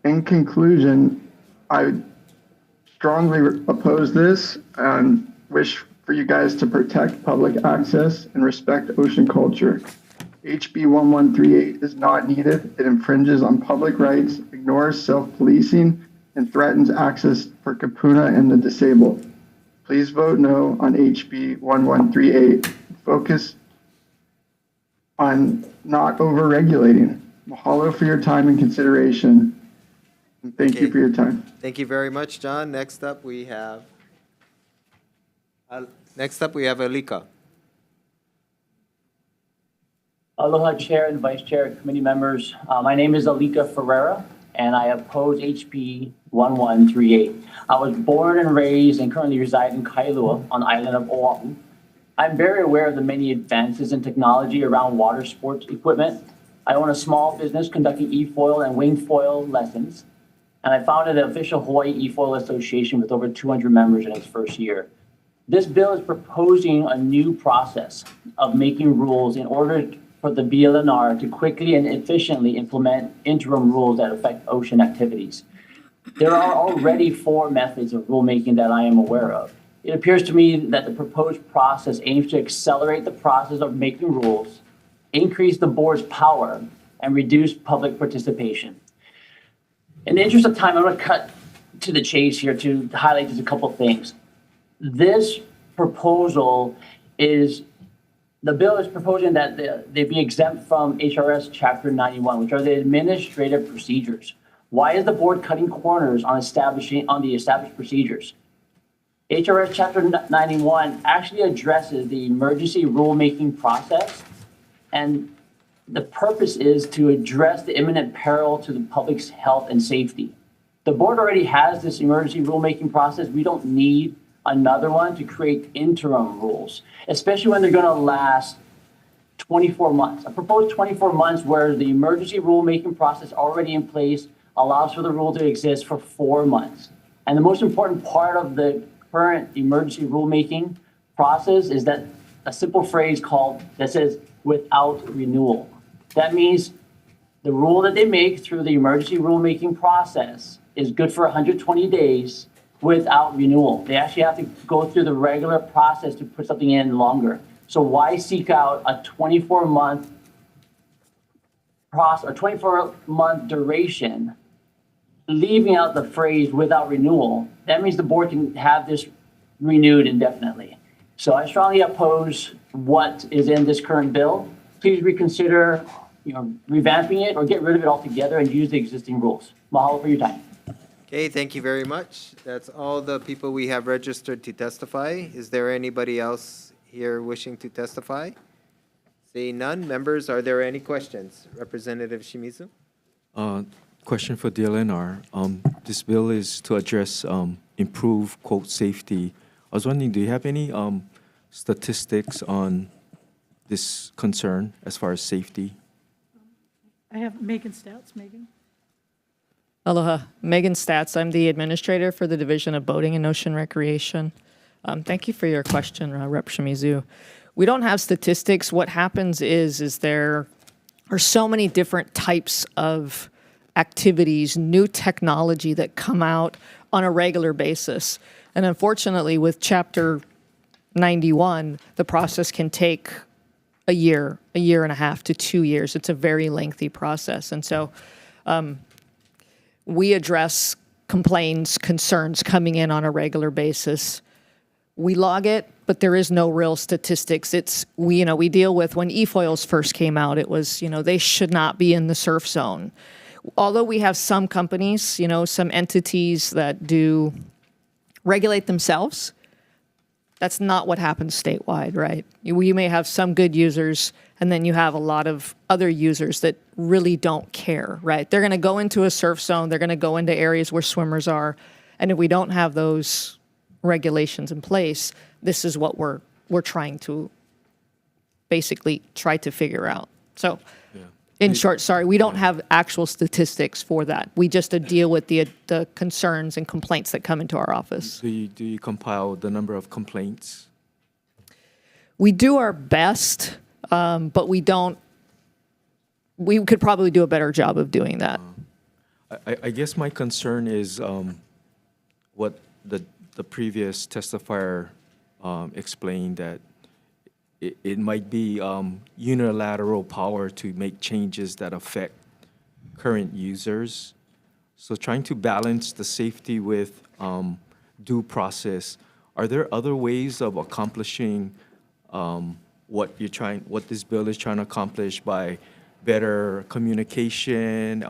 In conclusion, I strongly oppose this and wish for you guys to protect public access and respect ocean culture. HB 1138 is not needed. It infringes on public rights, ignores self-policing, and threatens access for kapuna and the disabled. Please vote no on HB 1138. Focus on not over-regulating. Mahalo for your time and consideration. And thank you for your time. Thank you very much, John. Next up, we have Alika. Aloha, Chair and Vice Chair, committee members. My name is Alika Ferreira, and I oppose HB 1138. I was born and raised and currently reside in Kailua on the island of Oahu. I'm very aware of the many advances in technology around water sports equipment. I own a small business conducting e-foil and wing foil lessons, and I founded the official Hawaii E-Foil Association with over 200 members in its first year. This bill is proposing a new process of making rules in order for the BLNR to quickly and efficiently implement interim rules that affect ocean activities. There are already 4 methods of rulemaking that I am aware of. It appears to me that the proposed process aims to accelerate the process of making rules, increase the board's power, and reduce public participation. In the interest of time, I'm going to cut to the chase here to highlight just a couple things. This proposal is, the bill is proposing that they be exempt from HRS Chapter 91, which are the administrative procedures. Why is the board cutting corners on the established procedures? HRS Chapter 91 actually addresses the emergency rulemaking process, and the purpose is to address the imminent peril to the public's health and safety. The board already has this emergency rulemaking process. We don't need another one to create interim rules, especially when they're going to last 24 months. A proposed 24 months where the emergency rulemaking process already in place allows for the rule to exist for 4 months. And the most important part of the current emergency rulemaking process is that a simple phrase that says without renewal. That means the rule that they make through the emergency rulemaking process is good for 120 days without renewal. They actually have to go through the regular process to put something in longer. So why seek out a 24-month process, a 24-month duration, leaving out the phrase without renewal? That means the board can have this renewed indefinitely. So I strongly oppose what is in this current bill. Please reconsider, revamping it or get rid of it altogether and use the existing rules. Mahalo for your time. Okay, thank you very much. That's all the people we have registered to testify. Is there anybody else here wishing to testify? Seeing none, members, are there any questions? Representative Shimizu? Question for DLNR. This bill is to address improve quote safety. I was wondering, do you have any statistics on this concern as far as safety? I have Megan Stats. Megan? Aloha. Megan Stats. I'm the administrator for the Division of Boating and Ocean Recreation. Thank you for your question, Rep. Shimizu. We don't have statistics. What happens is there are so many different types of activities, new technology that come out on a regular basis. And unfortunately, with Chapter 91, the process can take a year and a half to 2 years. It's a very lengthy process. And so we address complaints, concerns coming in on a regular basis. We log it, but there is no real statistics. We deal with when e-foils first came out, it was, they should not be in the surf zone. Although we have some companies, some entities that do regulate themselves, that's not what happens statewide, right? You may have some good users, and then you have a lot of other users that really don't care, right? They're going to go into a surf zone, they're going to go into areas where swimmers are, and if we don't have those regulations in place, this is what we're trying to basically try to figure out. So, in short, sorry, we don't have actual statistics for that. We just deal with the concerns and complaints that come into our office. Do you compile the number of complaints? We do our best, but we don't. We could probably do a better job of doing that. I guess my concern is what the previous testifier explained, that it might be unilateral power to make changes that affect current users. So trying to balance the safety with due process. Are there other ways of accomplishing what this bill is trying to accomplish by better communication,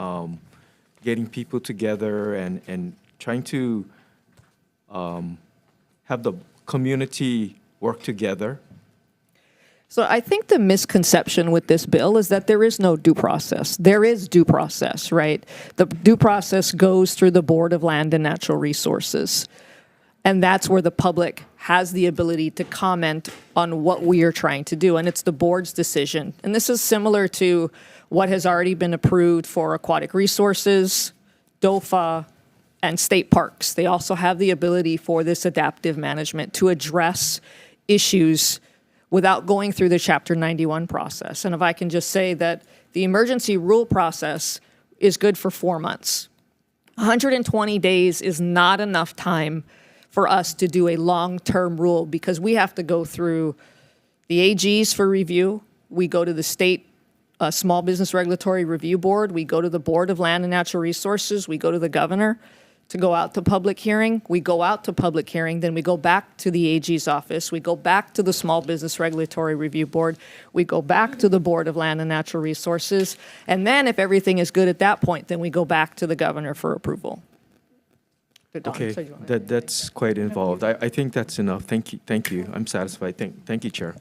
getting people together, and trying to have the community work together? So I think the misconception with this bill is that there is no due process. There is due process, right? The due process goes through the Board of Land and Natural Resources. And that's where the public has the ability to comment on what we are trying to do, and it's the board's decision. And this is similar to what has already been approved for aquatic resources, DOFA, and state parks. They also have the ability for this adaptive management to address issues without going through the Chapter 91 process. And if I can just say that the emergency rule process is good for 4 months. 120 days is not enough time for us to do a long-term rule because we have to go through the AGs for review. We go to the state Small Business Regulatory Review Board. We go to the Board of Land and Natural Resources. We go to the governor to go out to public hearing. We go out to public hearing, then we go back to the AG's office. We go back to the Small Business Regulatory Review Board. We go back to the Board of Land and Natural Resources. And then if everything is good at that point, then we go back to the governor for approval. Okay, that's quite involved. I think that's enough. Thank you. Thank you. I'm satisfied. Thank you, Chair.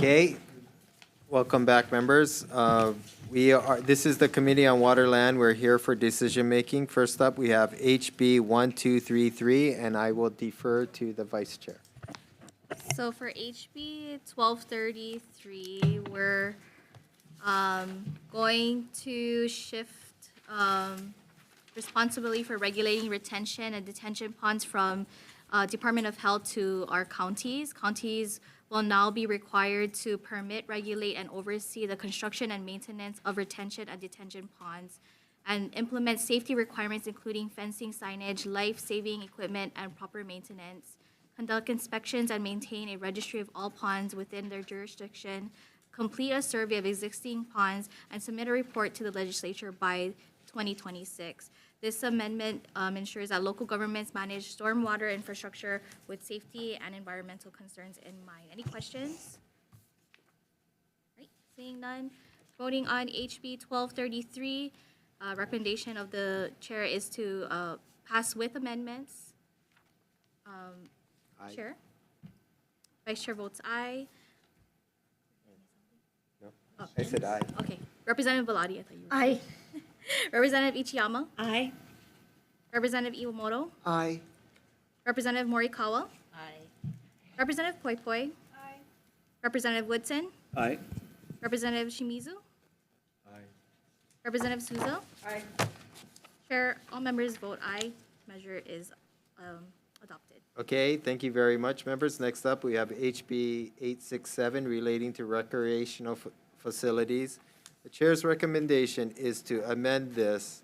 Okay, welcome back, members. This is the Committee on Water Land. We're here for decision-making. First up, we have HB 1233, and I will defer to the Vice Chair. So for HB 1233, we're going to shift responsibility for regulating retention and detention ponds from Department of Health to our counties. Counties will now be required to permit, regulate, and oversee the construction and maintenance of retention and detention ponds and implement safety requirements including fencing, signage, life-saving equipment, and proper maintenance, conduct inspections and maintain a registry of all ponds within their jurisdiction, complete a survey of existing ponds, and submit a report to the legislature by 2026. This amendment ensures that local governments manage stormwater infrastructure with safety and environmental concerns in mind. Any questions? Right, seeing none. Voting on HB 1233, recommendation of the chair is to pass with amendments. Chair? Vice Chair votes aye. No, I said aye. Okay. Representative Bellotti, I thought you were. Aye. Representative Ichiyama? Aye. Representative Iwamoto? Aye. Representative Morikawa? Aye. Representative Poi Poi? Aye. Representative Woodson? Aye. Representative Shimizu? Aye. Representative Suzo? Aye. Chair, all members vote aye. Measure is adopted. Okay, thank you very much, members. Next up, we have HB 867 relating to recreational facilities. The chair's recommendation is to amend this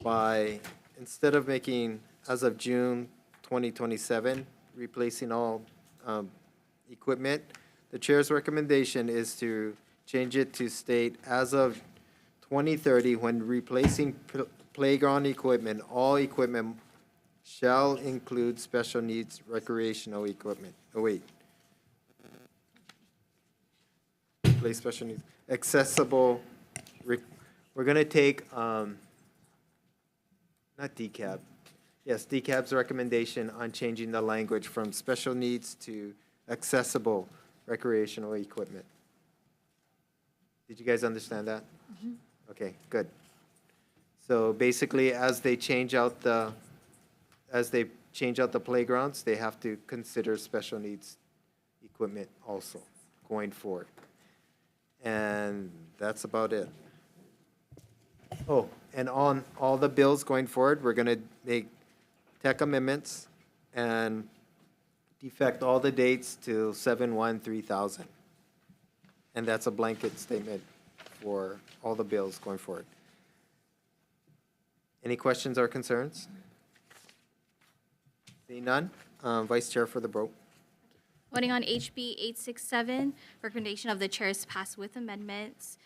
by, instead of making as of June 2027, replacing all equipment, the chair's recommendation is to change it to state as of 2030, when replacing playground equipment, all equipment shall include special needs recreational equipment. Oh, wait. Replace special needs. Accessible, we're going to take, not DCAB. Yes, DCAB's recommendation on changing the language from special needs to accessible recreational equipment. Did you guys understand that? Okay, good. So basically, as they change out the playgrounds, they have to consider special needs equipment also going forward. And that's about it. Oh, and on all the bills going forward, we're going to make tech amendments and defect all the dates to 7/1/3000. And that's a blanket statement for all the bills going forward. Any questions or concerns? Seeing none, Vice Chair for the vote. Voting on HB 867, recommendation of the chair is to pass with amendments.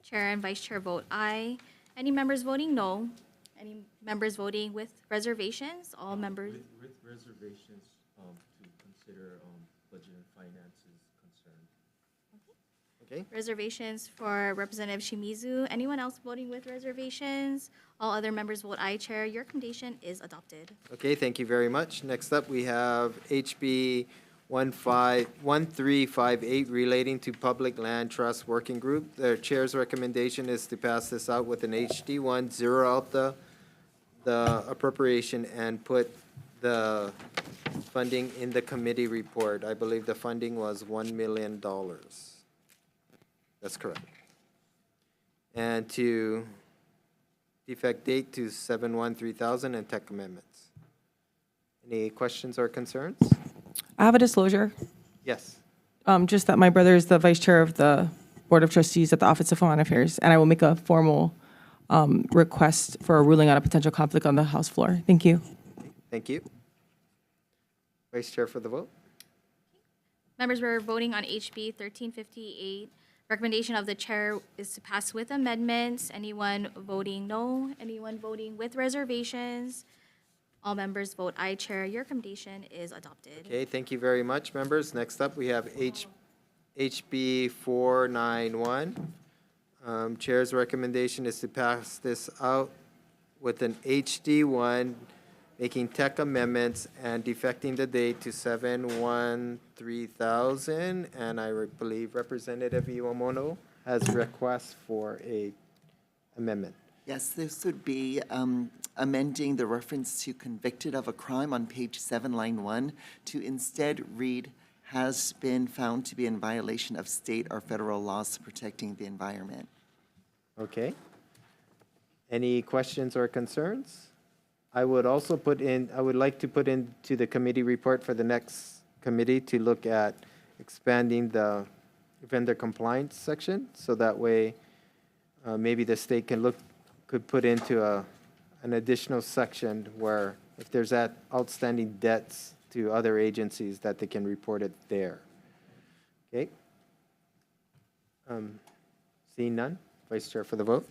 Chair and Vice Chair vote aye. Any members voting no? Any members voting with reservations? All members? With reservations to consider budget and finances concerned. Okay. Reservations for Representative Shimizu. Anyone else voting with reservations? All other members vote aye, Chair. Your recommendation is adopted. Okay, thank you very much. Next up, we have HB 1358 relating to Public Land Trust Working Group. The chair's recommendation is to pass this out with an HD1, zero out the appropriation, and put the funding in the committee report. I believe the funding was $1 million. That's correct. And to defect date to 7/1/3000 and tech amendments. Any questions or concerns? I have a disclosure. Yes. Just that my brother is the vice chair of the Board of Trustees at the Office of Foreign Affairs, and I will make a formal request for a ruling on a potential conflict on the House floor. Thank you. Thank you. Vice Chair for the vote. Members, we're voting on HB 1358. Recommendation of the chair is to pass with amendments. Anyone voting no? Anyone voting with reservations? All members vote aye, Chair. Your recommendation is adopted. Okay, thank you very much, members. Next up, we have HB 491. Chair's recommendation is to pass this out with an HD1, making tech amendments and defecting the date to 7/1/3000. And I believe Representative Iwamoto has requests for a amendment. Yes, this would be amending the reference to convicted of a crime on page 7, line 1, to instead read, has been found to be in violation of state or federal laws protecting the environment. Okay. Any questions or concerns? I would also I would like to put into the committee report for the next committee to look at expanding the vendor compliance section, so that way maybe the state could put into an additional section where if there's outstanding debts to other agencies, that they can report it there. Okay? Seeing none, Vice Chair for the vote.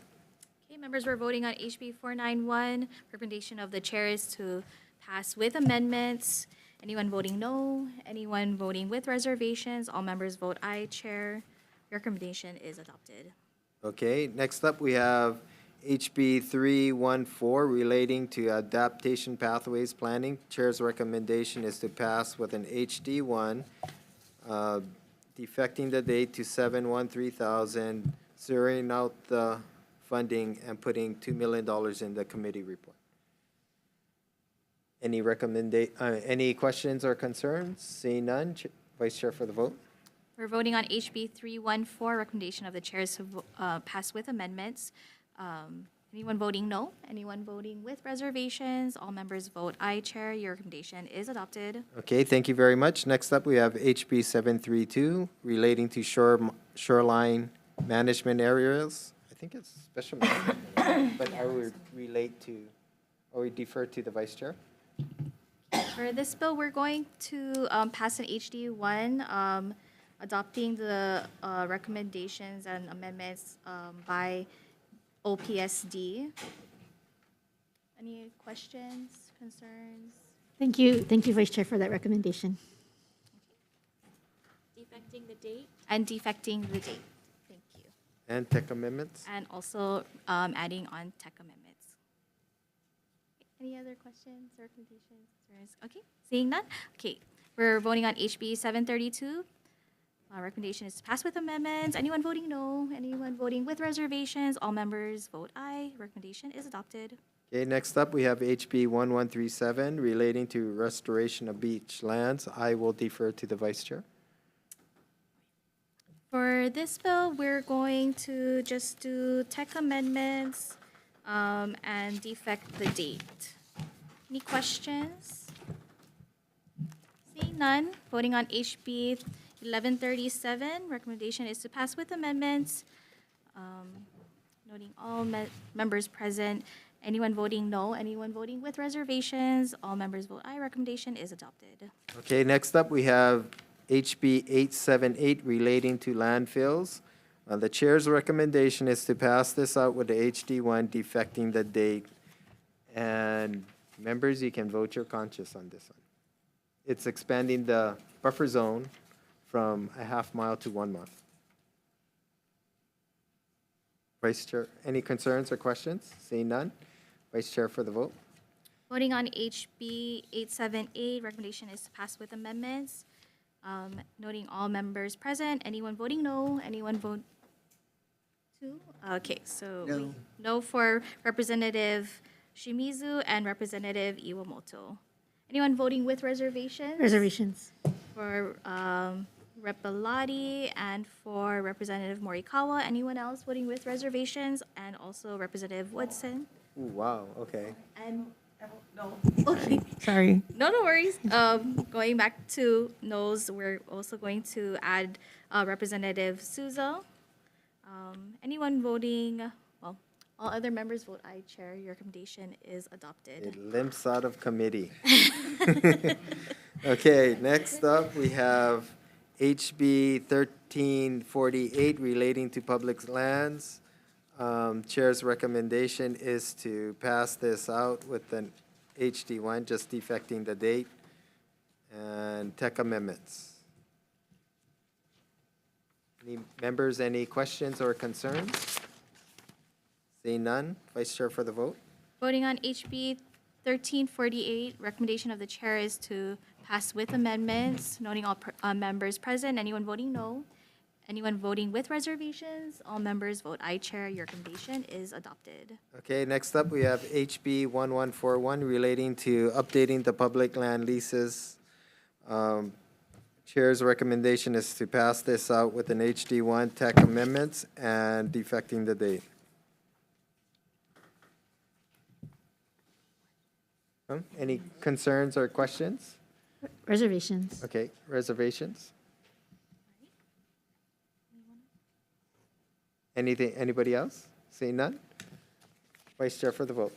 Okay, members, we're voting on HB 491. Recommendation of the chair is to pass with amendments. Anyone voting no? Anyone voting with reservations? All members vote aye, Chair. Your recommendation is adopted. Okay, next up, we have HB 314 relating to adaptation pathways planning. Chair's recommendation is to pass with an HD1, defecting the date to 7/1/3000, zeroing out the funding and putting $2 million in the committee report. Any questions or concerns? Seeing none, Vice Chair for the vote. We're voting on HB 314. Recommendation of the chair is to pass with amendments. Anyone voting no? Anyone voting with reservations? All members vote aye, Chair. Your recommendation is adopted. Okay, thank you very much. Next up, we have HB 732 relating to shoreline management areas. I think it's special management, but I would defer to the Vice Chair. For this bill, we're going to pass an HD1, adopting the recommendations and amendments by OPSD. Any questions, concerns? Thank you, Vice Chair, for that recommendation. Defecting the date? And defecting the date. Thank you. And tech amendments? And also adding on tech amendments. Any other questions or recommendations, concerns? Okay, seeing none. Okay, we're voting on HB 732. Recommendation is to pass with amendments. Anyone voting no? Anyone voting with reservations? All members vote aye. Recommendation is adopted. Okay, next up, we have HB 1137 relating to restoration of beach lands. I will defer to the Vice Chair. For this bill, we're going to just do tech amendments and defect the date. Any questions? Seeing none, voting on HB 1137. Recommendation is to pass with amendments. Noting all members present. Anyone voting no? Anyone voting with reservations? All members vote aye. Recommendation is adopted. Okay, next up, we have HB 878 relating to landfills. The Chair's recommendation is to pass this out with the HD1 defecting the date. And members, you can vote your conscience on this one. It's expanding the buffer zone from a half mile to 1 mile. Vice Chair, any concerns or questions? Seeing none, Vice Chair for the vote. Voting on HB 878, recommendation is to pass with amendments. Noting all members present. Anyone voting no? Anyone vote two? Okay, so No. no for Representative Shimizu and Representative Iwamoto. Anyone voting with reservations? Reservations. For Rep. Belatti and for Representative Morikawa. Anyone else voting with reservations? And also Representative Woodson. Ooh, wow, okay. And okay. Sorry. No worries. Going back to no's, we're also going to add Representative Souza. Anyone voting, well, all other members vote aye, Chair. Your recommendation is adopted. It limps out of committee. Okay, next up, we have HB 1348 relating to public lands. Chair's recommendation is to pass this out with an HD1, just defecting the date, and tech amendments. Any members, any questions or concerns? Seeing none, Vice Chair for the vote. Voting on HB 1348, recommendation of the chair is to pass with amendments, noting all members present. Anyone voting no? Anyone voting with reservations? All members vote aye, chair. Your recommendation is adopted. Okay, next up, we have HB 1141 relating to updating the public land leases. Chair's recommendation is to pass this out with an HD1 tech amendments and defecting the date. Any concerns or questions? Reservations. Okay, reservations? Anybody else? Seeing none? Vice Chair for the vote.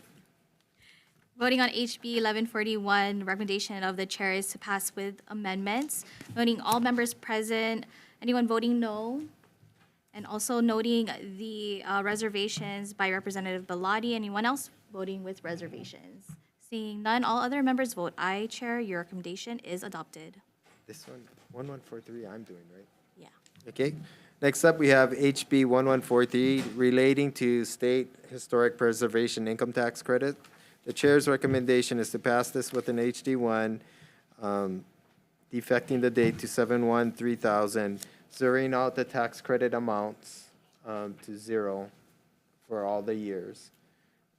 Voting on HB 1141, recommendation of the chair is to pass with amendments, noting all members present. Anyone voting no? And also noting the reservations by Representative Bellotti. Anyone else voting with reservations? Seeing none, all other members vote aye, chair. Your recommendation is adopted. This one, 1143, I'm doing, right? Yeah. Okay. Next up, we have HB 1143 relating to state historic preservation income tax credit. The chair's recommendation is to pass this with an HD1, defecting the date to 7/1/3000, zeroing out the tax credit amounts to zero for all the years.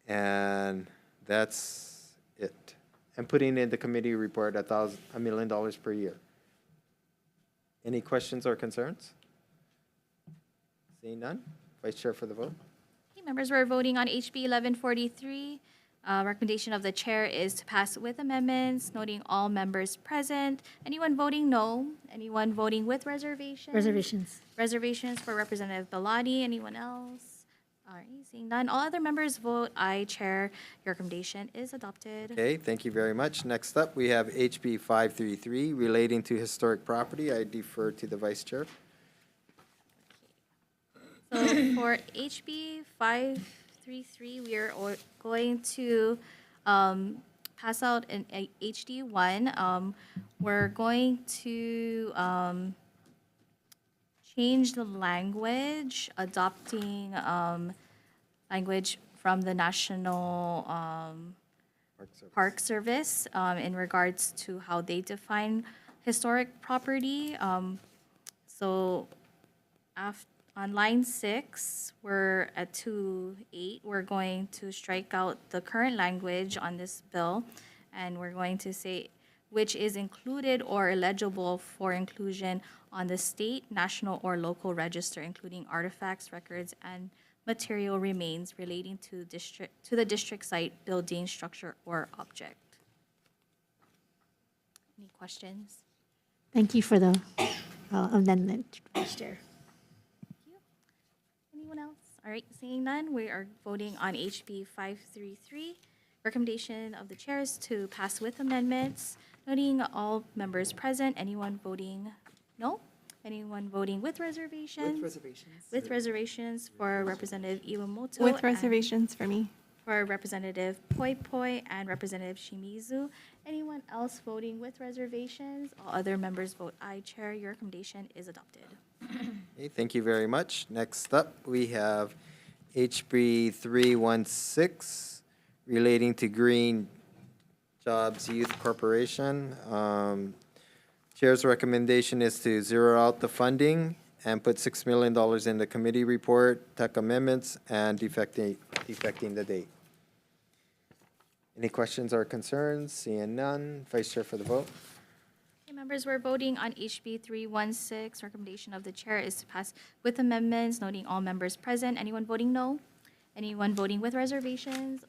And that's it. And putting in the committee report $1 million per year. Any questions or concerns? Seeing none, Vice Chair for the vote. Okay, members, we're voting on HB 1143. Recommendation of the chair is to pass with amendments, noting all members present. Anyone voting no? Anyone voting with reservations? Reservations. Reservations for Representative Bellotti. Anyone else? All right, seeing none. All other members vote aye, chair. Your recommendation is adopted. Okay, thank you very much. Next up, we have HB 533 relating to historic property. I defer to the Vice Chair. So for HB 533, we are going to pass out an HD1. We're going to change the language, adopting language from the National Park Service in regards to how they define historic property. On line 6, we're at 2.8. We're going to strike out the current language on this bill, and we're going to say which is included or eligible for inclusion on the state, national, or local register, including artifacts, records, and material remains relating to the district site, building, structure, or object. Any questions? Thank you for the amendment, Vice Chair. Anyone else? All right, seeing none, we are voting on HB 533. Recommendation of the chair is to pass with amendments, noting all members present. Anyone voting no? Anyone voting with reservations? With reservations. With reservations for Representative Iwamoto. With and reservations for me. For Representative Poi Poi and Representative Shimizu. Anyone else voting with reservations? All other members vote aye, chair. Your recommendation is adopted. Okay, thank you very much. Next up, we have HB 316 relating to Green Jobs Youth Corporation. Chair's recommendation is to zero out the funding and put $6 million in the committee report, tech amendments, and defecting the date. Any questions or concerns? Seeing none, Vice Chair for the vote. Okay, members, we're voting on HB 316. Recommendation of the chair is to pass with amendments, noting all members present. Anyone voting no? Anyone voting with reservations?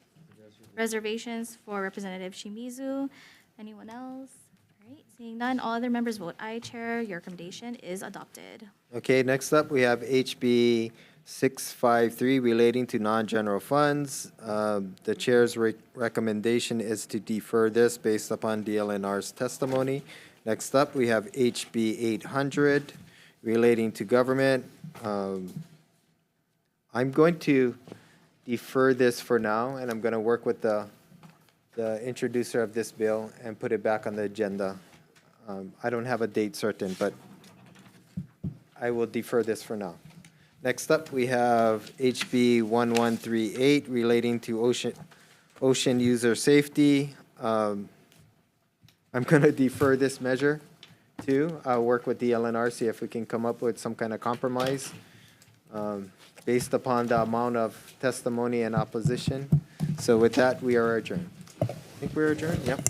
Reservations for Representative Shimizu. Anyone else? All right, seeing none, all other members vote aye, chair. Your recommendation is adopted. Okay, next up, we have HB 653 relating to non-general funds. The chair's recommendation is to defer this based upon DLNR's testimony. Next up, we have HB 800 relating to government. I'm going to defer this for now, and I'm going to work with the introducer of this bill and put it back on the agenda. I don't have a date certain, but I will defer this for now. Next up, we have HB 1138 relating to ocean user safety. I'm going to defer this measure too. I'll work with the LNR, see if we can come up with some kind of compromise based upon the amount of testimony and opposition. So with that, we are adjourned. I think we're adjourned, yep.